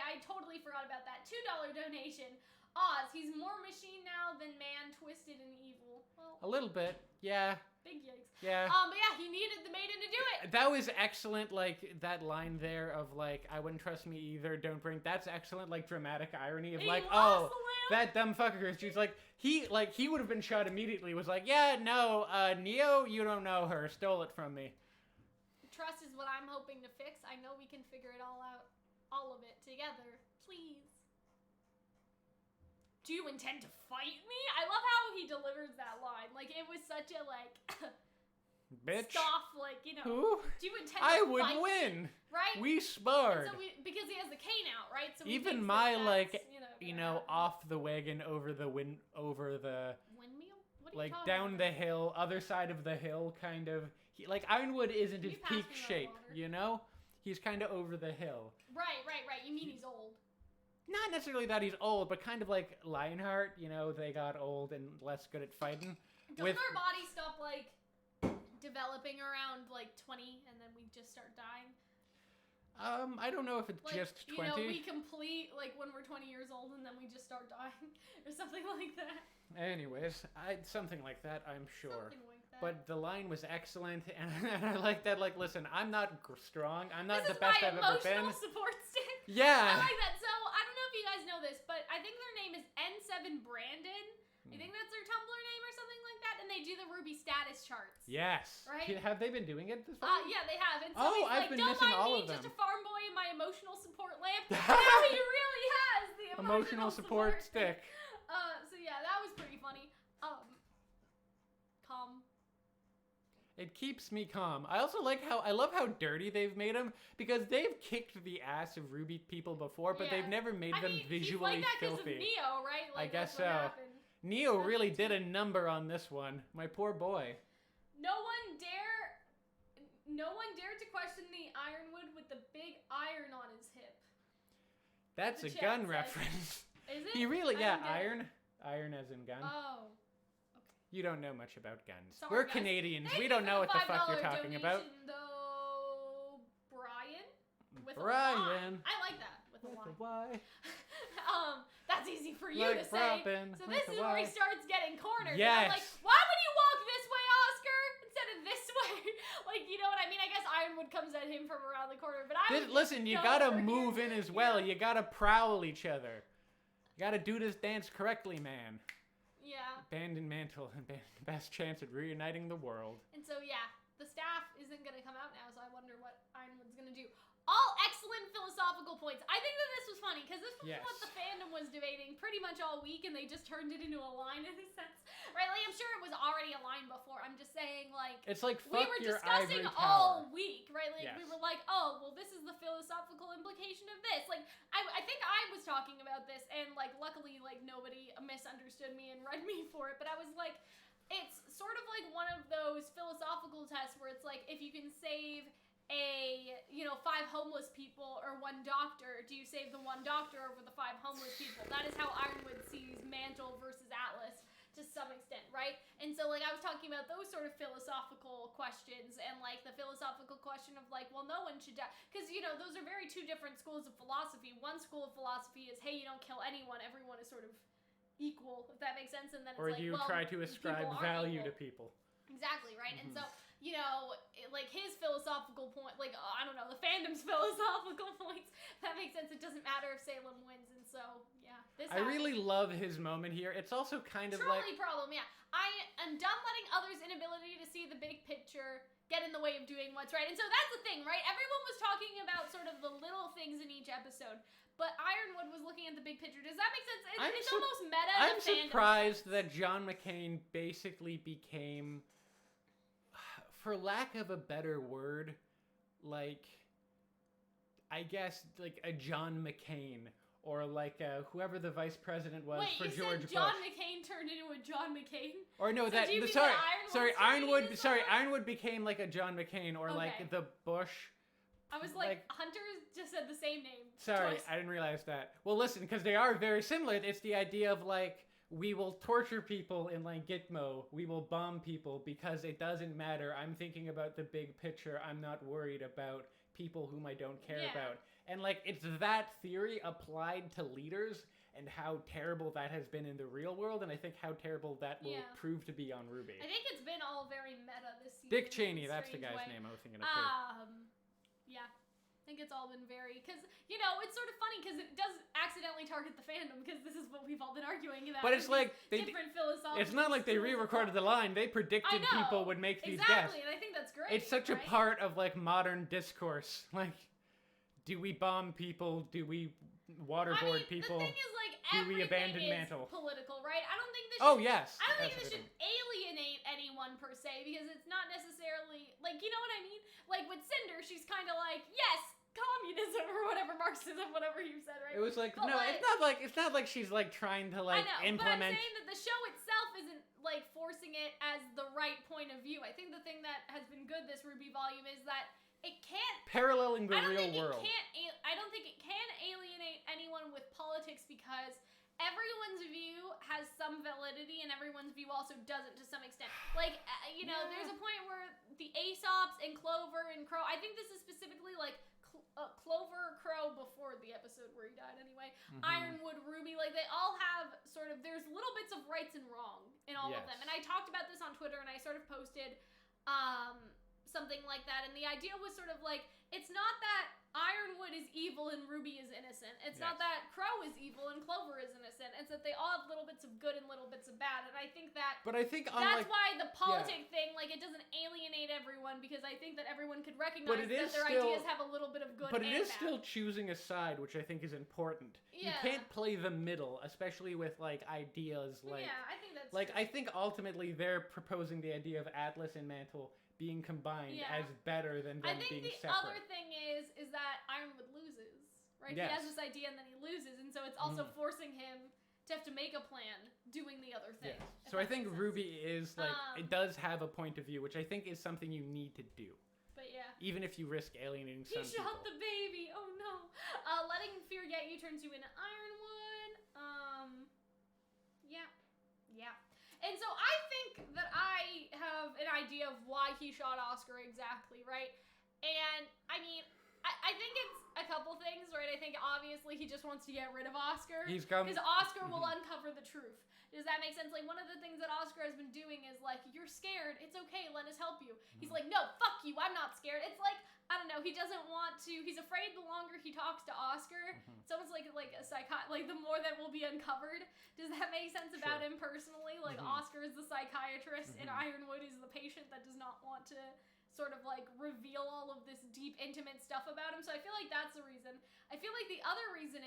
I totally forgot about that. $2 donation. Oz, he's more machine now than man, twisted and evil. Well, A little bit, yeah. big yikes. Yeah. But yeah, he needed the maiden to do it. That was excellent, like, that line there of, like, I wouldn't trust me either, don't bring... That's excellent, like, dramatic irony of, He like, lost oh, the lamp. that dumb fucker. She's like, he would have been shot immediately, was like, yeah, no, Neo, you don't know her, stole it from me. Trust is what I'm hoping to fix. I know we can figure it all out. All of it together. Please. Do you intend to fight me? I love how he delivers that line. Like, it was such a, like... Bitch. Scoff, like, you know. Who? Do you intend I to would fight win. me? Right? We sparred. And so because he has the cane out, right? So he Even thinks my, that like, that's, you gonna know, happen. off the wagon over the Windmill? What are you like, talking down about? the hill, other side of the hill, kind of. Like, Ironwood isn't his You pass peak me my shape, water. you know? He's kind of over the hill. Right. You mean he's old. Not necessarily that he's old, but kind of like Lionheart, you know, they got old and less good at fighting. Don't our bodies stop, like, developing around, like, 20, and then we just start dying? I don't know if it's Like, just 20. you know, we complete, like, when we're 20 years old, and then we just start dying, or something like that. Anyways, something like that, I'm sure. Something like that. But the line was excellent, and I like that, like, listen, I'm not strong, I'm not this the best is I've my ever been. emotional support stick. Yeah! I like that. So, I don't know if you guys know this, but I think their name is N7 Brandon. I think that's their Tumblr name or something like that, and they do the RWBY status charts. Yes. Right? Have they been doing it this far? Yeah, they have. And so Oh, he's I've like, been don't missing mind all me, of them. just a farm boy in my emotional support lamp. Now he really has the Emotional support stick. So yeah, that was pretty funny. Calm. It keeps me calm. I also like I love how dirty they've made him, because they've kicked the ass of RWBY people before, but Yeah. they've never made them visually he's like that 'cause of filthy. Neo, right? Like, I guess that's what so. happened. Neo That's really it. did a number on this one. My poor boy. No one dared to question the Ironwood with the big iron on his hip. That's The a chat gun says. reference. Is it? He really, I yeah, don't get it. iron. Iron as in gun. Oh. You don't know much about guns. Sorry, We're guys. Canadians. Thank We you don't for know the what the fuck you're $5 talking about. donation, Though, Brian? With Brian. a Y. I like that. With a With a Y. Y. That's easy for you Like to say. Robin, So with this a is where he Y. starts getting cornered. Yes. And I'm like, why would you walk this way, Oscar, instead of this way? Like, you know what I mean? I guess Ironwood comes at him from around the corner, but I would Listen, you go gotta over move here. in as well. Yeah. You gotta prowl each other. You gotta do this dance correctly, man. Yeah. Band and mantle, and best chance at reuniting the world. And so, yeah, the staff isn't going to come out now, so I wonder what Ironwood's going to do. All excellent philosophical points. I think that this was funny, because this was Yes. what the fandom was debating pretty much all week, and they just turned it into a line in a sense. Right? Like, I'm sure it was already a line before. I'm just saying, like... It's like, we fuck were your discussing ivory all tower. week, right? Like, Yes. we were like, oh, well, this is the philosophical implication of this. Like, I think I was talking about this, and, like, luckily, like, nobody misunderstood me and read me for it, but I was like, it's sort of like one of those philosophical tests where it's like, if you can save 5 homeless people or 1 doctor, do you save the 1 doctor over the 5 homeless people? That is how Ironwood sees Mantle versus Atlas to some extent, right? And so, like, I was talking about those sort of philosophical questions, and, like, the philosophical question of, like, well, no one should die. Because, you know, those are very 2 different schools of philosophy. One school of philosophy is, hey, you don't kill anyone, everyone is sort of equal, if that makes sense. And then it's Or like, you well, try to ascribe people aren't value equal. to people. Exactly, right? And so, you know, like, his philosophical point, like, I don't know, the fandom's philosophical points, that makes sense. It doesn't matter if Salem wins, and so, yeah. I really love his moment here. It's also kind of Trolley like... problem, yeah. I am done letting others' inability to see the big picture get in the way of doing what's right. And so that's the thing, right? Everyone was talking about sort of the little things in each episode, but Ironwood was looking at the big picture. Does that make sense? It's almost meta. I'm surprised that John McCain basically became, for lack of a better word, like, I guess, like a John McCain. Or like whoever the vice president was for George Bush. Wait, you said John McCain turned into a John McCain? Or no, so that do you mean sorry, that Ironwood. Sorry, someone? Ironwood became like a John McCain, or like Okay. the Bush. I was like, Hunter just said the same name. Sorry, twice. I didn't realize that. Well, listen, because they are very similar. It's the idea of like we will torture people in like Gitmo. We will bomb people because it doesn't matter. I'm thinking about the big picture. I'm not worried about people whom I don't care about. And like it's that theory applied to leaders and how terrible that has been in the real world, and I think how terrible that will prove to be on RWBY. I think it's been all very meta this season. Dick Cheney, that's the guy's name I was thinking of too. Yeah. I think it's all been very, because, you know, it's sort of funny because it does accidentally target the fandom because this is what we've all been arguing about. But it's like, different philosophical. It's not like they re-recorded the line. They predicted people would make these guesses. Exactly, and I think that's great. It's such a part of, like, modern discourse. Like, do we bomb people? Do we waterboard people? The thing is, like, do we abandon everything is Mantle? Political, right? I don't think this should... Oh, yes. I don't think this should alienate anyone, per se, because it's not necessarily... Like, you know what I mean? Like, with Cinder, she's kind of like, yes, communism or whatever, Marxism, whatever you said, right? It was like, but no, like, it's not like she's like trying to like implement. But I'm saying that the show itself isn't like forcing it as the right point of view. I think the thing that has been good this RWBY volume is that it can't paralleling the real world. I don't think it can alienate anyone with politics because everyone's view has some validity and everyone's view also doesn't to some extent. Like, you know, there's a point where the Aesops and Clover and Crow, I think this is specifically like Clover, Crow before the episode where he died anyway, Ironwood, RWBY, like they all have sort of, there's little bits of rights and wrong in all of them. And I talked about this on Twitter and I sort of posted something like that. And the idea was sort of like, it's not that Ironwood is evil and RWBY is innocent. It's not that Crow is evil and Clover is innocent. It's that they all have little bits of good and little bits of bad. And I think that that's why the politic thing, like, it doesn't alienate everyone because I think that everyone could recognize that their ideas have a little bit of good and bad. But it is still choosing a side, which I think is important. You can't play the middle, especially with, like, ideas like... Yeah, I think that's like, true. I think ultimately they're proposing the idea of Atlas and Mantle being combined as better than them being separate. I think the other thing is that Ironwood loses, right? Yes. He has this idea and then he loses, and so it's also forcing him to have to make a plan doing the other thing. Yes. So I think RWBY is, like, it does have a point of view, which I think is something you need to do. But yeah. Even if you risk alienating some people. He shot the baby! Oh no! Letting fear get you turns you into Ironwood. Yeah. And so I think that I have an idea of why he shot Oscar exactly, right? And, I mean, I think it's a couple things, right? I think, obviously, he just wants to get rid of Oscar. Because Oscar will uncover the truth. Does that make sense? Like, one of the things that Oscar has been doing is, like, you're scared. It's okay. Let us help you. He's like, no, fuck you. I'm not scared. It's like, I don't know. He doesn't want to. He's afraid the longer he talks to Oscar. It's almost like a like, the more that will be uncovered. Does that make sense about him personally? Like, Oscar is the psychiatrist and Ironwood is the patient that does not want to sort of, like, reveal all of this deep, intimate stuff about him. So I feel like that's the reason. I feel like the other reason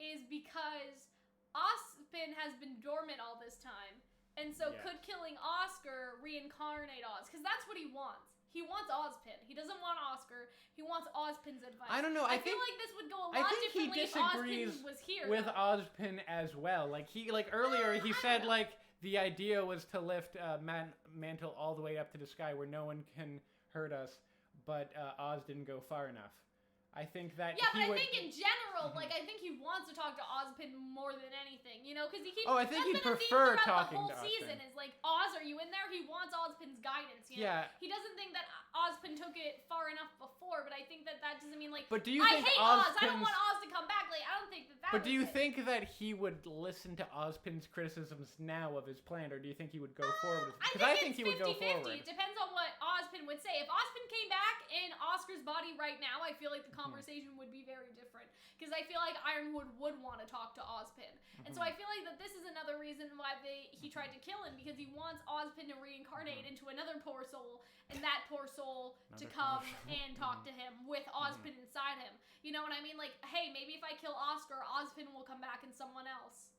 is because Ozpin has been dormant all this time. And so could killing Oscar reincarnate Oz? Because that's what he wants. He wants Ozpin. He doesn't want Oscar. He wants Ozpin's advice. I don't know. I feel like this would go a lot differently if Ozpin was here. With Ozpin as well. Like, earlier he said, like, the idea was to lift Mantle all the way up to the sky where no one can hurt us, but Oz didn't go far enough. I think that I think in general, like, I think he wants to talk to Ozpin more than anything, you know, because he keeps... Oh, I think he'd prefer talking to Ozpin. The whole season is like, Oz, are you in there? He wants Ozpin's guidance, you know? Yeah. He doesn't think that Ozpin took it far enough before, but I think that doesn't mean, like, but do you I hate Oz, I don't want Oz to come back. Like, I don't think that But do you think that he would listen to Ozpin's criticisms now of his plan, or do you think he would go forward? Because I think he would go forward. It depends on what Ozpin would say. If Ozpin came back in Oscar's body right now, I feel like the conversation would be very different. Because I feel like Ironwood would want to talk to Ozpin. And so I feel like that this is another reason why he tried to kill him, because he wants Ozpin to reincarnate into another poor soul, and that poor soul to come and talk to him with Ozpin inside him. You know what I mean? Like, hey, maybe if I kill Oscar, Ozpin will come back in someone else.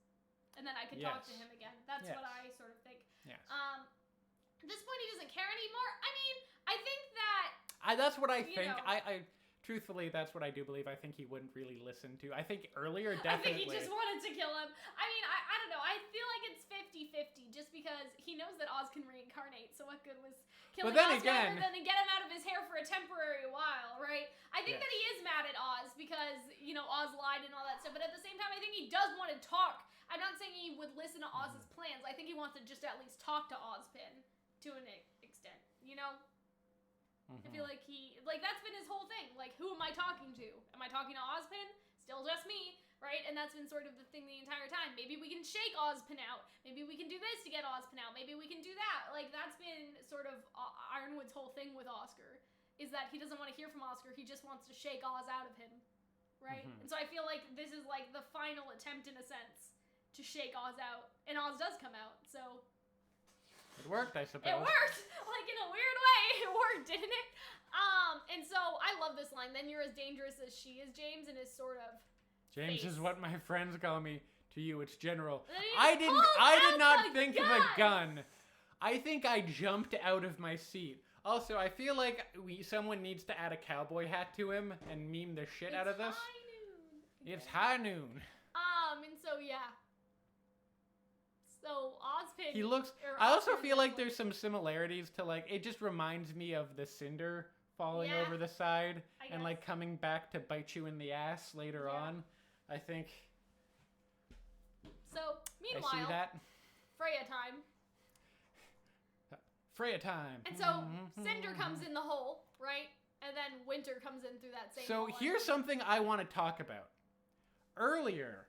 And then I could talk to him again. That's what I sort of think. Yes. At this point, he doesn't care anymore. I mean, I think that... that's what I think. Truthfully, that's what I do believe. I think he wouldn't really listen to. I think earlier, definitely. I think he just wanted to kill him. I mean, I don't know. I feel like it's 50-50 just because he knows that Oz can reincarnate. So what good was killing Oz rather than get him out of his hair for a temporary while, right? I think that he is mad at Oz because, you know, Oz lied and all that stuff. But at the same time, I think he does want to talk. I'm not saying he would listen to Oz's plans. I think he wants to just at least talk to Ozpin to an extent, you know? I feel like that's been his whole thing. Like, who am I talking to? Am I talking to Ozpin? Still just me, right? And that's been sort of the thing the entire time. Maybe we can shake Ozpin out. Maybe we can do this to get Ozpin out. Maybe we can do that. Like, that's been sort of Ironwood's whole thing with Oscar, is that he doesn't want to hear from Oscar. He just wants to shake Oz out of him, right? And so I feel like this is like the final attempt, in a sense, to shake Oz out. And Oz does come out, so... It worked, I suppose. It worked! Like, in a weird way, it worked, didn't it? And so, I love this line. Then you're as dangerous as she is, James, and his sort of James face. is what my friends call me. To you, it's General. I did not think of a gun. I think I jumped out of my seat. Also, I feel like someone needs to add a cowboy hat to him and meme the shit out of this. High noon. It's high noon. And so, yeah. So, Ozpin... He looks... I also feel like there's some similarities to, like... It just reminds me of the cinder falling over the side and, like, coming back to bite you in the ass later on. I think... So, meanwhile... I see that. Freya time. Freya time. And so, Cinder comes in the hole, right? And then Winter comes in through that same hole. So, here's something I want to talk about. Earlier,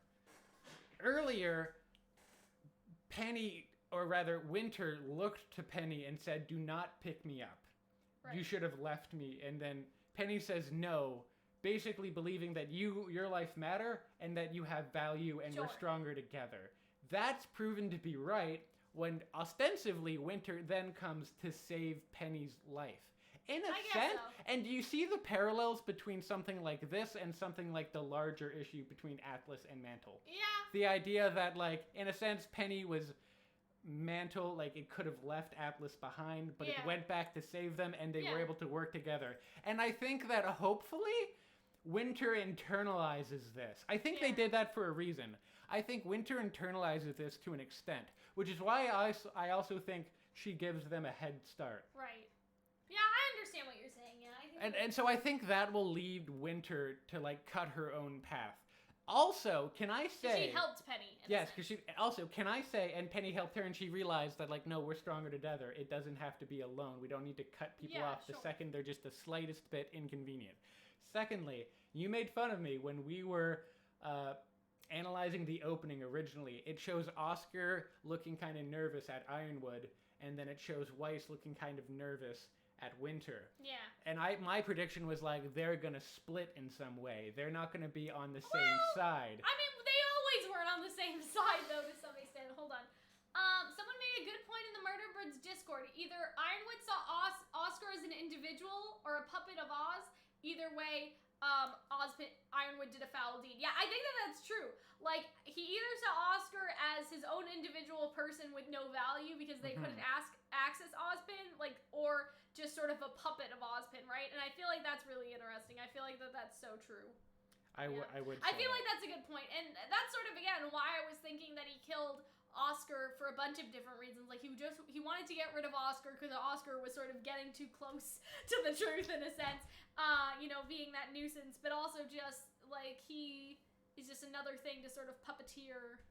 Penny, or rather Winter, looked to Penny and said, "Do not pick me up. Right. You should have left me." And then Penny says no, basically believing that your life matter and that you have value and we're stronger together. That's proven to be right when ostensibly Winter then comes to save Penny's life. In a sense, and do you see the parallels between something like this and something like the larger issue between Atlas and Mantle? Yeah. The idea that, like, in a sense, Penny was Mantle, like, it could have left Atlas behind, but it went back to save them, and they were able to work together. And I think that, hopefully, Winter internalizes this. I think they did that for a reason. I think Winter internalizes this to an extent, which is why I also think she gives them a head start. Right. Yeah, I understand what you're saying. Yeah, I think and so I think that will lead Winter to, like, cut her own path. Also, can I say... She helped Penny. Yes, because she... Also, can I say, and Penny helped her, and she realized that, like, no, we're stronger together. It doesn't have to be alone. We don't need to cut people off the second they're just the slightest bit inconvenient. Secondly, you made fun of me when we were analyzing the opening originally. It shows Oscar looking kind of nervous at Ironwood, and then it shows Weiss looking kind of nervous at Winter. Yeah. And my prediction was, like, they're gonna split in some way. They're not gonna be on the same side. I mean, they always weren't on the same side, though, to some extent. Hold on. Someone made a good point in the Murder Birds Discord. Either Ironwood saw Oscar as an individual or a puppet of Oz. Either way, Ironwood did a foul deed. Yeah, I think that's true. Like, he either saw Oscar as his own individual person with no value because they couldn't access Ozpin, like, or just sort of a puppet of Ozpin, right? And I feel like that's really interesting. I feel like that's so true. I would I feel like that's a good point. And that's sort of, again, why I was thinking that he killed Oscar for a bunch of different reasons. Like, he wanted to get rid of Oscar because Oscar was sort of getting too close to the truth, in a sense, being that nuisance, but also just, like, he is just another thing to sort of puppeteer,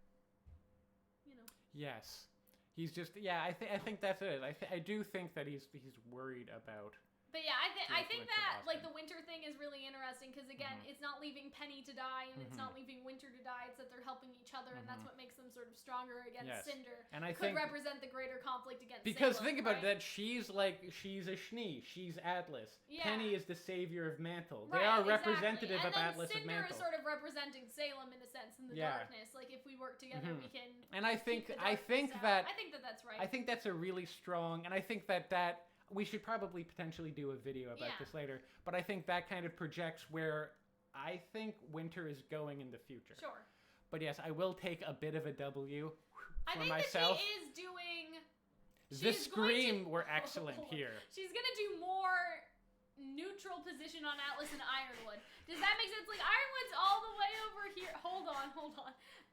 Yes. He's just, I think that's it. I do think that he's worried about... But yeah, I think that, like, the Winter thing is really interesting because, again, it's not leaving Penny to die and it's not leaving Winter to die. It's that they're helping each other, and that's what makes them sort of stronger against Cinder. And I could think represent the greater conflict against because Salem, think about it, that she's a Schnee. She's Atlas. Yeah. Penny is the savior of Mantle. Right, they are exactly. representative of Atlas Cinder and Mantle. is sort of representing Salem, in a sense, in the darkness. Like, if we work together, we can. And I think that's right. I think that's a really strong, and I think that we should probably potentially do a video about this later, but I think that kind of projects where I think Winter is going in the future. Sure. But yes, I will take a bit of a W for myself. I think that she is doing... The Scream were excellent here. She's going to do more neutral position on Atlas and Ironwood. Does that make sense? Like, Ironwood's all the way over here. Hold on.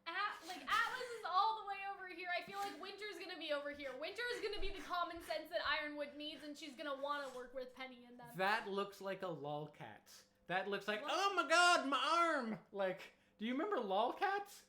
Atlas is all the way over here. I feel like Winter's gonna be over here. Winter is gonna be the common sense that Ironwood needs, and she's gonna want to work with Penny in that. That looks like a lolcats. That looks like, oh my god, my arm! Like, do you remember lolcats?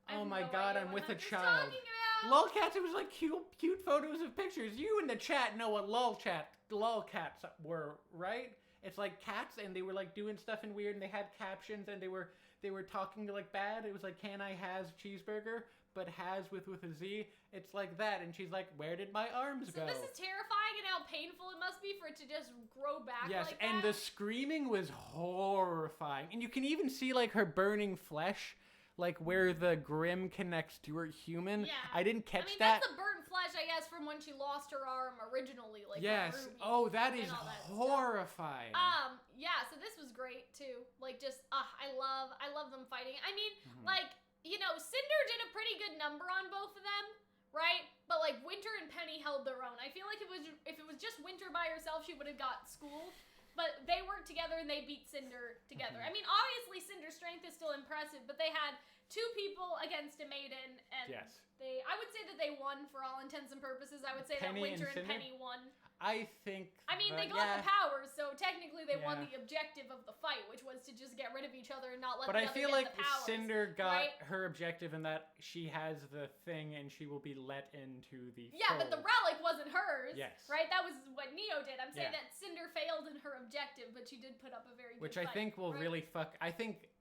I have Oh my no god, idea I'm what with a Matt was child. talking about. Lolcats, it was like cute photos of pictures. You in the chat know what lolcats were, right? It's like cats, and they were like doing stuff in weird, and they had captions, and they were talking like bad. It was like, can I has cheeseburger? But has with a Z. It's like that, and she's like, where did my arms go? So this is terrifying, and how painful it must be for it to just grow back yes, like that. and the screaming was horrifying, and you can even see like her burning flesh. Like where the Grim connects to her human. Yeah. I didn't catch that's that. the burnt flesh, I guess, from when she lost her arm originally. Like Yes. RWBY Oh, that is and all that horrifying. stuff. Yeah. So this was great too. Like, just I love them fighting. I mean, like, you know, Cinder did a pretty good number on both of them, right? But like Winter and Penny held their own. I feel like if it was just Winter by herself, she would have got schooled. But they worked together and they beat Cinder together. I mean, obviously Cinder's strength is still impressive, but they had two people against a maiden, and Yes. I would say that they won for all intents and purposes. I would say Penny that Winter and and Cinder? Penny won. I think. I mean, they got yeah. the powers, so technically they won Yeah. the objective of the fight, which was to just get rid of each other and not let But the I other feel get like the powers. Cinder got right? her objective in that she has the thing and she will be let into the Yeah, but the fold. relic wasn't hers. Yes. Right? That was what Neo did. I'm saying Yeah. that Cinder failed in her objective, but she did put up a very Which good I fight, think will right? really fuck. I think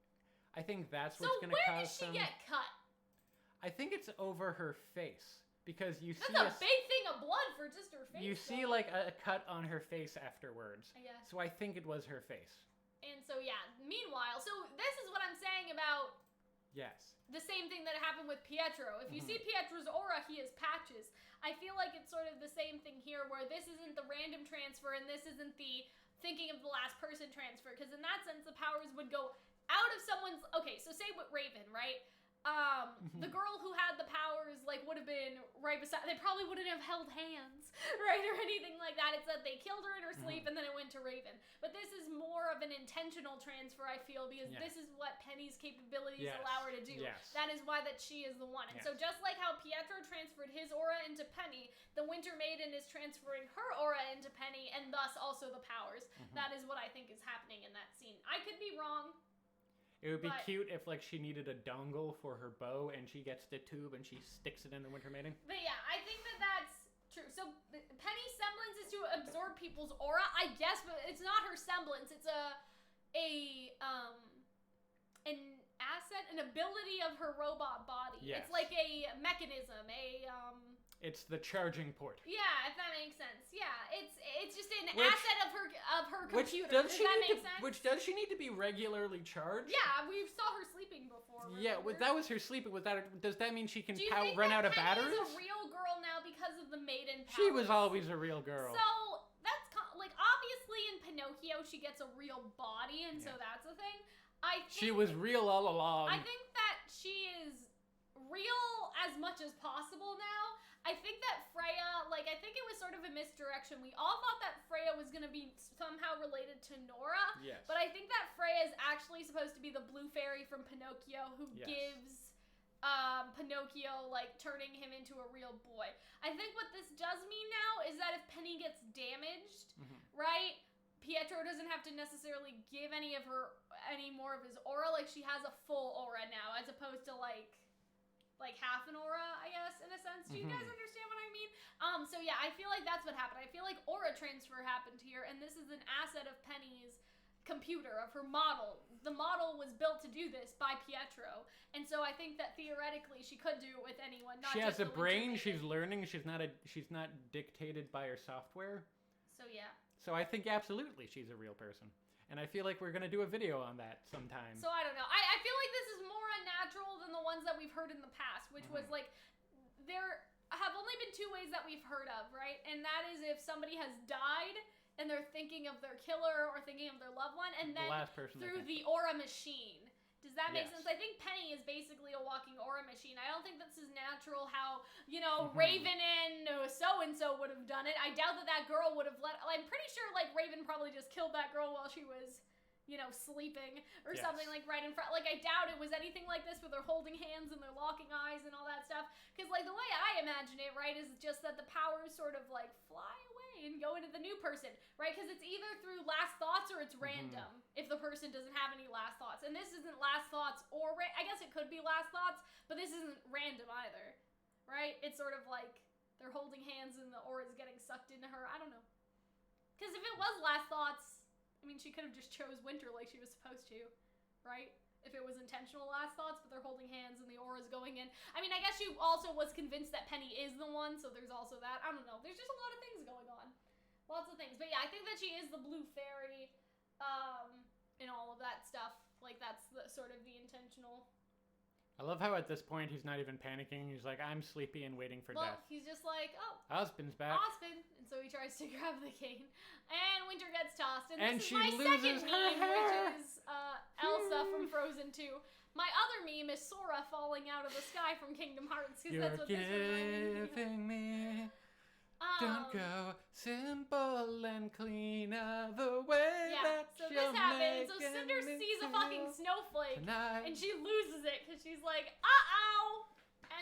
that's So what's gonna where cause did she some. get cut? I think it's over her face because you That's see a big thing of blood for just her face. you see though. like a cut on her face afterwards. I guess. So I think it was her face. And so yeah. Meanwhile, so this is what I'm saying about Yes. the same thing that happened with Pietro. If you Mm-hmm. see Pietro's aura, he has patches. I feel like it's sort of the same thing here, where this isn't the random transfer and this isn't the thinking of the last person transfer. Because in that sense, the powers would go out of someone's. Okay, so say with Raven, right? The girl who had the powers like would have been right beside. They probably wouldn't have held hands, right, or anything like that. It's that they killed her in her sleep and then it went to Raven. But this is more of an intentional transfer, I feel, because Yeah. this is what Penny's capabilities Yes. allow her to do. Yes. That is why that she is the one. And so Yes. just like how Pietro transferred his aura into Penny, the Winter Maiden is transferring her aura into Penny, and thus also the powers. That is what I think is happening in that scene. I could be wrong. It would be But- cute if like she needed a dongle for her bow and she gets the tube and she sticks it in the Winter Maiden. But yeah, I think that that's true. So Penny's semblance is to absorb people's aura, I guess, but it's not her semblance. It's an asset, an ability of her robot body. Yes. It's like a mechanism, It's the charging port. yeah, if that makes sense. Yeah, it's just an Which- asset of her Which computer. does Does she that need make to? sense? Which does she need to be regularly charged? Yeah, we saw her sleeping before. Yeah, remember? that was her sleeping. Was that? Does that mean she can Do you think run that out of Penny batteries? is a real girl now because of the maiden powers? She was always a real girl. So that's like obviously in Pinocchio she gets a real body, and so Yeah. that's a thing. I think, She was real all along. I think that she is real as much as possible now. I think that Freya, like, I think it was sort of a misdirection. We all thought that Freya was gonna be somehow related to Nora. Yes. But I think that Freya is actually supposed to be the blue fairy from Pinocchio who Yes. gives Pinocchio, like, turning him into a real boy. I think what this does mean now is that if Penny gets damaged, right, Pietro doesn't have to necessarily give any more of his aura. Like, she has a full aura now, as opposed to, like half an aura, I guess, in a sense. Do you guys understand what I mean? So yeah, I feel like that's what happened. I feel like aura transfer happened here, and this is an asset of Penny's computer, of her model. The model was built to do this by Pietro, and so I think that theoretically she could do it with anyone. Not She just has a the Winter brain. Maiden. She's learning. She's not dictated by her software. So yeah. So I think absolutely she's a real person. And I feel like we're gonna do a video on that sometime. So I don't know. I feel like this is more unnatural than the ones that we've heard in the past, which was like, there have only been two ways that we've heard of, right? And that is if somebody has died and they're thinking of their killer or thinking of their loved one, and then the last person I through think. the aura machine. Does that make Yes. sense? I think Penny is basically a walking aura machine. I don't think this is natural how, Raven and so-and-so would have done it. I doubt that girl would have I'm pretty sure, like, Raven probably just killed that girl while she was, sleeping or Yes. something, like, right in front. Like, I doubt it was anything like this where they're holding hands and they're locking eyes and all that stuff. Because, like, the way I imagine it, right, is just that the powers sort of, like, fly away and go into the new person, right? Because it's either through last thoughts or it's random if the person doesn't have any last thoughts. And this isn't last thoughts or I guess it could be last thoughts, but this isn't random either, right? It's sort of like they're holding hands and the aura's getting sucked into her. I don't know. Because if it was last thoughts, I mean, she could have just chose winter like she was supposed to, right? If it was intentional last thoughts, but they're holding hands and the aura's going in. I mean, I guess she also was convinced that Penny is the one, so there's also that. I don't know. There's just a lot of things going on. Lots of things. But yeah, I think that she is the blue fairy, and all of that stuff. Like, that's the sort of the intentional. I love how at this point he's not even panicking. He's like, I'm sleepy and waiting for death. He's just like, oh. Husband's back. Osmond. And so he tries to grab the cane. And Winter gets tossed. And this she is my loses second her meme, hair. which is Elsa from Frozen 2. My other meme is Sora falling out of the sky from Kingdom Hearts. Because that's what this giving me. Don't go simple and clean the way that so you're this happens. So making Cinder me sees a feel fucking snowflake. tonight. And she loses it because she's like, uh-oh.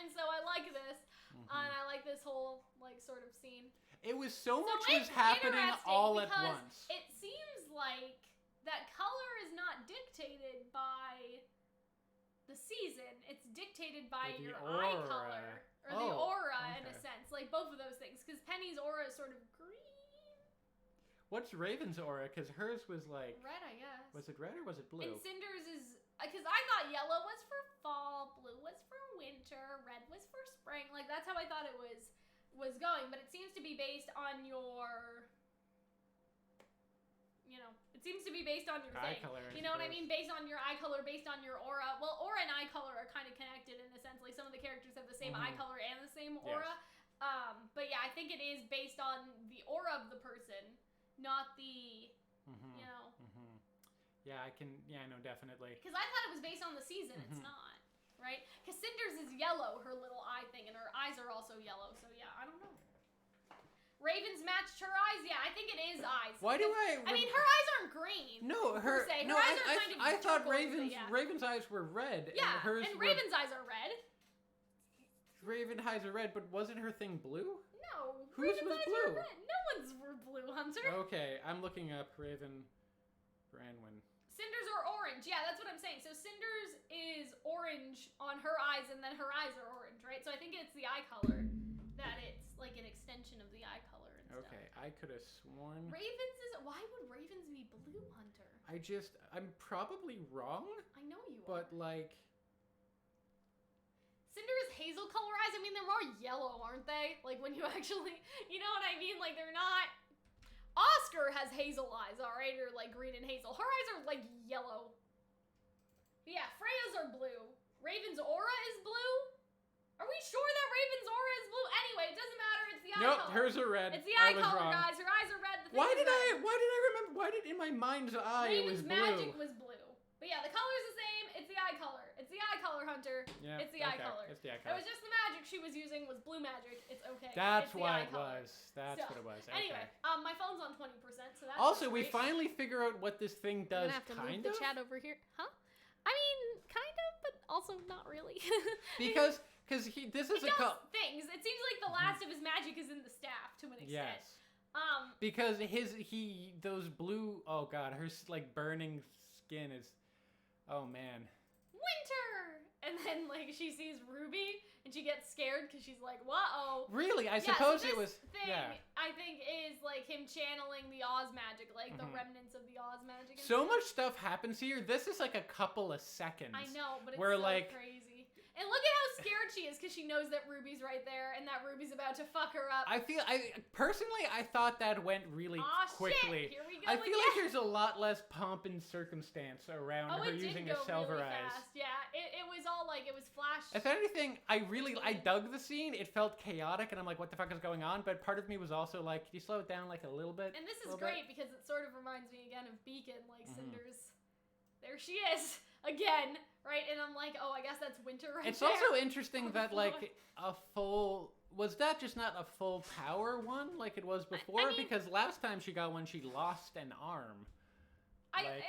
And so I like this. And I like this whole, like, sort of scene. It was so much it's was happening interesting all at because once. It seems like that color is not dictated by the season. It's dictated by your eye color. Or the aura, in a sense. Like, both of those things. Because Penny's aura is sort of green. What's Raven's aura? Because hers was like... Red, I guess. Was it red or was it blue? And Cinder's is... Because I thought yellow was for fall, blue was for winter, red was for spring. Like, that's how I thought it was going. But it seems to be based on your... You know, it seems to be based on your eye thing. color, You know what I mean? Based on your eye color, based on your aura. Well, aura and eye color are kind of connected in a sense. Like, some of the characters have the same eye color and the same aura. Yes. But yeah, I think it is based on the aura of the person, not the, you know. Yeah, I know, definitely. Because I thought it was based on the season. It's not, right? Because Cinder's is yellow, her little eye thing, and her eyes are also yellow. So yeah, I don't know. Raven's matched her eyes. Yeah, I think it is eyes. Why do I mean, her eyes aren't green. No, her eyes no, are kind of I thought turquoise, Raven's eyes were red. Yeah, and hers and Raven's eyes are red. Raven's eyes are red, but wasn't her thing blue? No, Whose Raven's was eyes blue? are red. No one's were blue, Hunter. Okay, I'm looking up Raven Branwen. Cinder's are orange. Yeah, that's what I'm saying. So Cinder's is orange on her eyes, and then her eyes are orange, right? So I think it's the eye color that it's like an extension of the eye color and stuff. Okay, I could have sworn. Ravens is... Why would ravens be blue, Hunter? I'm probably wrong. I know you but are. like... Cinder is hazel color eyes. I mean, they're more yellow, aren't they? Like, when you actually... You know what I mean? Like, they're not... Oscar has hazel eyes, alright? Or, like, green and hazel. Her eyes are, like, yellow. But yeah, Freya's are blue. Raven's aura is blue? Are we sure that Raven's aura is blue? Anyway, it doesn't matter. It's the eye color. Nope, hers are red. It's the eye color, wrong. guys. Her eyes are red. Why did I remember? Why did in my mind's eye it was Raven's blue? magic was blue. But yeah, the color's the same. It's the eye color. It's the eye color, Hunter. Yeah, it's the eye color. It's the eye It color. was just the magic she was using was blue magic. It's okay. That's it's the why eye it color. was. That's what it was. Okay. Anyway, my phone's on 20%, so that's Also, we great. finally figure out what this thing does. I'm gonna have to kind move of. the chat over here, huh? I mean, kind of, but also not really. Because this is he does things. It seems like the last of his magic is in the staff to an extent. Yes. Because those blue. Oh god, her like burning skin is. Oh man. Winter, and then like she sees Ruby and she gets scared because she's like, "Whoa!" Really, I so suppose this it was. Thing, Yeah. I think is like him channeling the Oz magic, like the remnants of the Oz magic. And So stuff. much stuff happens here. This is like a couple of seconds. I know, but it's where, so like, crazy. And look at how scared she is because she knows that Ruby's right there and that Ruby's about to fuck her up. I personally thought that went really quickly. Shit, here we go I feel again. like there's a lot less pomp and circumstance around her it using did a go silver really eyes. fast. Yeah, it was all like, it was flash. If anything, I dug the scene. It felt chaotic, and I'm like, what the fuck is going on? But part of me was also like, can you slow it down like a little bit? And this is great because it sort of reminds me again of Beacon, like Cinder's. There she is again, right? And I'm like, oh, I guess that's Winter right It's there. also interesting that floor. like was that just not a full power one like it was before? I mean, because last time she got one, she lost an arm. It was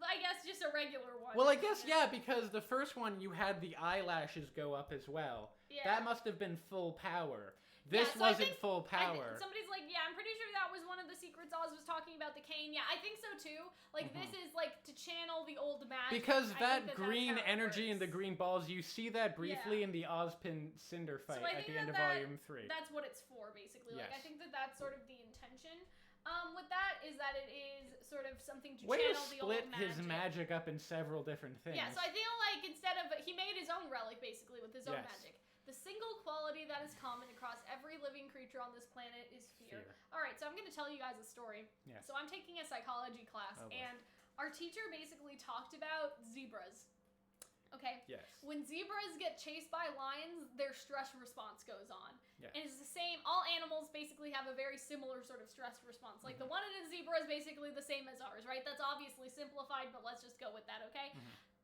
I guess just a regular one. Well, I guess yeah, because the first one you had the eyelashes go up as well. Yeah. That must have been full power. This so I wasn't think- full power. Somebody's like, yeah, I'm pretty sure that was one of the secrets Oz was talking about, the cane. Yeah, I think so too. Like, this is like to channel the old magic. Because I that think green that's how it energy and the works. green balls, you see that briefly in the Ozpin Cinder fight I at think the end of that Volume 3. That's what it's for, basically. Like, I Yes. think that that's sort of the intention with that, is that it is sort of something to Way to channel the old split magic. his magic up in several different things. Yeah, so I feel like instead of, he made his own relic, basically, with his own Yes. magic. The single quality that is common across every living creature on this planet is fear. Fear. Alright, so I'm going to tell you guys a story. Yes. So I'm taking a psychology class, Oh, boy. and our teacher basically talked about zebras. Okay? Yes. When zebras get chased by lions, their stress response goes on. Yes. And it's the same, all animals basically have a very similar sort of stress response. Like, the one in a zebra is basically the same as ours, right? That's obviously simplified, but let's just go with that, okay?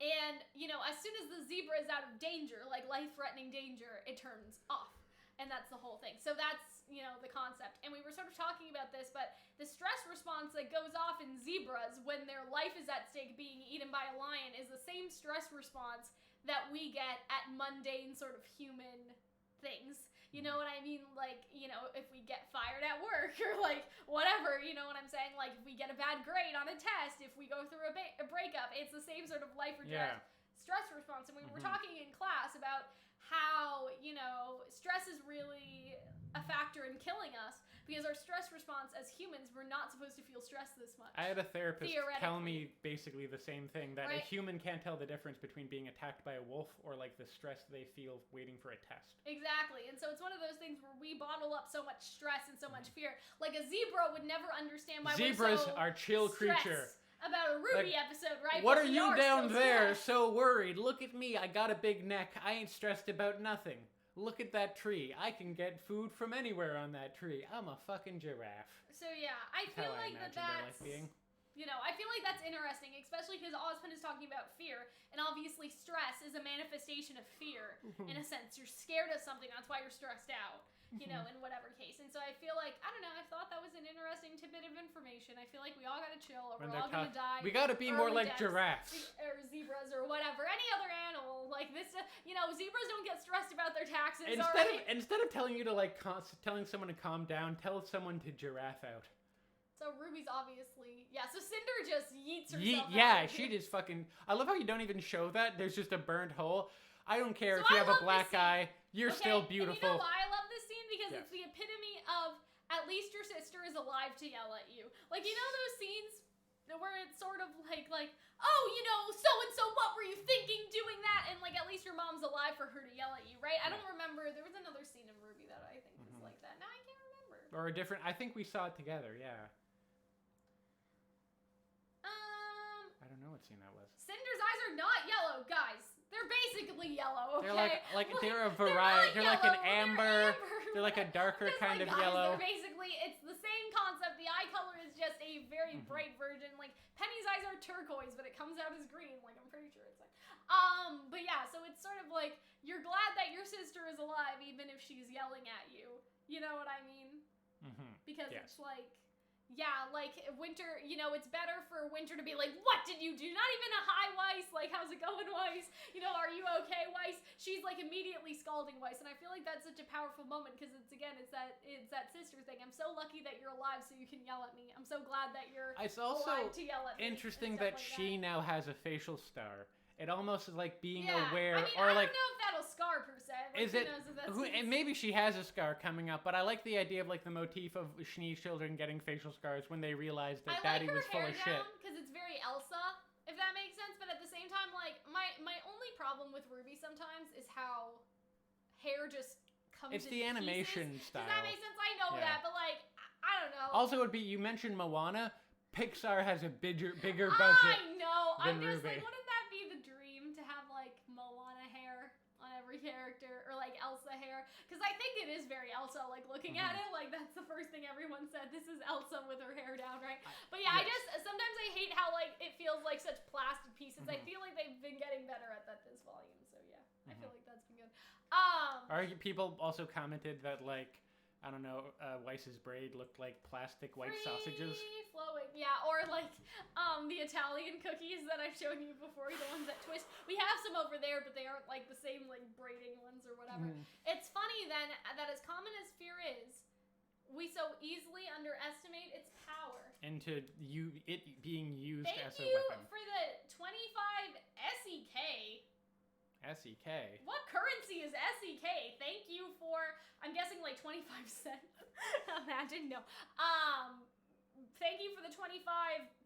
And, you know, as soon as the zebra is out of danger, like life-threatening danger, it turns off. And that's the whole thing. So that's, you know, the concept. And we were sort of talking about this, but the stress response that goes off in zebras when their life is at stake being eaten by a lion is the same stress response that we get at mundane sort of human things. You know what I mean? Like, you know, if we get fired at work or like whatever, you know what I'm saying? Like, if we get a bad grade on a test, if we go through a breakup, it's the same sort of life or death stress response. And we were talking in class about how, you know, stress is really a factor in killing us because our stress response as humans, we're not supposed to feel stressed this much. I had a therapist tell me Theoretically. basically the same thing, that a Right. human can't tell the difference between being attacked by a wolf or like the stress they feel waiting for a test. Exactly. And so it's one of those things where we bottle up so much stress and so much fear. Like a zebra would never understand why Zebras we're so are chill stressed creature. about a RWBY Like, episode, right? What But are we you down so there stressed. so worried? Look at me, I got a big neck. I ain't stressed about nothing. Look at that tree. I can get food from anywhere on that tree. I'm a fucking giraffe. So yeah, I That's feel how I like imagine that's their life being. You know, I feel like that's interesting, especially because Ozpin is talking about fear, and obviously stress is a manifestation of fear, in a sense. You're scared of something, that's why you're stressed out, you know, in whatever case. And so I feel like, I don't know, I thought that was an interesting tidbit of information. I feel like we all gotta chill, or When we're all they're gonna die. We gotta be more early like deaths, giraffes. Or zebras, or whatever. Any other animal, like this, you know, zebras don't get stressed about their taxes, alright? Instead of telling you to like telling someone to calm down, tell someone to giraffe out. So Ruby's obviously, yeah, so Cinder just yeets herself Yeet, out. yeah, she just fucking. I love how you don't even show that. There's just a burned hole. I don't care So if you I have love a this black scene. eye. You're Okay, still And beautiful. you know why I love this scene? Because Yes. it's the epitome of at least your sister is alive to yell at you. Like, you know those scenes where it's sort of like, oh, you know, so-and-so, what were you thinking doing that? And, like, at least your mom's alive for her to yell at you, right? I don't remember. There was another scene in RWBY that I think was like that. Now I can't remember. Or a different. I think we saw it together. Yeah. I don't know what scene that was. Cinder's eyes are not yellow, guys. They're basically yellow, okay? They're like they're a They're variety. not They're like an yellow, amber. they're They're like a darker Just kind like, of guys, yellow. They're basically, it's the same concept. The eye color is just a very bright version. Like, Penny's eyes are turquoise, but it comes out as green. Like, I'm pretty sure it's like. But yeah, so it's sort of like, you're glad that your sister is alive, even if she's yelling at you. You know what I mean? Because Yes. it's like, yeah, like Winter, you know, it's better for Winter to be like, what did you do? Not even a hi, Weiss. Like, how's it going, Weiss? You know, are you okay, Weiss? She's like immediately scalding Weiss. And I feel like that's such a powerful moment because it's that sister thing. I'm so lucky that you're alive so you can yell at me. I'm so glad that you're It's also alive to yell at me. interesting and stuff that like she now has a facial scar. It almost is like being yeah. aware, I mean, or I like. don't know if that'll scar per se. Like, Is who it? knows if that's And maybe she has a scar coming up, but I like the idea of like the motif of Schnee children getting facial scars when they realized that Daddy was full of shit. Because it's very Elsa, if that makes sense. But at the same time, like my only problem with RWBY sometimes is how hair just comes. It's in the animation pieces. style. Does that make sense? I know Yeah. that, but like I don't know. Also, it would be, you mentioned Moana. Pixar has a bigger budget. I know. I'm than just RWBY. like, wouldn't that be the dream to have like Moana hair on every character, or like Elsa hair? Because I think it is very Elsa. Like looking at it, like that's the first thing everyone said. This is Elsa with her hair down, right? But yeah, I yes. just sometimes I hate how like it feels like such plastic pieces. I feel like they've been getting better at that this volume. So yeah, I feel like that's been good. People also commented that like I don't know, Weiss's braid looked like plastic white sausages. Free flowing, yeah, or like the Italian cookies that I've shown you before, the ones that twist. We have some over there, but they aren't like the same like braiding ones or whatever. It's funny then that as common as fear is, we so easily underestimate its power. Into it being used as a weapon. Thank you for the 25 SEK. SEK. What currency is SEK? Thank you for, I'm guessing like 25 cents. Imagine, no. Thank you for the 25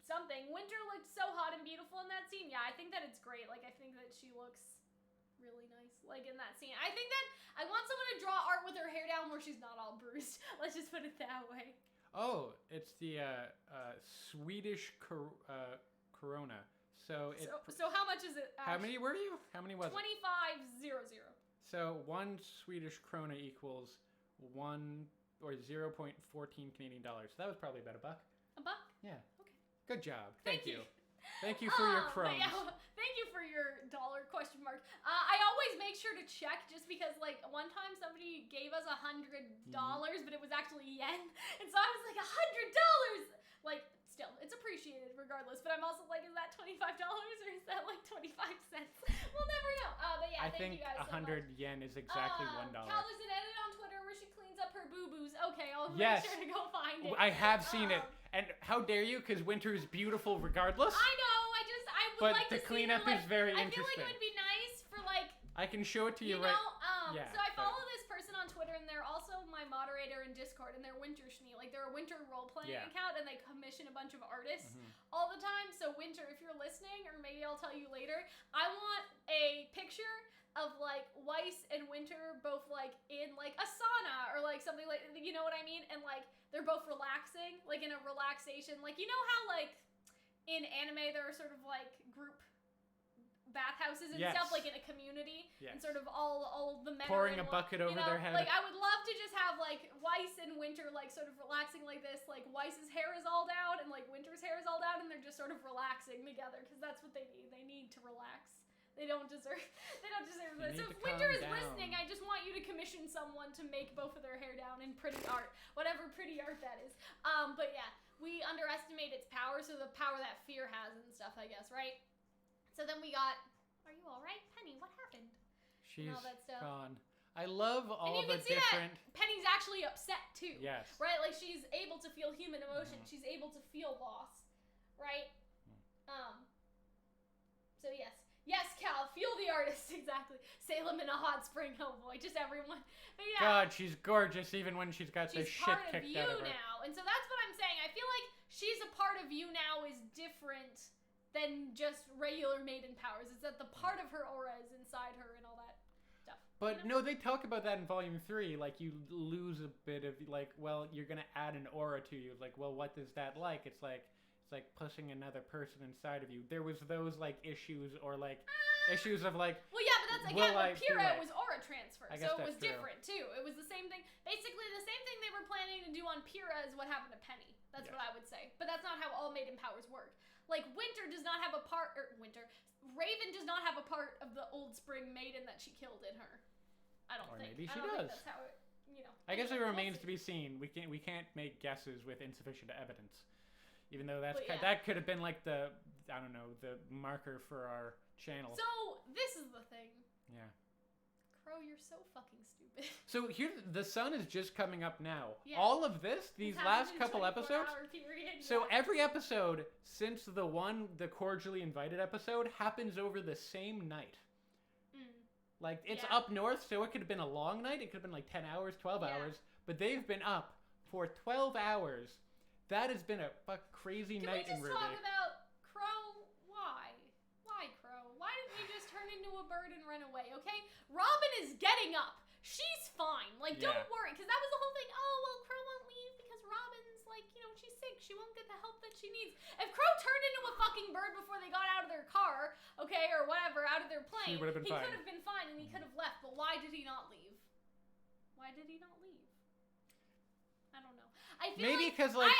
something. Winter looked so hot and beautiful in that scene. Yeah, I think that it's great. Like, I think that she looks really nice, like, in that scene. I think that I want someone to draw art with her hair down where she's not all bruised. Let's just put it that way. Oh, it's the Swedish Corona. So how much is it? How many were you? How many was 25.00. So 1 Swedish krona equals 1 or 0.14 Canadian dollars. So that was probably about $1. $1? Yeah. Okay. Good job. Thank you. you. Thank you for your crumbs. Yeah, thank you for your dollar question mark. I always make sure to check just because, like, one time somebody gave us $100, but it was actually yen, and so I was like, $100. Like, still, it's appreciated regardless. But I'm also like, is that $25 or is that like 25 cents? We'll never know. But yeah, thank you guys so much. I think 100 yen is exactly $1. Cal, there's an edit on Twitter where she cleans up her boo-boos. Okay, I'll yes. make sure to go find it. I have seen it. And how dare you? Because winter is beautiful regardless. I know. I would like to see cleanup is very interesting. I feel like it would be nice for like. I can show it to you, right. Yeah, so I follow this person on Twitter, and they're also my moderator in Discord, and they're Winter Schnee. Like, they're a winter role-playing account, and they commission a bunch of artists all the time. So, Winter, if you're listening, or maybe I'll tell you later, I want a picture of, like, Weiss and Winter both, like, in, like, a sauna, or, like, something like, you know what I mean? And, like, they're both relaxing, like, in a relaxation. Like, you know how, like, in anime there are sort of, like, group bathhouses and stuff, like in a community, and sort of all the men pouring a bucket over their head. Like, I would love to just have like Weiss and Winter like sort of relaxing like this. Like, Weiss's hair is all down and like Winter's hair is all down, and they're just sort of relaxing together because that's what they need. They need to relax. They don't deserve this. So if Winter is listening, I just want you to commission someone to make both of their hair down in pretty art, whatever pretty art that is. But yeah, we underestimate its power, so the power that fear has and stuff, I guess, right? So then we got, are you all right, Penny? What happened? She's all that stuff. gone. I love all the different. And you can see that Penny's actually upset too. Yes. Right? Like, she's able to feel human emotion. She's able to feel loss. Right? So yes, Cal, feel the artist, exactly. Salem in a hot spring, oh boy, just everyone. But yeah. God, she's gorgeous even when she's got the shit kicked out of her. She's part of you now, and so that's what I'm saying. I feel like she's a part of you now is different than just regular maiden powers. It's that the part of her aura is inside her and all that stuff. But no, they talk about that in Volume 3. Like, you lose a bit of, like, well, you're going to add an aura to you. Like, well, what is that like? It's like pushing another person inside of you. There was those, like, issues or, like, issues of, like... Well, yeah, but that's, again, with Pyrrha, it was aura transfer. So it was different, too. It was the same thing. Basically, the same thing they were planning to do on Pyrrha is what happened to Penny. That's what I would say. But that's not how all maiden powers work. Like, Winter does not have a part, Raven does not have a part of the Old Spring Maiden that she killed in her. I don't think. Maybe she does. Think that's how it, I guess it remains to be seen. We can't make guesses with insufficient evidence. Even though that could have been like the marker for our channel. So, this is the thing. Yeah. Crow, you're so fucking stupid. So here, the sun is just coming up now. Yeah. All of this, these last couple episodes. Period, so every episode since the Cordially Invited episode happens over the same night. Like, it's up north, so it could have been a long night. It could have been like 10 hours, 12 hours. But they've been up for 12 hours. That has been a crazy night in RWBY. Can we just talk about Crow? Why? Why, Crow? Why didn't you just turn into a bird and run away, okay? Robin is getting up. She's fine. Like, don't worry. Because that was the whole thing. Oh, well, Crow won't leave because Robin's, like, she's sick. She won't get the help that she needs. If Crow turned into a fucking bird before they got out of their car, okay, or whatever, out of their plane, he could have been fine and he could have left. But why did he not leave? Why did he not leave? I don't know. I feel maybe because I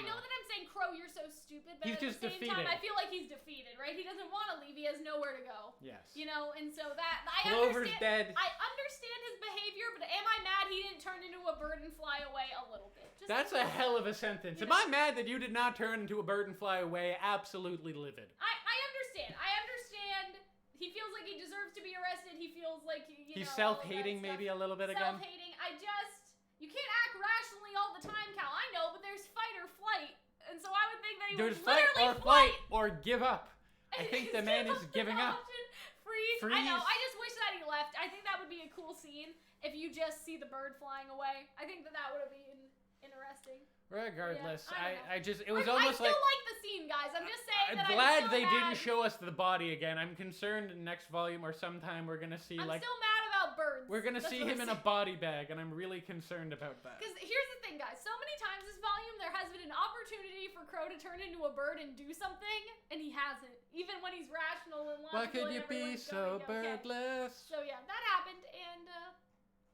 know that I'm saying saying, Crow, you're so stupid, but He's at the just same defeated. time, I feel like he's defeated, right? He doesn't want to leave. He has nowhere to go. Yes. You know, and so that I Clover's understand. dead. I understand his behavior, but am I mad he didn't turn into a bird and fly away a little bit? Just That's a hell of a sentence. You Am know? I mad that you did not turn into a bird and fly away? Absolutely livid. I understand. I understand. He feels like he deserves to be arrested. He feels like He's all of that self-hating stuff. maybe a little bit again. Self-hating. You can't act rationally all the time, Cal. I know, but there's fight or flight, and so I would think that he There's would fight literally or flight or give up. I think the man Give is up giving the up. option. Freeze. I know. I just wish that he left. I think that would be a cool scene if you just see the bird flying away. I think that would have been interesting. Regardless, Yeah, I just, it was almost I still like... like the scene, guys. I'm just saying I'm that glad I'm they still didn't mad. show us the body again. I'm concerned next volume or sometime we're gonna see I'm like... still mad about birds. We're gonna That's see what him in I'm a body bag, and I'm really concerned about that. Because here's the thing, guys. So many times this volume, there has been an opportunity for Crow to turn into a bird and do something, and he hasn't. Even when he's rational and logical. Why could you and be everyone's so going, okay. birdless? So yeah, that happened, and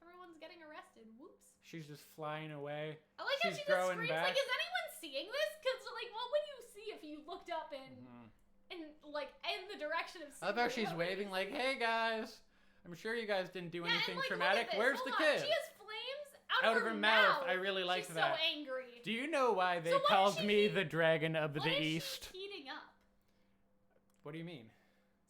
everyone's getting arrested. Whoops. She's just flying away. I like how She's she just growing screams. back. Like, is anyone seeing this? Because like, what would you see if you looked up in the direction of? How about she's Superheroes? waving like, "Hey guys, I'm sure you guys didn't do anything and, like, traumatic. look at this. Where's Hold the on. kid?" She has flames Out of her mouth. I really She's liked that. so angry. Do you know why they So what is called she me heat- the Dragon of What the is East? she heating up? What do you mean?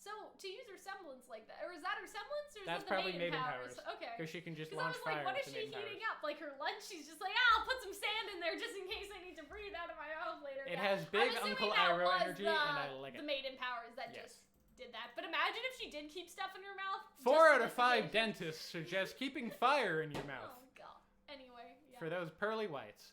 So to use her semblance like that, or is that her semblance, or is That's that the probably maiden maiden powers? powers. Okay. Because she can just Because I launch was like, fire what with is the she maiden heating powers. up? Like her lunch? She's just like, I'll put some sand in there just in case I need to breathe out of my mouth later. It Yeah. has big I'm Uncle assuming that Iroh was energy, and I like the it. maiden powers that Yes. just did that. But imagine if she did keep stuff in her mouth. 4 out just of 5 for dentists suggest keeping fire in your mouth Oh god. Anyway, yeah. for those pearly whites.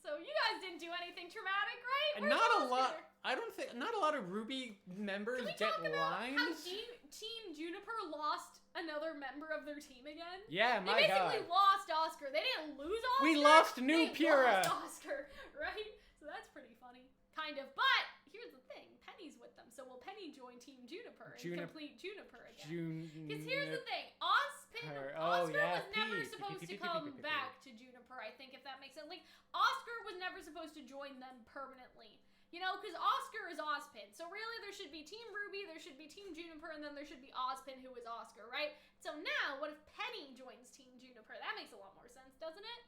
So you guys didn't do anything traumatic, right? And Where's not a Oscar? lot. I don't think not a lot of RWBY members Can we get talk about how lines. Team Juniper lost another member of their team again? Yeah, They my basically God. lost Oscar. They didn't lose Oscar. We lost New they Pura. lost Oscar, right? So that's pretty funny. Kind of. But here's the thing. Penny's with them. So will Penny join Team Juniper and complete Juniper again? Because here's the thing. Oscar Oh, yeah, was never P. supposed to come back to Juniper, I think, if that makes sense. Like, Oscar was never supposed to join them permanently. You know, because Oscar is Ozpin. So really, there should be Team RWBY, there should be Team Juniper, and then there should be Ozpin, who is Oscar, right? So now, what if Penny joins Team Juniper? That makes a lot more sense, doesn't it?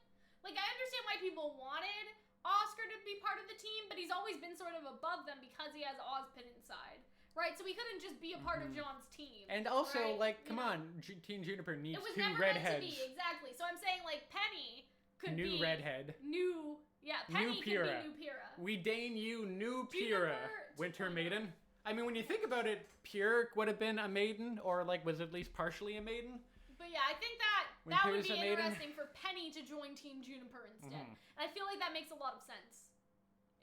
Like, I understand why people wanted Oscar to be part of the team, but he's always been sort of above them because he has Ozpin inside. Right, so he couldn't just be a part of John's team. And also, right? like, come on, Team Juniper needs It was 2 never redheads. meant to be, exactly. So I'm saying, like, Penny could be... New redhead. Penny could Pura. be New Pura. We deign you, New Juniper Pura, Winter 2.0. Maiden. I mean, when you think about it, Pure would have been a maiden, or like was at least partially a maiden. But yeah, I think that When would Pura's be a maiden? interesting for Penny to join Team Juniper instead. And I feel like that makes a lot of sense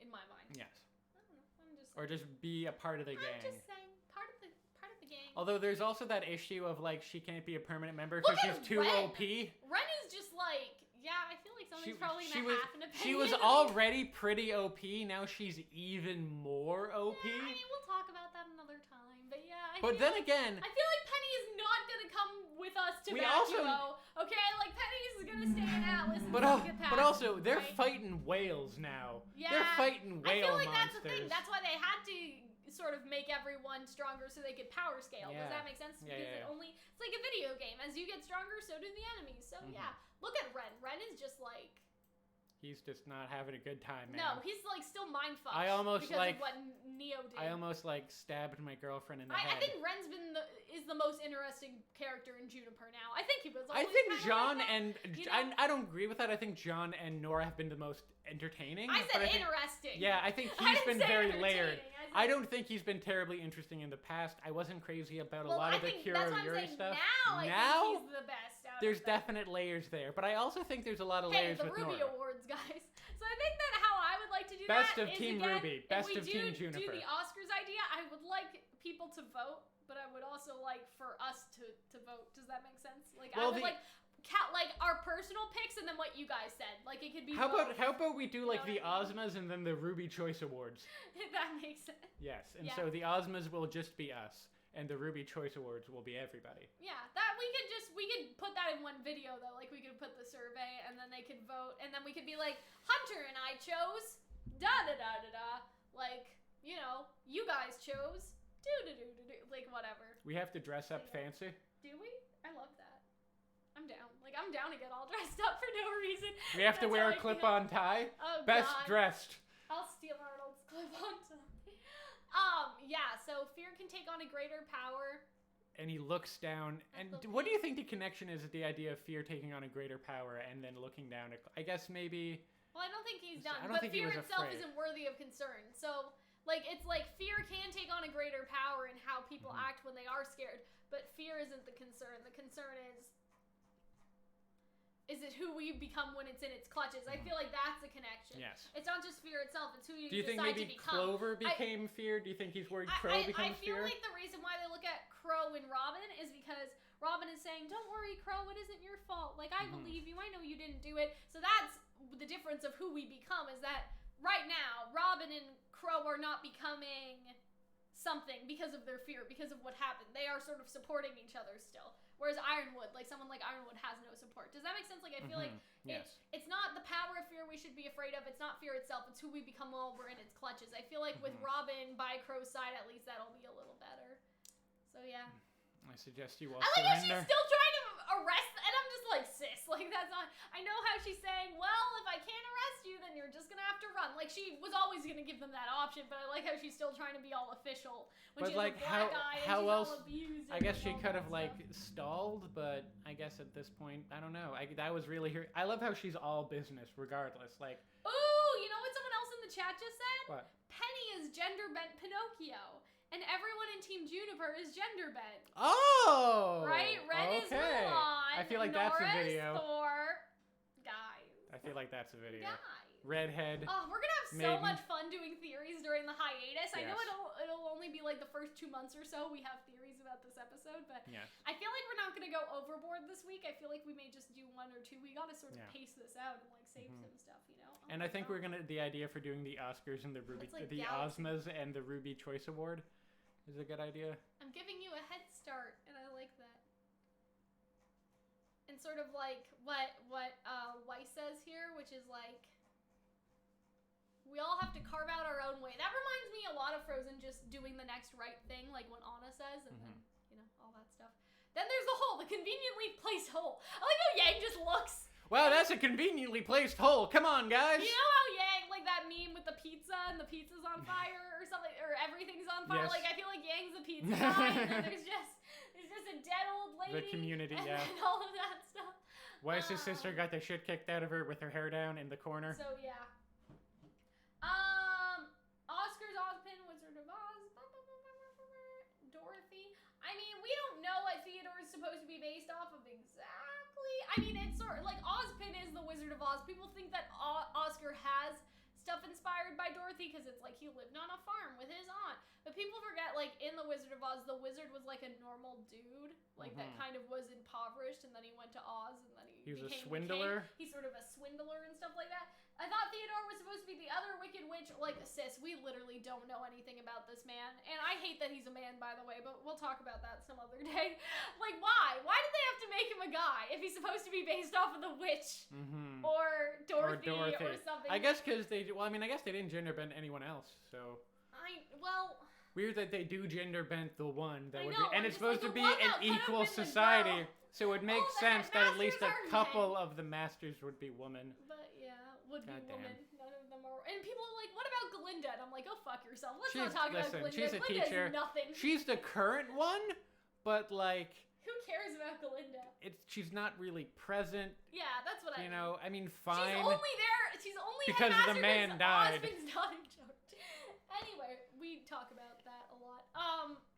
in my mind. Yes. I don't know. I'm just Or just be a part of the gang. I'm just saying, part of the gang. Although there's also that issue of like she can't be a permanent member Look because at she's too Ren. OP. Ren is just like, yeah, I feel like something's probably she gonna was happen to Penny. she was in the- already pretty OP. Now she's even more OP. Yeah, I mean, we'll talk about that another time. But yeah, But then again, I feel like Penny is not gonna come with us to We Vacuo. Okay, like Penny's gonna stay in Atlas. And but also they're fighting whales now. Yeah, They're fighting I whale feel like monsters. that's the thing. That's why they had to sort of make everyone stronger so they could power scale. Yeah. Does that make sense? Yeah, Because yeah. it's like a video game. As you get stronger, so do the enemies. So yeah, look at Ren. Ren is just like. He's just not having a good time, man. No, he's like still mind fucked. I almost because like of what Neo did. I almost like stabbed my girlfriend in the head. I think Ren's is the most interesting character in Juniper now. I think he was. I Always think kinda John like that. and You know? I don't agree with that. I think John and Nora have been the most entertaining. I but said think, interesting. Yeah, I think I he's didn't been say very layered. entertaining. I don't think he's been terribly interesting in the past. I wasn't crazy about a lot of the think that's Kiro what I'm Yuri saying. stuff. Now I think he's the best. There's definite layers there, but I also think there's a lot of Hey, layers the with RWBY Nora. Awards, guys. So I think that how I would like to do Best that of is, Team again, RWBY, if best we of Team Juniper. do the Oscars idea, I would like people to vote, but I would also like for us to vote. Does that make sense? Like I would like our personal picks and then what you guys said. Like it could be. How both. about we do like You the know what I Ozmas and then the RWBY Choice Awards? If that makes sense. Yes, and Yeah. so the Ozmas will just be us, and the RWBY Choice Awards will be everybody. Yeah, that we could put that in one video though. Like we could put the survey and then they could vote and then we could be like, Hunter and I chose da-da-da-da-da. Like, you know, you guys chose. Do-do-do-do-do. Like, whatever. We have to dress up fancy. Do we? I love that. I'm down. Like, I'm down to get all dressed up for no reason. We have to wear a clip-on tie. Oh, Best God. dressed. I'll steal Arnold's clip-on tie. Yeah, so fear can take on a greater power. And he looks down. And what do you think the connection is with the idea of fear taking on a greater power and then looking down? I guess maybe... Well, I don't think he's done. I don't think fear he was itself afraid. isn't worthy of concern. So, like, it's like fear can take on a greater power in how people act when they are scared. But fear isn't the concern. The concern is it who we become when it's in its clutches? I feel like that's a connection. Yes. It's not just fear itself, it's who you Do you think decide maybe to become. Clover became fear? Do you think he's worried Crow becomes fear? I feel like the reason why they look at Crow and Robin is because Robin is saying, don't worry, Crow, it isn't your fault. Like, I believe you, I know you didn't do it. So that's the difference of who we become, is that right now, Robin and Crow are not becoming something because of their fear, because of what happened. They are sort of supporting each other still. Whereas Ironwood, like someone like Ironwood has no support. Does that make sense? Like, I feel like it's not the power of fear we should be afraid of. It's not fear itself. It's who we become while we're in its clutches. I feel like with Robin by Crow's side, at least that'll be a little better. So, yeah. I suggest you all I like how surrender. she's still trying to arrest, and I'm just like, sis, like, that's not, I know how she's saying, well, if I can't arrest you, then you're just gonna have to run. Like, she was always gonna give them that option, but I like how she's still trying to be all official. When But, she's like, a black eye and how she's else, all abused. I guess she could have, like, stalled, but I guess at this point, I don't know. That was really her. I love how she's all business, regardless. Like, Ooh, you know what someone else in the chat just said? what? Penny is gender-bent Pinocchio. And everyone in Team Juniper is gender bent. Oh! Right? Red is Mulan. I feel like Nora that's a video. Is Thor. Guys. I feel like that's a video. Guys. Redhead. Oh, we're gonna have so much fun doing theories during the hiatus. I know Yes. it'll only be like the first 2 months or so we have theories about this episode, but Yes. I feel like we're not gonna go overboard this week. I feel like we may just do 1 or 2. We gotta sort of pace this out and like save some stuff, you know? And I think we're gonna the idea for doing the Oscars and the RWBY, like the Calxiyn. Ozmas and the RWBY Choice Award is a good idea. I'm giving you a head start, and I like that. And sort of like what Weiss says here, which is like, we all have to carve out our own way. That reminds me a lot of Frozen just doing the next right thing, like when Anna says, and then, you know, all that stuff. Then there's the hole, the conveniently placed hole. I like how Yang just looks. Wow, that's a conveniently placed hole. Come on, guys. You know how Yang, like that meme with the pizza and the pizza's on fire or something, or everything's on fire? Yes. Like, I feel like Yang's the pizza guy, and then there's just a dead old lady. The community, and yeah. And all of that stuff. Weiss's sister got the shit kicked out of her with her hair down in the corner. So, yeah. Oscar's Ozpin, Wizard of Oz, Dorothy. I mean, we don't know what Theodore is supposed to be based off of exactly. I mean, it's sort of like Ozpin is the Wizard of Oz. People think that Oscar has stuff inspired by Dorothy because it's like he lived on a farm with his aunt. But people forget, like, in the Wizard of Oz, the wizard was like a normal dude, like that kind of was impoverished, and then he went to Oz, and then he was a became swindler. The king. He's sort of a swindler and stuff like that. I thought Theodore was supposed to be the other Wicked Witch. Like, sis, we literally don't know anything about this man. And I hate that he's a man, by the way, but we'll talk about that some other day. Like, why? Why did they have to make him a guy if he's supposed to be based off of the witch? Or Dorothy or something? I guess because I guess they didn't gender bend anyone else, so. Weird that they do gender bent the one that would be, and it's supposed to be an equal society, so it would make sense that at least a couple of the masters would be women. But yeah, would be women. None of them are. And people are like, "What about Glinda?" And I'm like, "Go fuck yourself. Let's not talk about Glinda. She's a Glinda's teacher. Nothing. She's the current one, but like. Who cares about Glinda? She's not really present. Yeah, that's what I mean. You know, I mean, fine. She's only there. She's only because the man died. Osmond's not in charge. Anyway, we talk about that a lot.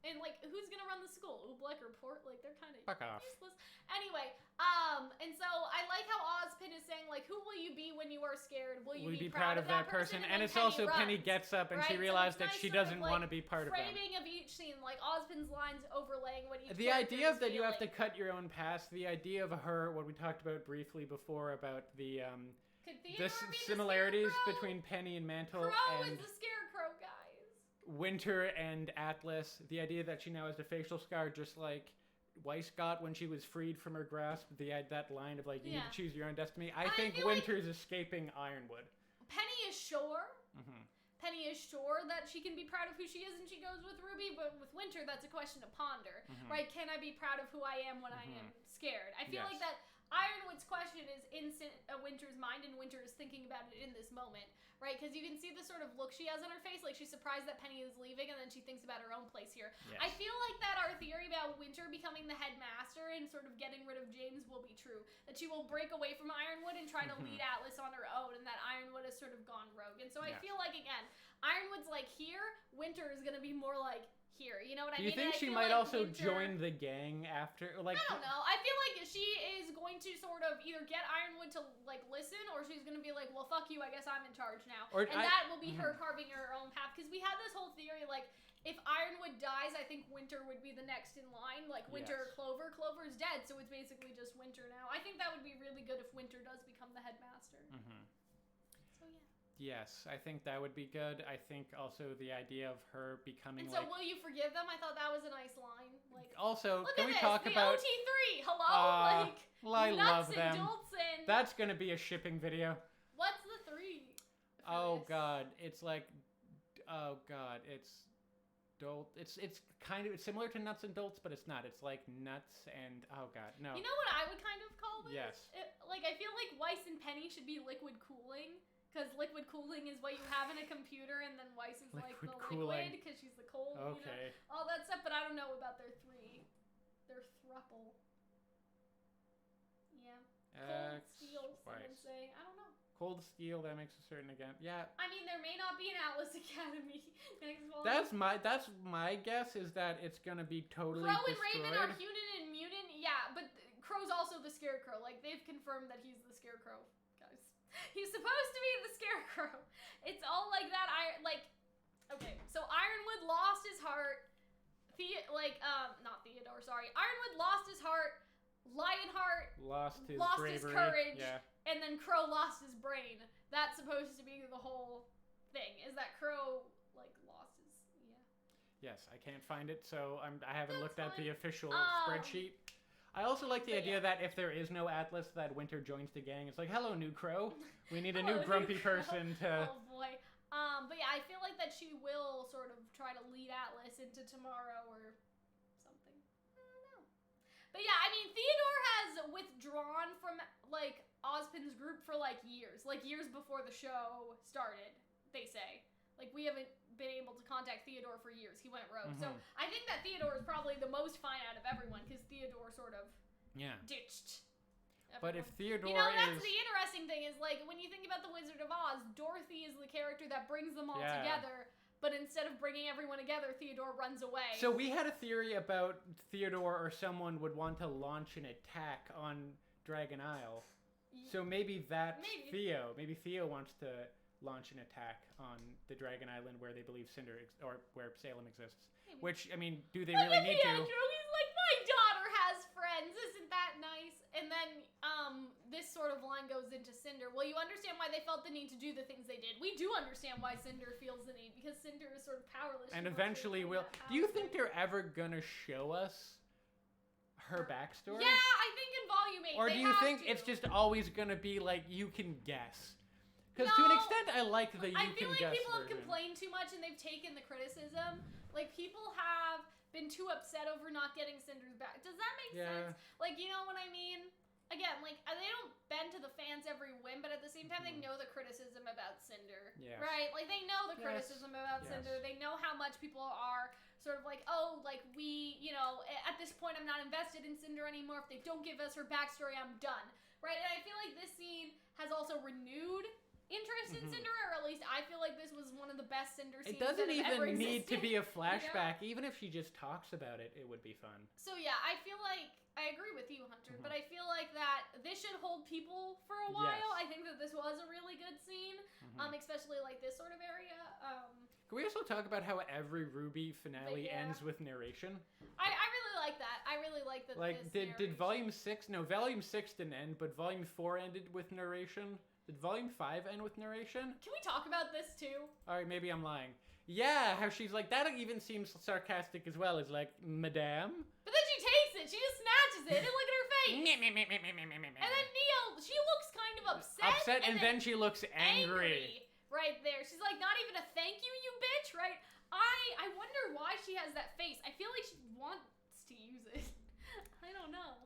And like, who's gonna run the school? Oobleck or Port? Like, they're kind of useless. Anyway, and so I like how Ozpin is saying, like, who will you be when you are scared? Will you be proud of that person? And it's also Penny gets up and she realized that she doesn't want to be part of them. Framing of each scene, like Ozpin's lines overlaying what each the idea of that you have to cut your own past. The idea of her, what we talked about briefly before about the similarities between Penny and Mantle Crow and is the scarecrow, guys. Winter and Atlas. The idea that she now has the facial scar, just like Weiss got when she was freed from her grasp. That line of like you need to choose your own destiny. I think Winter's escaping Ironwood. Penny is sure. Mm-hmm. Penny is sure that she can be proud of who she is and she goes with RWBY, but with Winter, that's a question to ponder, right? Can I be proud of who I am when I am scared? I feel like that Ironwood's question is in Winter's mind, and Winter is thinking about it in this moment, right? Because you can see the sort of look she has on her face, like she's surprised that Penny is leaving, and then she thinks about her own place here. Yes. I feel like that our theory about Winter becoming the headmaster and sort of getting rid of James will be true. That she will break away from Ironwood and try to lead Atlas on her own, and that Ironwood has sort of gone rogue. And so I feel like, again, Ironwood's like here, Winter is gonna be more like here. You know what I mean? Do you think she might also join the gang after? Like, I don't know. I feel like she is going to sort of either get Ironwood to like listen, or she's going to be like, well, fuck you, I guess I'm in charge now. That will be her carving her own path. Because we had this whole theory, like, if Ironwood dies, I think Winter would be the next in line. Like, Winter or Clover. Clover's dead, so it's basically just Winter now. I think that would be really good if Winter does become the headmaster. So, yeah. Yes, I think that would be good. I think also the idea of her becoming. And so, will you forgive them? I thought that was a nice line. Like, also, look can at we this, talk the about OT3? Hello, I love nuts them. and dolts and. That's gonna be a shipping video. What's the 3? Oh God, it's like, oh God, it's dolt. It's kind of similar to nuts and dolts, but it's not. It's like nuts and oh God, no. You know what I would kind of call this? Yes. Like I feel like Weiss and Penny should be liquid cooling. Because liquid cooling is what you have in a computer, and then Weiss is like the liquid, because she's the cold, okay. You know, all that stuff, but I don't know about their thruple. Yeah. Cold steel, someone say. I don't know. Cold steel, that makes a certain again. Yeah. I mean, there may not be an Atlas Academy next fall. That's my guess is that it's gonna be totally Crow and destroyed. Raven are human and mutant, yeah, but Crow's also the Scarecrow. Like, they've confirmed that he's the Scarecrow. He's supposed to be the Scarecrow. It's all like that. Okay, so Ironwood lost his heart. Not Theodore, sorry. Ironwood lost his heart. Lionheart lost his courage. Yeah. And then Crow lost his brain. That's supposed to be the whole thing, is that Crow, lost his, Yes, I can't find it, so I haven't looked at the official spreadsheet. I also like the idea that if there is no Atlas, that Winter joins the gang. It's like, hello, new Crow. We need a new grumpy person to... Oh, boy. But yeah, I feel like that she will sort of try to lead Atlas into tomorrow or something. I don't know. But yeah, I mean, Theodore has withdrawn from, Ozpin's group for, years. Years before the show started, they say. We haven't been able to contact Theodore for years. He went rogue. So I think that Theodore is probably the most fine out of everyone, because Theodore sort of ditched everyone. But if Theodore that's the interesting thing is, when you think about the Wizard of Oz, Dorothy is the character that brings them all together, but instead of bringing everyone together, Theodore runs away. So we had a theory about Theodore or someone would want to launch an attack on Dragon Isle. So maybe that's Theo. Maybe Theo wants to launch an attack on the Dragon Island where they believe or where Salem exists. Maybe. Which, I mean, do they really need to? He's like, my daughter has friends. Isn't that nice? And then this sort of line goes into Cinder. Well, you understand why they felt the need to do the things they did. We do understand why Cinder feels the need, because Cinder is sort of powerless. And eventually will. Do you think they're ever gonna show us her backstory? Yeah, I think in Volume 8. Or do you think it's just always gonna be you can guess? Because to an extent, I like the you can guess. I feel like people have complained too much and they've taken the criticism. People have been too upset over not getting Cinder's back. Does that make sense? You know what I mean? Again, they don't bend to the fans every whim, but at the same time, they know the criticism about Cinder. Yes. Right? They know the criticism about Cinder. They know how much people are sort of we, at this point, I'm not invested in Cinder anymore. If they don't give us her backstory, I'm done. Right? And I feel like this scene has also renewed interest in Cinder, or at least I feel like this was one of the best Cinder scenes. It doesn't even need to be a flashback. Even if she just talks about it, it would be fun. So yeah, I feel like I agree with you, Hunter, but I feel like that this should hold people for a while. Yes. I think that this was a really good scene, especially this sort of area. Can we also talk about how every RWBY finale ends with narration? I really like that. I really like that. Did Volume 6? No, Volume 6 didn't end, but Volume 4 ended with narration. Did Volume 5 end with narration? Can we talk about this too? Alright, maybe I'm lying. Yeah, how she's that even seems sarcastic as well. It's Madame. But then she takes it. She just snatches it, and look at her face. And then Neo, she looks kind of upset. And then she looks angry. right there. She's like, not even a thank you, you bitch, right? I wonder why she has that face. I feel like she wants to use it. I don't know.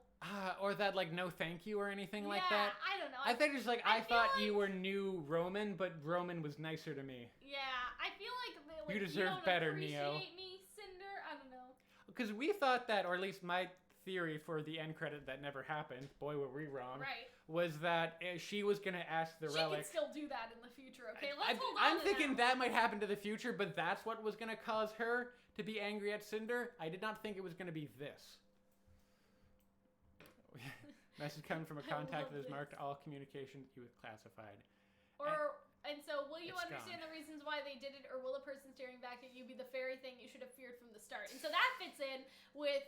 Or that, like, no thank you or anything like Yeah, that. I don't know. I think it's like, I I thought feel you were new Roman, but Roman was nicer to me. Yeah, I feel like You deserve don't better, appreciate Neo. me, Cinder. I don't know. Because we thought that, or at least my theory for the end credit that never happened, boy were we wrong, Right. was that she was going to ask the She relic. can still do that in the future, okay? Let's hold on I'm to thinking that. that might happen to the future, but that's what was going to cause her to be angry at Cinder. I did not think it was going to be this. Message coming from a contact that is marked all communication you have classified. And so, will you It's understand gone. the reasons why they did it, or will a person staring back at you be the very thing you should have feared from the start? And so that fits in with,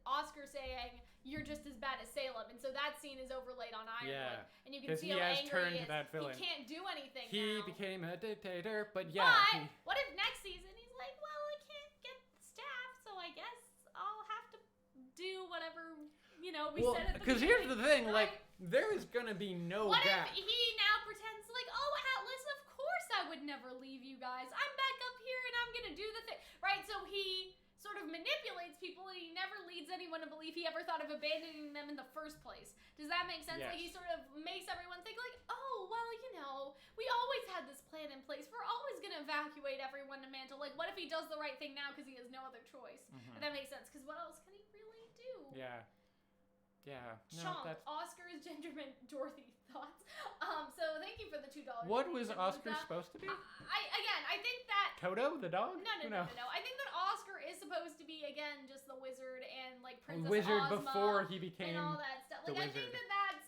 Oscar saying, you're just as bad as Salem. And so that scene is overlaid on Ironwood. Yeah, And you can see he how has angry turned he to is. that villain. He can't do anything He now. became a dictator, but yeah. But, what if next season he's like, well, I can't get the staff, so I guess I'll have to do whatever, we said at the because beginning. here's the thing, right? like, there is gonna be no What gap. if he now pretends like, oh, Atlas, of course I would never leave you guys. I'm back up here and I'm gonna do the thing. Right, so he sort of manipulates people and he never leads anyone to believe he ever thought of abandoning them in the first place. Does that make sense? Yes. Like, he sort of makes everyone think like, oh, well, we always had this plan in place. We're always gonna evacuate everyone to Mantle. Like, what if he does the right thing now because he has no other choice? Mhm. If that makes sense, because what else can he really do? Yeah. Yeah. No, Chomp, that's... Oscar's Genderman, Dorothy thoughts. So thank you for the $2. What was donation, Oscar Luca. supposed to be? I think that Toto, the dog? no. I think that Oscar is supposed to be again just the wizard and like Princess Wizard Ozma before he became and all that stuff. the Like I think wizard. that's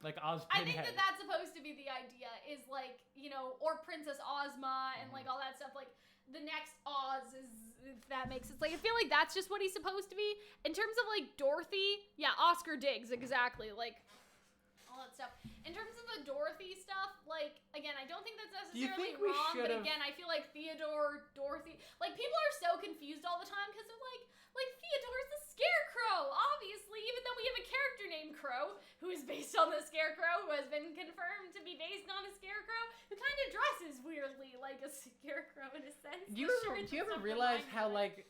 like Oz I think Pinhead. that that's supposed to be the idea is like or Princess Ozma and like all that stuff like. The next Oz is, if that makes sense. Like, I feel like that's just what he's supposed to be. In terms of, like, Dorothy, yeah, Oscar Diggs, exactly. Like, all that stuff. In terms of the Dorothy stuff, like, again, I don't think that's necessarily think we wrong, but should've- again, I feel like Theodore, Dorothy, like, people are so confused all the time because they're like, Theodore's the Scarecrow, obviously, even though we have a character named Crow, who is based on the Scarecrow, who has been confirmed to be based on a Scarecrow, who kind of dresses weirdly like a Scarecrow in a sense. Do you ever realize how, like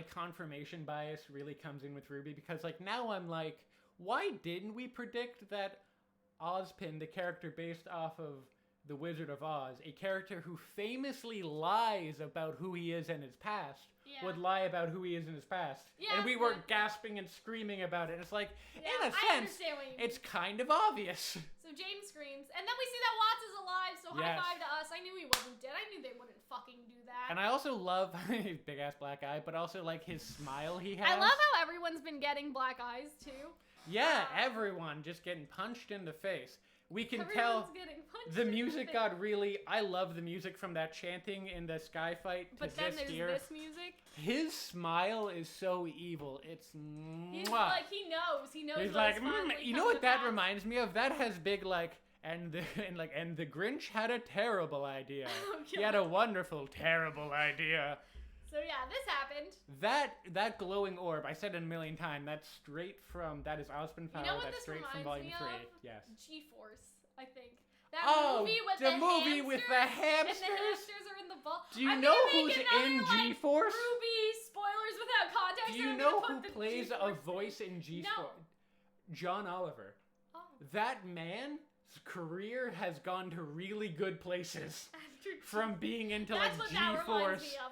confirmation bias really comes in with RWBY? Because, like, now I'm like, why didn't we predict that Ozpin, the character based off of the Wizard of Oz, a character who famously lies about who he is in his past, would lie about who he is in his past. Yeah, and we were gasping and screaming about it. And it's like, Yeah, in a I sense, understand what you mean. it's kind of obvious. So James screams, and then we see that Watts is alive, so Yes. high five to us. I knew he wasn't dead. I knew they wouldn't fucking do that. And I also love his big ass black eye, but also like his smile he has. I love how everyone's been getting black eyes, too. Yeah, everyone just getting punched in the face. We can tell Everyone's getting punched the in music face. got really... I love the music from that chanting in the sky fight to But then there's here. this music. His smile is so evil. It's He's mwah. like, he knows. He knows He's what like, is finally you know come what to that pass." reminds me of? That has big like, and the Grinch had a terrible idea. Oh, He had a wonderful, terrible idea. So yeah, this happened. That glowing orb, I said it a million times, that's straight from, that is Ozpin power, You know what that's this straight from reminds Volume me 3. of? Yes. G-Force, I think. That Oh, movie with the movie with the And the hamsters? hamsters are in the ball. Do you I'm know gonna who's make another, in like, G-Force? RWBY spoilers without context. Do and you I'm know gonna who put the plays a G-Force voice in G-Force? No. John Oliver. Oh. That man's career has gone to really good places. After From being into That's like what that reminds G-Force me of.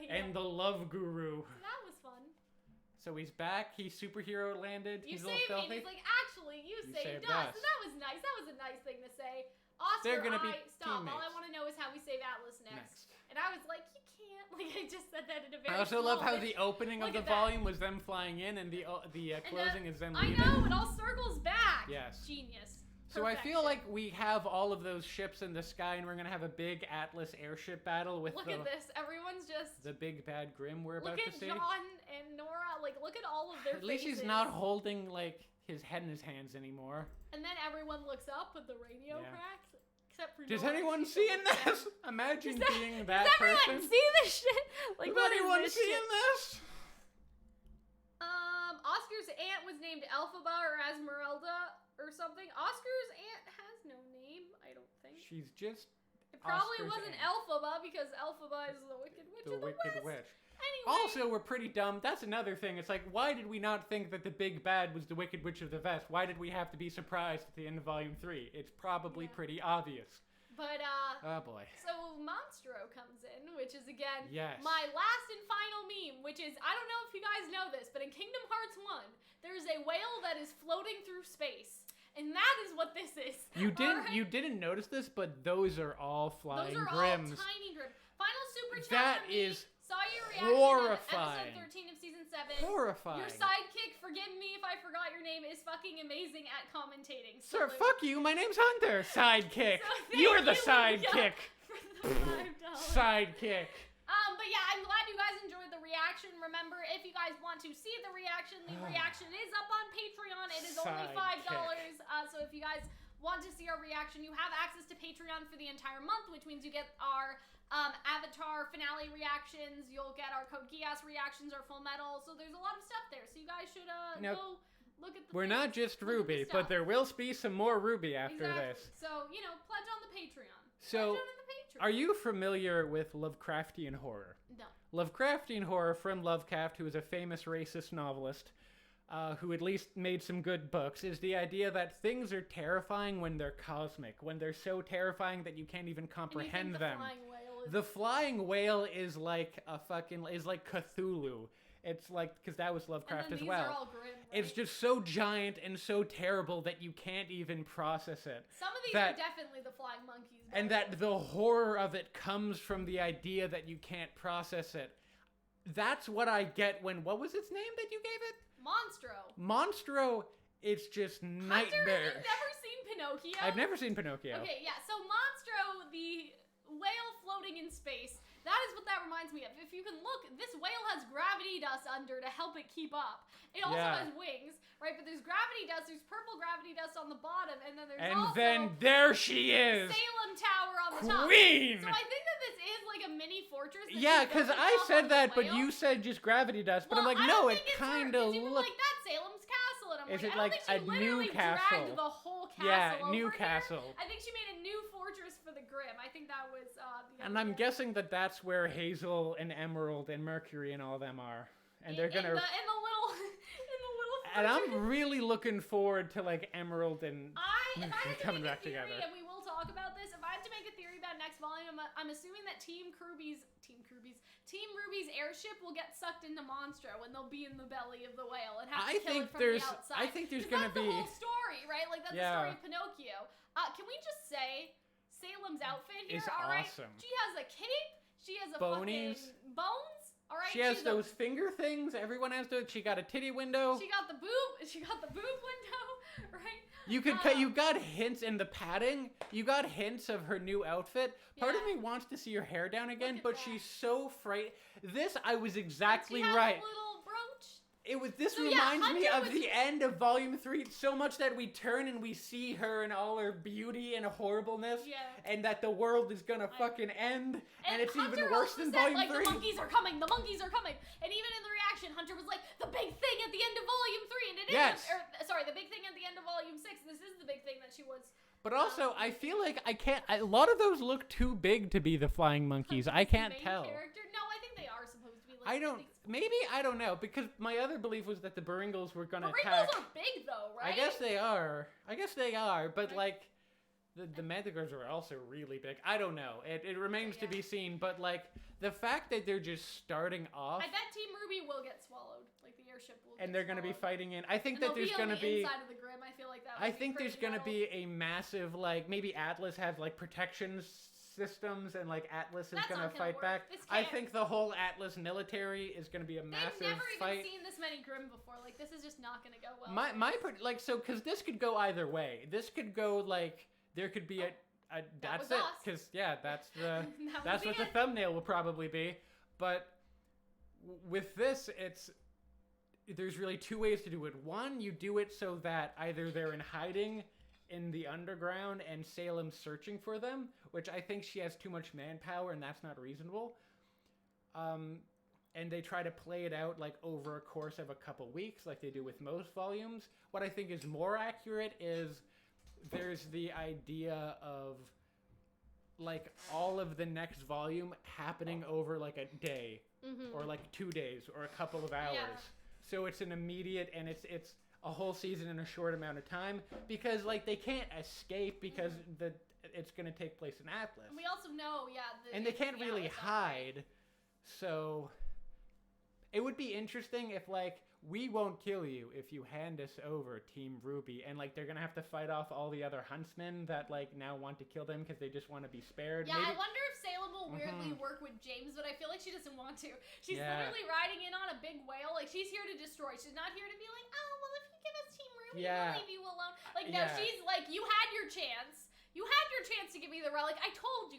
Yeah. and the Love Guru. That was fun. So he's back. He superhero landed. You He's a little saved me. filthy. And he's like, actually, you saved us. us. And that was nice. That was a nice thing to say. Oscar, They're gonna be stop. All I teammates. want to know is how we save Atlas next. And I was like, you can't. Like, I just said that in a very I also love small how bit. the opening of Look the at that. volume was them flying in, and the closing is them I leaving. know, it all circles back. Yes. Genius. So I feel Perfection. like we have all of those ships in the sky, and we're gonna have a big Atlas airship battle with Look at this. Everyone's just. the big bad Grim we're about Look to at see. John and Nora. Like, look at all of their At least faces. he's not holding like his head in his hands anymore. And then everyone looks up with the radio Yeah. cracks. Except for Does Nora. anyone She's see in looking this? down. Imagine Does being that Does everyone person. see this shit? Like, Does what is anyone this see shit? in this? Oscar's aunt was named Elphaba or Esmeralda or something. Oscar's aunt has no name, I don't think. She's just It probably Oscar's wasn't aunt. Elphaba because Elphaba is the Wicked Witch The of the Wicked West. Witch. Anyway. Also, we're pretty dumb. That's another thing. It's like, why did we not think that the big bad was the Wicked Witch of the West? Why did we have to be surprised at the end of Volume 3? It's probably pretty obvious. But, Oh boy. so Monstro comes in, which is, again, Yes. my last and final meme, which is, I don't know if you guys know this, but in Kingdom Hearts 1, there's a whale that is floating through space. And that is what this is. You didn't Alright? you didn't notice this, but those are all flying Those are Grims. all tiny Grimm. Final super chat That from me. is Saw your reaction horrifying. at episode 13 of season 7. Horrifying. Your sidekick, forgive me if I forgot your name, is fucking amazing at commentating. Sir, So fuck you. My name's Hunter. Sidekick. So thank You're the you, sidekick. for the $5. Sidekick. But yeah, I'm glad you guys enjoyed the reaction. Remember, if you guys want to see the reaction is up on Patreon. It is only $5. So if you guys want to see our reaction, you have access to Patreon for the entire month, which means you get our Avatar finale reactions. You'll get our Code Geass reactions, our Full Metal. So there's a lot of stuff there. So you guys should Now, go look at the We're not just look at the RWBY, stuff. but there will be some more RWBY after Exactly. this. So, pledge on the Patreon. So, Pledge on the Patreon. Are you familiar with Lovecraftian horror? No. Lovecraftian horror from Lovecraft, who is a famous racist novelist, who at least made some good books, is the idea that things are terrifying when they're cosmic, when they're so terrifying that you can't even comprehend them. The flying whale is like Cthulhu. It's like, because that was Lovecraft as well. Are all grim, right? It's just so giant and so terrible that you can't even process it. Some of these that- are definitely the flying monkeys. And that the horror of it comes from the idea that you can't process it. That's what I get when, what was its name that you gave it? Monstro. Monstro, it's just Hunter, nightmare. have you never seen Pinocchio? I've never seen Pinocchio. Okay, yeah, so Monstro, the whale floating in space, that is what that reminds me of. If you can look, this whale has gravity dust under to help it keep up. It also Yeah. has wings, right? But there's gravity dust, there's purple gravity dust on the bottom, and then there's And also then there she is! Salem Tower on the top. Queen! So I think that this is like a mini fortress. That Yeah, she built because I herself said on that, the but whale. you said just gravity dust. But Well, I'm like, I no, don't it think it's her. kind of It's even looks. like that's Salem's castle, and I'm Is like, it I don't like think she a new literally castle? dragged the whole castle Yeah, over new here. castle. I think she made a new fortress for the Grimm. I think that was the And I'm idea. guessing that that's where Hazel and Emerald and Mercury and all them are. And they're gonna. in the little in the little. And fortress. I'm really looking forward to like Emerald and If I had to coming make back a theory, together. and we will talk about this, if I had to make a theory about next volume, I'm assuming that Team Ruby's airship will get sucked into Monstro, and they'll be in the belly of the whale and have to kill it from the outside. I think there's 'Cause gonna that's be. the whole story, right? Like that's Yeah. the story of Pinocchio. Can we just say Salem's outfit here? Is all right, awesome. she has a cape. She has a Bonies. fucking bones. All right, She has she's those finger things. Everyone has those. She got a titty window. She got the boob. She got the boob window, right? You could you got hints in the padding. You got hints of her new outfit. Part of Yeah. me wants to see her hair down again, at but that. she's so fright. This I was exactly She has right. a little brooch. This So, yeah, reminds me Hunter of was- the end of Volume 3 so much that we turn and we see her in all her beauty and horribleness, Yeah. and that the world is gonna fucking end, and it's Hunter even worse also than said, Volume like, 3. The monkeys are coming. The monkeys are coming. And even in the reaction, Hunter was like, the big thing at the end of Volume 3, and it Yes. isn't. Sorry, the big thing at the end of Volume 6. This is the big thing that she was. But also, I feel like a lot of those look too big to be the flying monkeys. I can't main tell. Character. No, I think they are supposed to be. Like, I don't. Maybe I don't know, because my other belief was that the Baringles were gonna attack. Baringles are big though, right? I guess they are. But Right. like, the Manticores are also really big. I don't know. It remains to Yeah. be seen. But like the fact that they're just starting off, I bet Team Ruby will get swallowed. Like the airship will. and get they're gonna be swallowed. fighting in. I think And that they'll there's be on gonna the be. inside of the Grimm. I feel like that. I would think be there's crazy gonna battle. be a massive like maybe Atlas has like protection systems and like Atlas is That's gonna not gonna fight work. back. This I can't. think the whole Atlas military is gonna be a They've massive never even fight. seen this many Grimm before. Like this is just not gonna go well. Because this could go either way. This could go like there could be a that's was it. us. Because yeah, that's the That that's was what the it. thumbnail will probably be. But with this, there's really two ways to do it. One, you do it so that either they're in hiding in the underground and Salem's searching for them, which I think she has too much manpower and that's not reasonable. And they try to play it out like over a course of a couple weeks, like they do with most volumes. What I think is more accurate is there's the idea of like all of the next volume happening over like a day or like 2 days or a couple of hours. Yeah. So it's an immediate, and it's a whole season in a short amount of time, because like they can't escape because it's going to take place in Atlas. And we also know, and they can't really hide. So it would be interesting if like, we won't kill you if you hand us over Team RWBY, and like they're gonna have to fight off all the other huntsmen that like now want to kill them because they just want to be spared. Yeah, Maybe... I wonder if Salem will weirdly work with James, but I feel like she doesn't want to. She's literally riding in on a big whale. Like, she's here to destroy. She's not here to be like, oh, well, if you give us Team RWBY, we'll leave you alone. Like, no, she's like, you had your chance. You had your chance to give me the relic. I told you,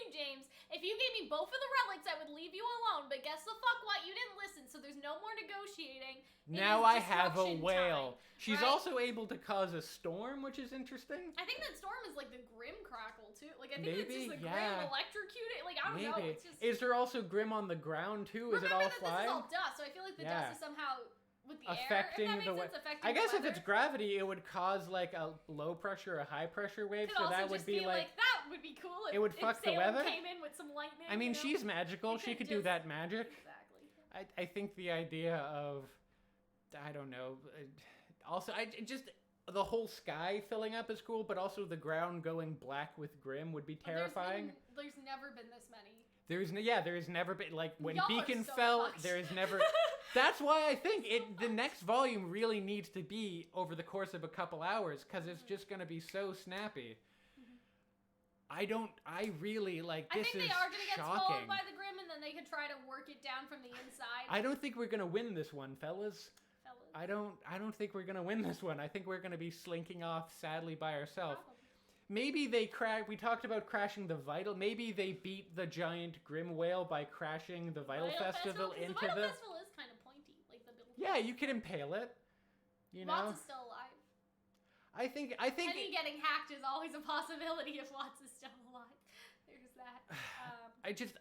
James, if you gave me both of the relics, I would leave you alone. But guess the fuck what? You didn't listen, so there's no more negotiating. Now I have a whale. Time, She's also able to cause a storm, which is interesting. I think that storm is like the Grim Crackle, too. Like, I think Maybe, it's just the Grim electrocuted. Like, I don't know. It's just... Is there also Grim on the ground, too? Is it all flying? This is all dust, so I feel like the dust is somehow... with the affecting air, if that makes sense, affecting I guess the if it's gravity, it would cause like a low pressure, a high pressure wave. Could so that would be like that would be cool. It would fuck the weather. Came in with some lightning. I mean, she's magical. She could do that magic. Exactly. I think the idea of, I don't know. Also, just the whole sky filling up is cool, but also the ground going black with Grim would be terrifying. There's never been this many. There's never been, like, when Y'all Beacon so fell, much. there's never... That's why I think the next volume really needs to be over the course of a couple hours, because it's just going to be so snappy. I really, like, this is shocking. I think they are going to get swallowed by the Grim, and then they could try to work it down from the inside. I don't think we're going to win this one, fellas. I don't think we're going to win this one. I think we're going to be slinking off sadly by ourselves. Maybe they we talked about crashing the Vital. Maybe they beat the giant Grim Whale by crashing the Vital Festival into the... Vital Festival is kind of pointy. Like the building. Yeah, you could impale it. You know? Watts is still alive. I think... Penny getting hacked is always a possibility if Watts is still alive. There's that.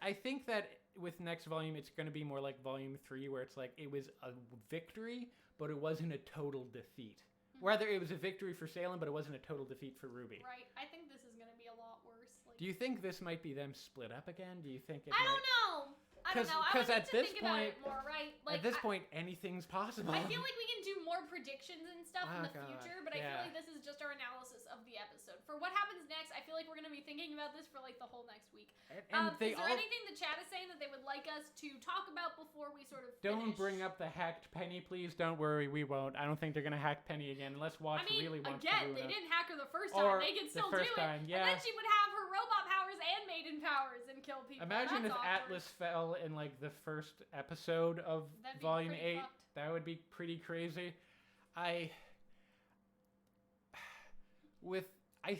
I think that with next volume, it's going to be more like volume 3, where it's like, it was a victory, but it wasn't a total defeat. Rather, it was a victory for Salem, but it wasn't a total defeat for RWBY. Right. I think this is going to be a lot worse. Like... Do you think this might be them split up again? Do you think it I don't know. Because at this point, more, right? Like, at this point, anything's possible. I feel like we can do more predictions and stuff in the future, but I feel yeah. like this is just our analysis of the episode. For what happens next, I feel like we're going to be thinking about this for like the whole next week. And is there anything the chat is saying that they would like us to talk about before we sort of finish? Don't bring up the hacked Penny, please. Don't worry, we won't. I don't think they're going to hack Penny again, unless Watts really wants to ruin they it. didn't hack her the first time. They can still do it. And then she would have her robot powers and maiden powers and kill people. Imagine if awkward. Atlas fell in like the first episode of Volume 8. Fucked. That would be pretty crazy. I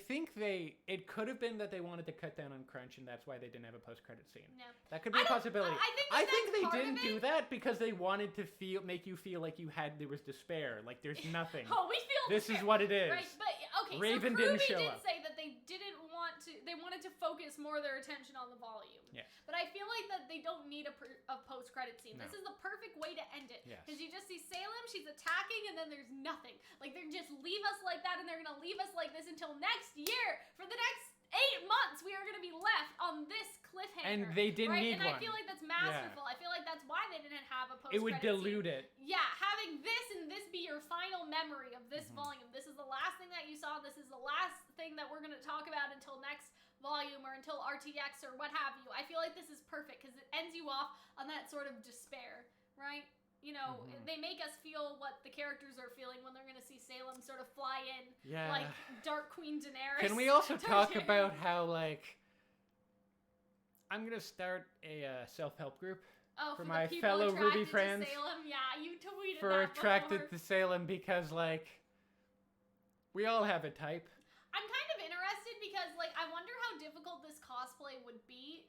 think it could have been that they wanted to cut down on crunch, and that's why they didn't have a post-credit scene. No. That could be a possibility. I think they didn't do that because they wanted to make you feel like there was despair, like there's nothing. Oh, we feel this despair. Is what it is. Right, but okay, Raven so didn't show did up. say that they wanted to focus more of their attention on the volume. Yeah. But I feel like that they don't need a post-credit scene. No. This is the perfect way to end it. Yes. Because you just see Salem, she's attacking, and then there's nothing. Like, they're just leave us like that, and they're going to leave us like this until next year. For the next 8 months, we are going to be left on this cliffhanger. And they didn't need and one. I feel like that's masterful. Yeah. I feel like that's why they didn't have a post-credit scene. It would dilute it. Yeah, having this and this be your final memory of this volume. This is the last thing that you saw. This is the last thing that we're going to talk about until next volume or until RTX or what have you. I feel like this is perfect because it ends you off on that sort of despair, right? You know, they make us feel what the characters are feeling when they're going to see Salem sort of fly in like Dark Queen Daenerys. Can we also talk about how, like, I'm going to start a self-help group for my fellow RWBY friends. Salem. Yeah, you tweeted for that attracted before. to Salem because, like, we all have a type. I'm kind of interested because, like, I wonder how difficult this cosplay would be.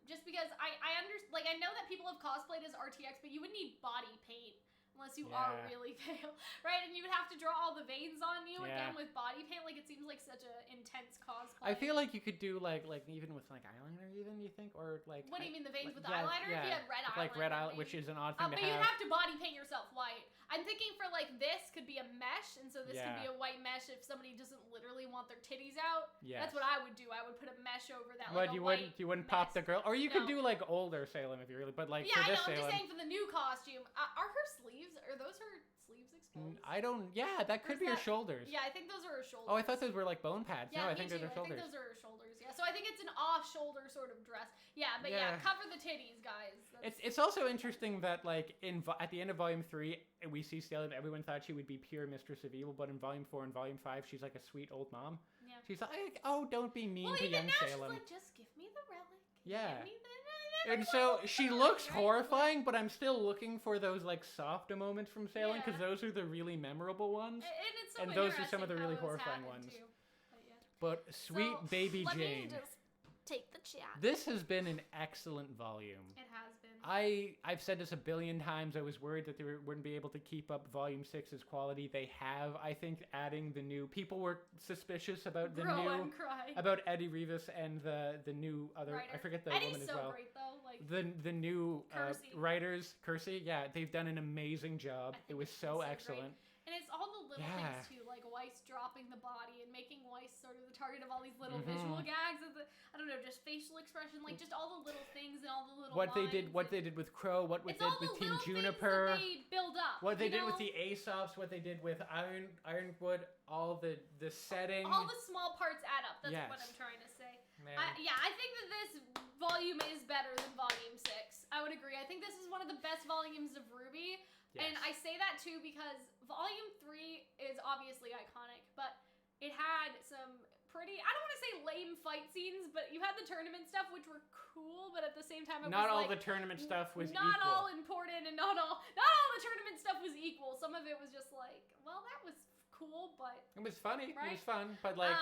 Just because I know that people have cosplayed as RTX, but you would need body paint. unless you are really pale, right? And you would have to draw all the veins on you again with body paint. Like, it seems like such an intense cosplay. I feel like you could do like even with like eyeliner, even, you think, or like. What do you mean, the veins with the eyeliner? If you had red eyeliner, like red eyeliner, which is an odd thing to but have. you'd have to body paint yourself white. I'm thinking for like this could be a mesh, and so this could be a white mesh if somebody doesn't literally want their titties out. That's what I would do. I would put a mesh over that. Like, you wouldn't pop the girl, or you could do like older Salem if you really, but like for this Salem. I'm just saying for the new costume. Are her sleeves? Are those her sleeves exposed? I don't. Yeah, that could be her shoulders. Yeah, I think those are her shoulders. Oh, I thought those were like bone pads. Yeah, no, I think those are shoulders. I think those are her shoulders. Yeah, so I think it's an off-shoulder sort of dress. Yeah, but cover the titties, guys. It's also interesting that like at the end of Volume 3, we see Salem. Everyone thought she would be pure Mistress of Evil, but in Volume 4 and Volume 5, she's like a sweet old mom. Yeah. She's like, oh, don't be mean to young Salem. She's like, just give me the relic. Yeah. Give me the and so she looks horrifying, but I'm still looking for those like softer moments from Salem because those are the really memorable ones, and those are some of the really horrifying ones. But sweet baby let Jane. Me just take the chat. This has been an excellent volume. It has been. I've said this a billion times. I was worried that they wouldn't be able to keep up Volume 6's quality. They have. I think adding the new people were suspicious about about Eddie Rivas and the new other writer. I forget the Eddie's woman as so well. Great, though. Like the new writers, Kersey. Yeah, they've done an amazing job. It was so excellent. Great. And it's all the little things too, like Weiss dropping the body and making Weiss sort of the target of all these little visual gags. I don't know, just facial expression, like just all the little things and all the little what lines they did with Crow, what they did with Team Juniper, they build up. What they did with the Aesops, what they did with Ironwood, all the setting. All the small parts add up. That's what I'm trying to say. I think that this volume is better than Volume 6. I would agree. I think this is one of the best volumes of RWBY. Yes. And I say that too because Volume 3 is obviously iconic, but it had some pretty, I don't want to say lame fight scenes, but you had the tournament stuff, which were cool, but at the same time it not was all the tournament stuff was not equal. all important, and not all the tournament stuff was equal. Some of it was just like, well, that was cool, but it was funny. Right? It was fun, but like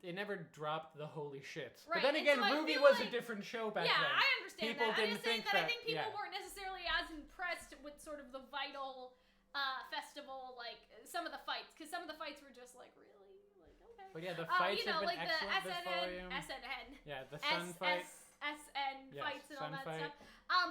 it never dropped the holy shits. Right. But then again, so RWBY was a different show back then. Yeah, I understand people that. Didn't think that. I think people weren't necessarily as impressed with sort of the Vital festival, like some of the fights, because some of the fights were just like really, like okay. But yeah, the fights have been like excellent the this volume. SNN. Yeah, the sun fight. SN fights and all that fight. stuff.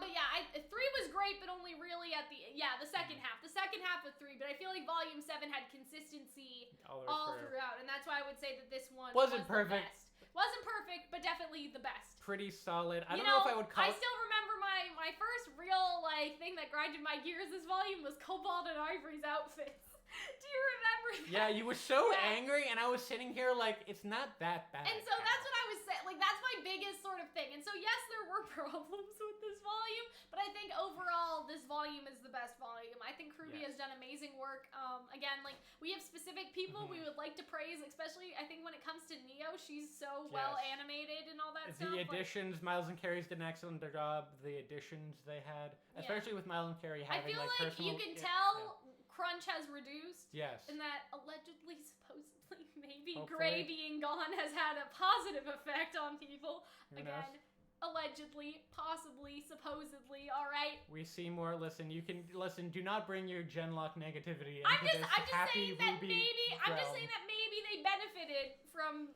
But yeah, 3 was great, but only really at the second half. The second half of 3, but I feel like Volume 7 had consistency all throughout, and that's why I would say that this one wasn't perfect. Wasn't perfect, but definitely the best. Pretty solid. I don't know if I would call I still remember my first real thing that grinded my gears this volume was Cobalt and Ivory's outfits. Do you remember that? Yeah, you were so angry, and I was sitting here like, it's not that bad. And so that's what I was saying. Like, that's my biggest sort of thing. And so, yes, there were problems with this volume, but I think overall, this volume is the best volume. I think RWBY has done amazing work. Again, like, we have specific people we would like to praise, especially, I think, when it comes to Neo. She's so well animated and all that stuff. The additions, Miles and Carrie's did an excellent job. The additions they had, especially with Miles and Carrie having, I feel like personal... you can tell... Crunch has reduced. Yes. And that allegedly, supposedly, maybe Gray being gone has had a positive effect on people. Who knows? Allegedly, possibly, supposedly, alright? We see more. Listen, you can listen, do not bring your Genlock negativity into I'm just happy saying that RWBY I'm just saying that maybe they benefited from,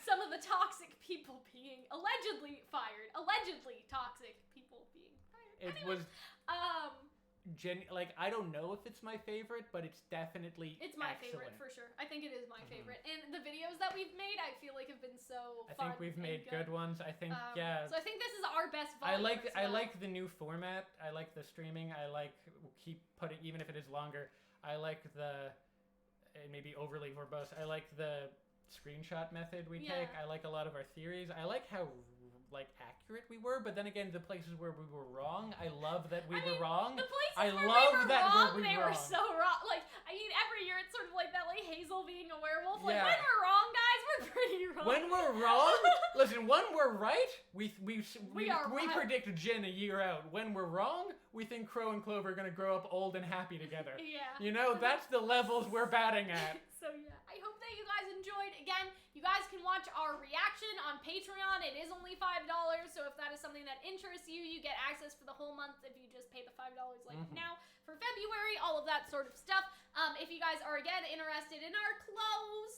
some of the toxic people being allegedly fired. Allegedly toxic people being fired. It was I don't know if it's my favorite, but it's definitely my excellent. favorite for sure. I think it is my favorite, and the videos that we've made, I feel like have been so. I think we've made good ones. I think So I think this is our best volume. I like the new format. I like the streaming. I like keep putting, even if it is longer. I like the maybe overly verbose. I like the screenshot method we take. I like a lot of our theories. I like how accurate we were, but then again, the places where we were wrong, I love that we were wrong. The places where we were so wrong. Like, I mean, every year it's sort of like that, like Hazel being a werewolf. Like, when we're wrong, guys, we're pretty wrong. When we're wrong, listen, when we're right, we predict Jin a year out. When we're wrong, we think Crow and Clover are gonna grow up old and happy together. Yeah. That's the levels we're batting at. So yeah, I hope that you guys enjoyed. Again, you guys can watch our reaction on Patreon. It is only $5, so if that is something that interests you, you get access for the whole month if you just pay the $5 now. for February, all of that sort of stuff. If you guys are, again, interested in our clothes,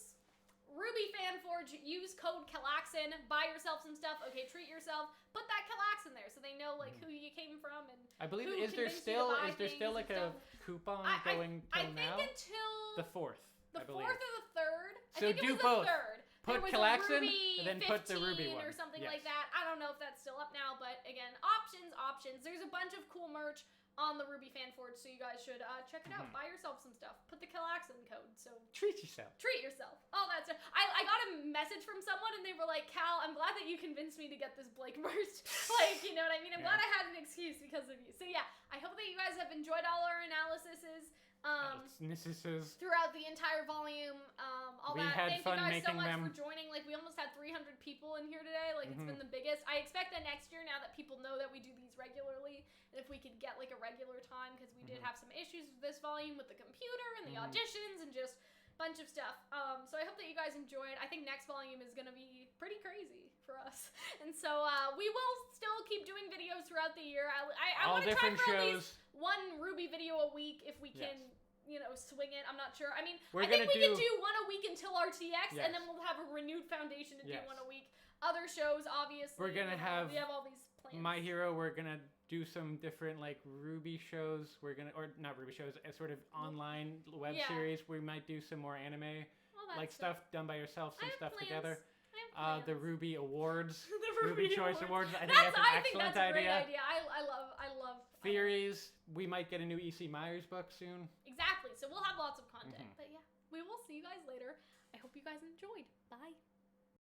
RWBY FanForge, use code Calxiyn, buy yourself some stuff. Okay, treat yourself. Put that Calxiyn there so they know like who you came from and I believe who is there convinced you to still buy like a things and stuff. coupon going I till think now? until The 4th. the I believe. 4th or the 3rd. So I think do it was both. the 3rd. Put There was Calxiyn a RWBY and then 15 put the RWBY one or something Yes. like that. I don't know if that's still up now, but again, options. There's a bunch of cool merch on the RWBY FanForge, so you guys should check it out. Buy yourself some stuff. Put the Calxiyn code. So Treat yourself. treat yourself. Oh, that's it. I got a message from someone and they were like, Cal, I'm glad that you convinced me to get this Blake merch. Like, you know what I mean? I'm glad I had an excuse because of you. So yeah, I hope that you guys have enjoyed all our analyses. Throughout the entire volume, We had Thank fun you guys so making much them. for joining. Like, we almost had 300 people in here today. Like, it's been the biggest. I expect that next year, now that people know that we do these regularly, and if we could get like a regular time, because we did have some issues with this volume with the computer and the auditions and just bunch of stuff. So I hope that you guys enjoyed. I think next volume is gonna be pretty crazy for us, and so we will still keep doing videos throughout the year. I want to try for at least one RWBY video a week if we can. You know, swing it. I'm not sure. I mean, I think we can do one a week until RTX, and then we'll have a renewed foundation to do one a week. Other shows, obviously. We're gonna have. We have all these plans. My Hero. We're gonna do some different like RWBY shows. We're gonna, or not RWBY shows, a sort of online web series. We might do some more anime, like stuff done by yourself, some stuff together. The RWBY Awards, RWBY Choice Awards. I think that's an excellent idea. I love theories. We might get a new E.C. Myers book soon. Exactly. So we'll have lots of content. But yeah, we will see you guys later. I hope you guys enjoyed. Bye.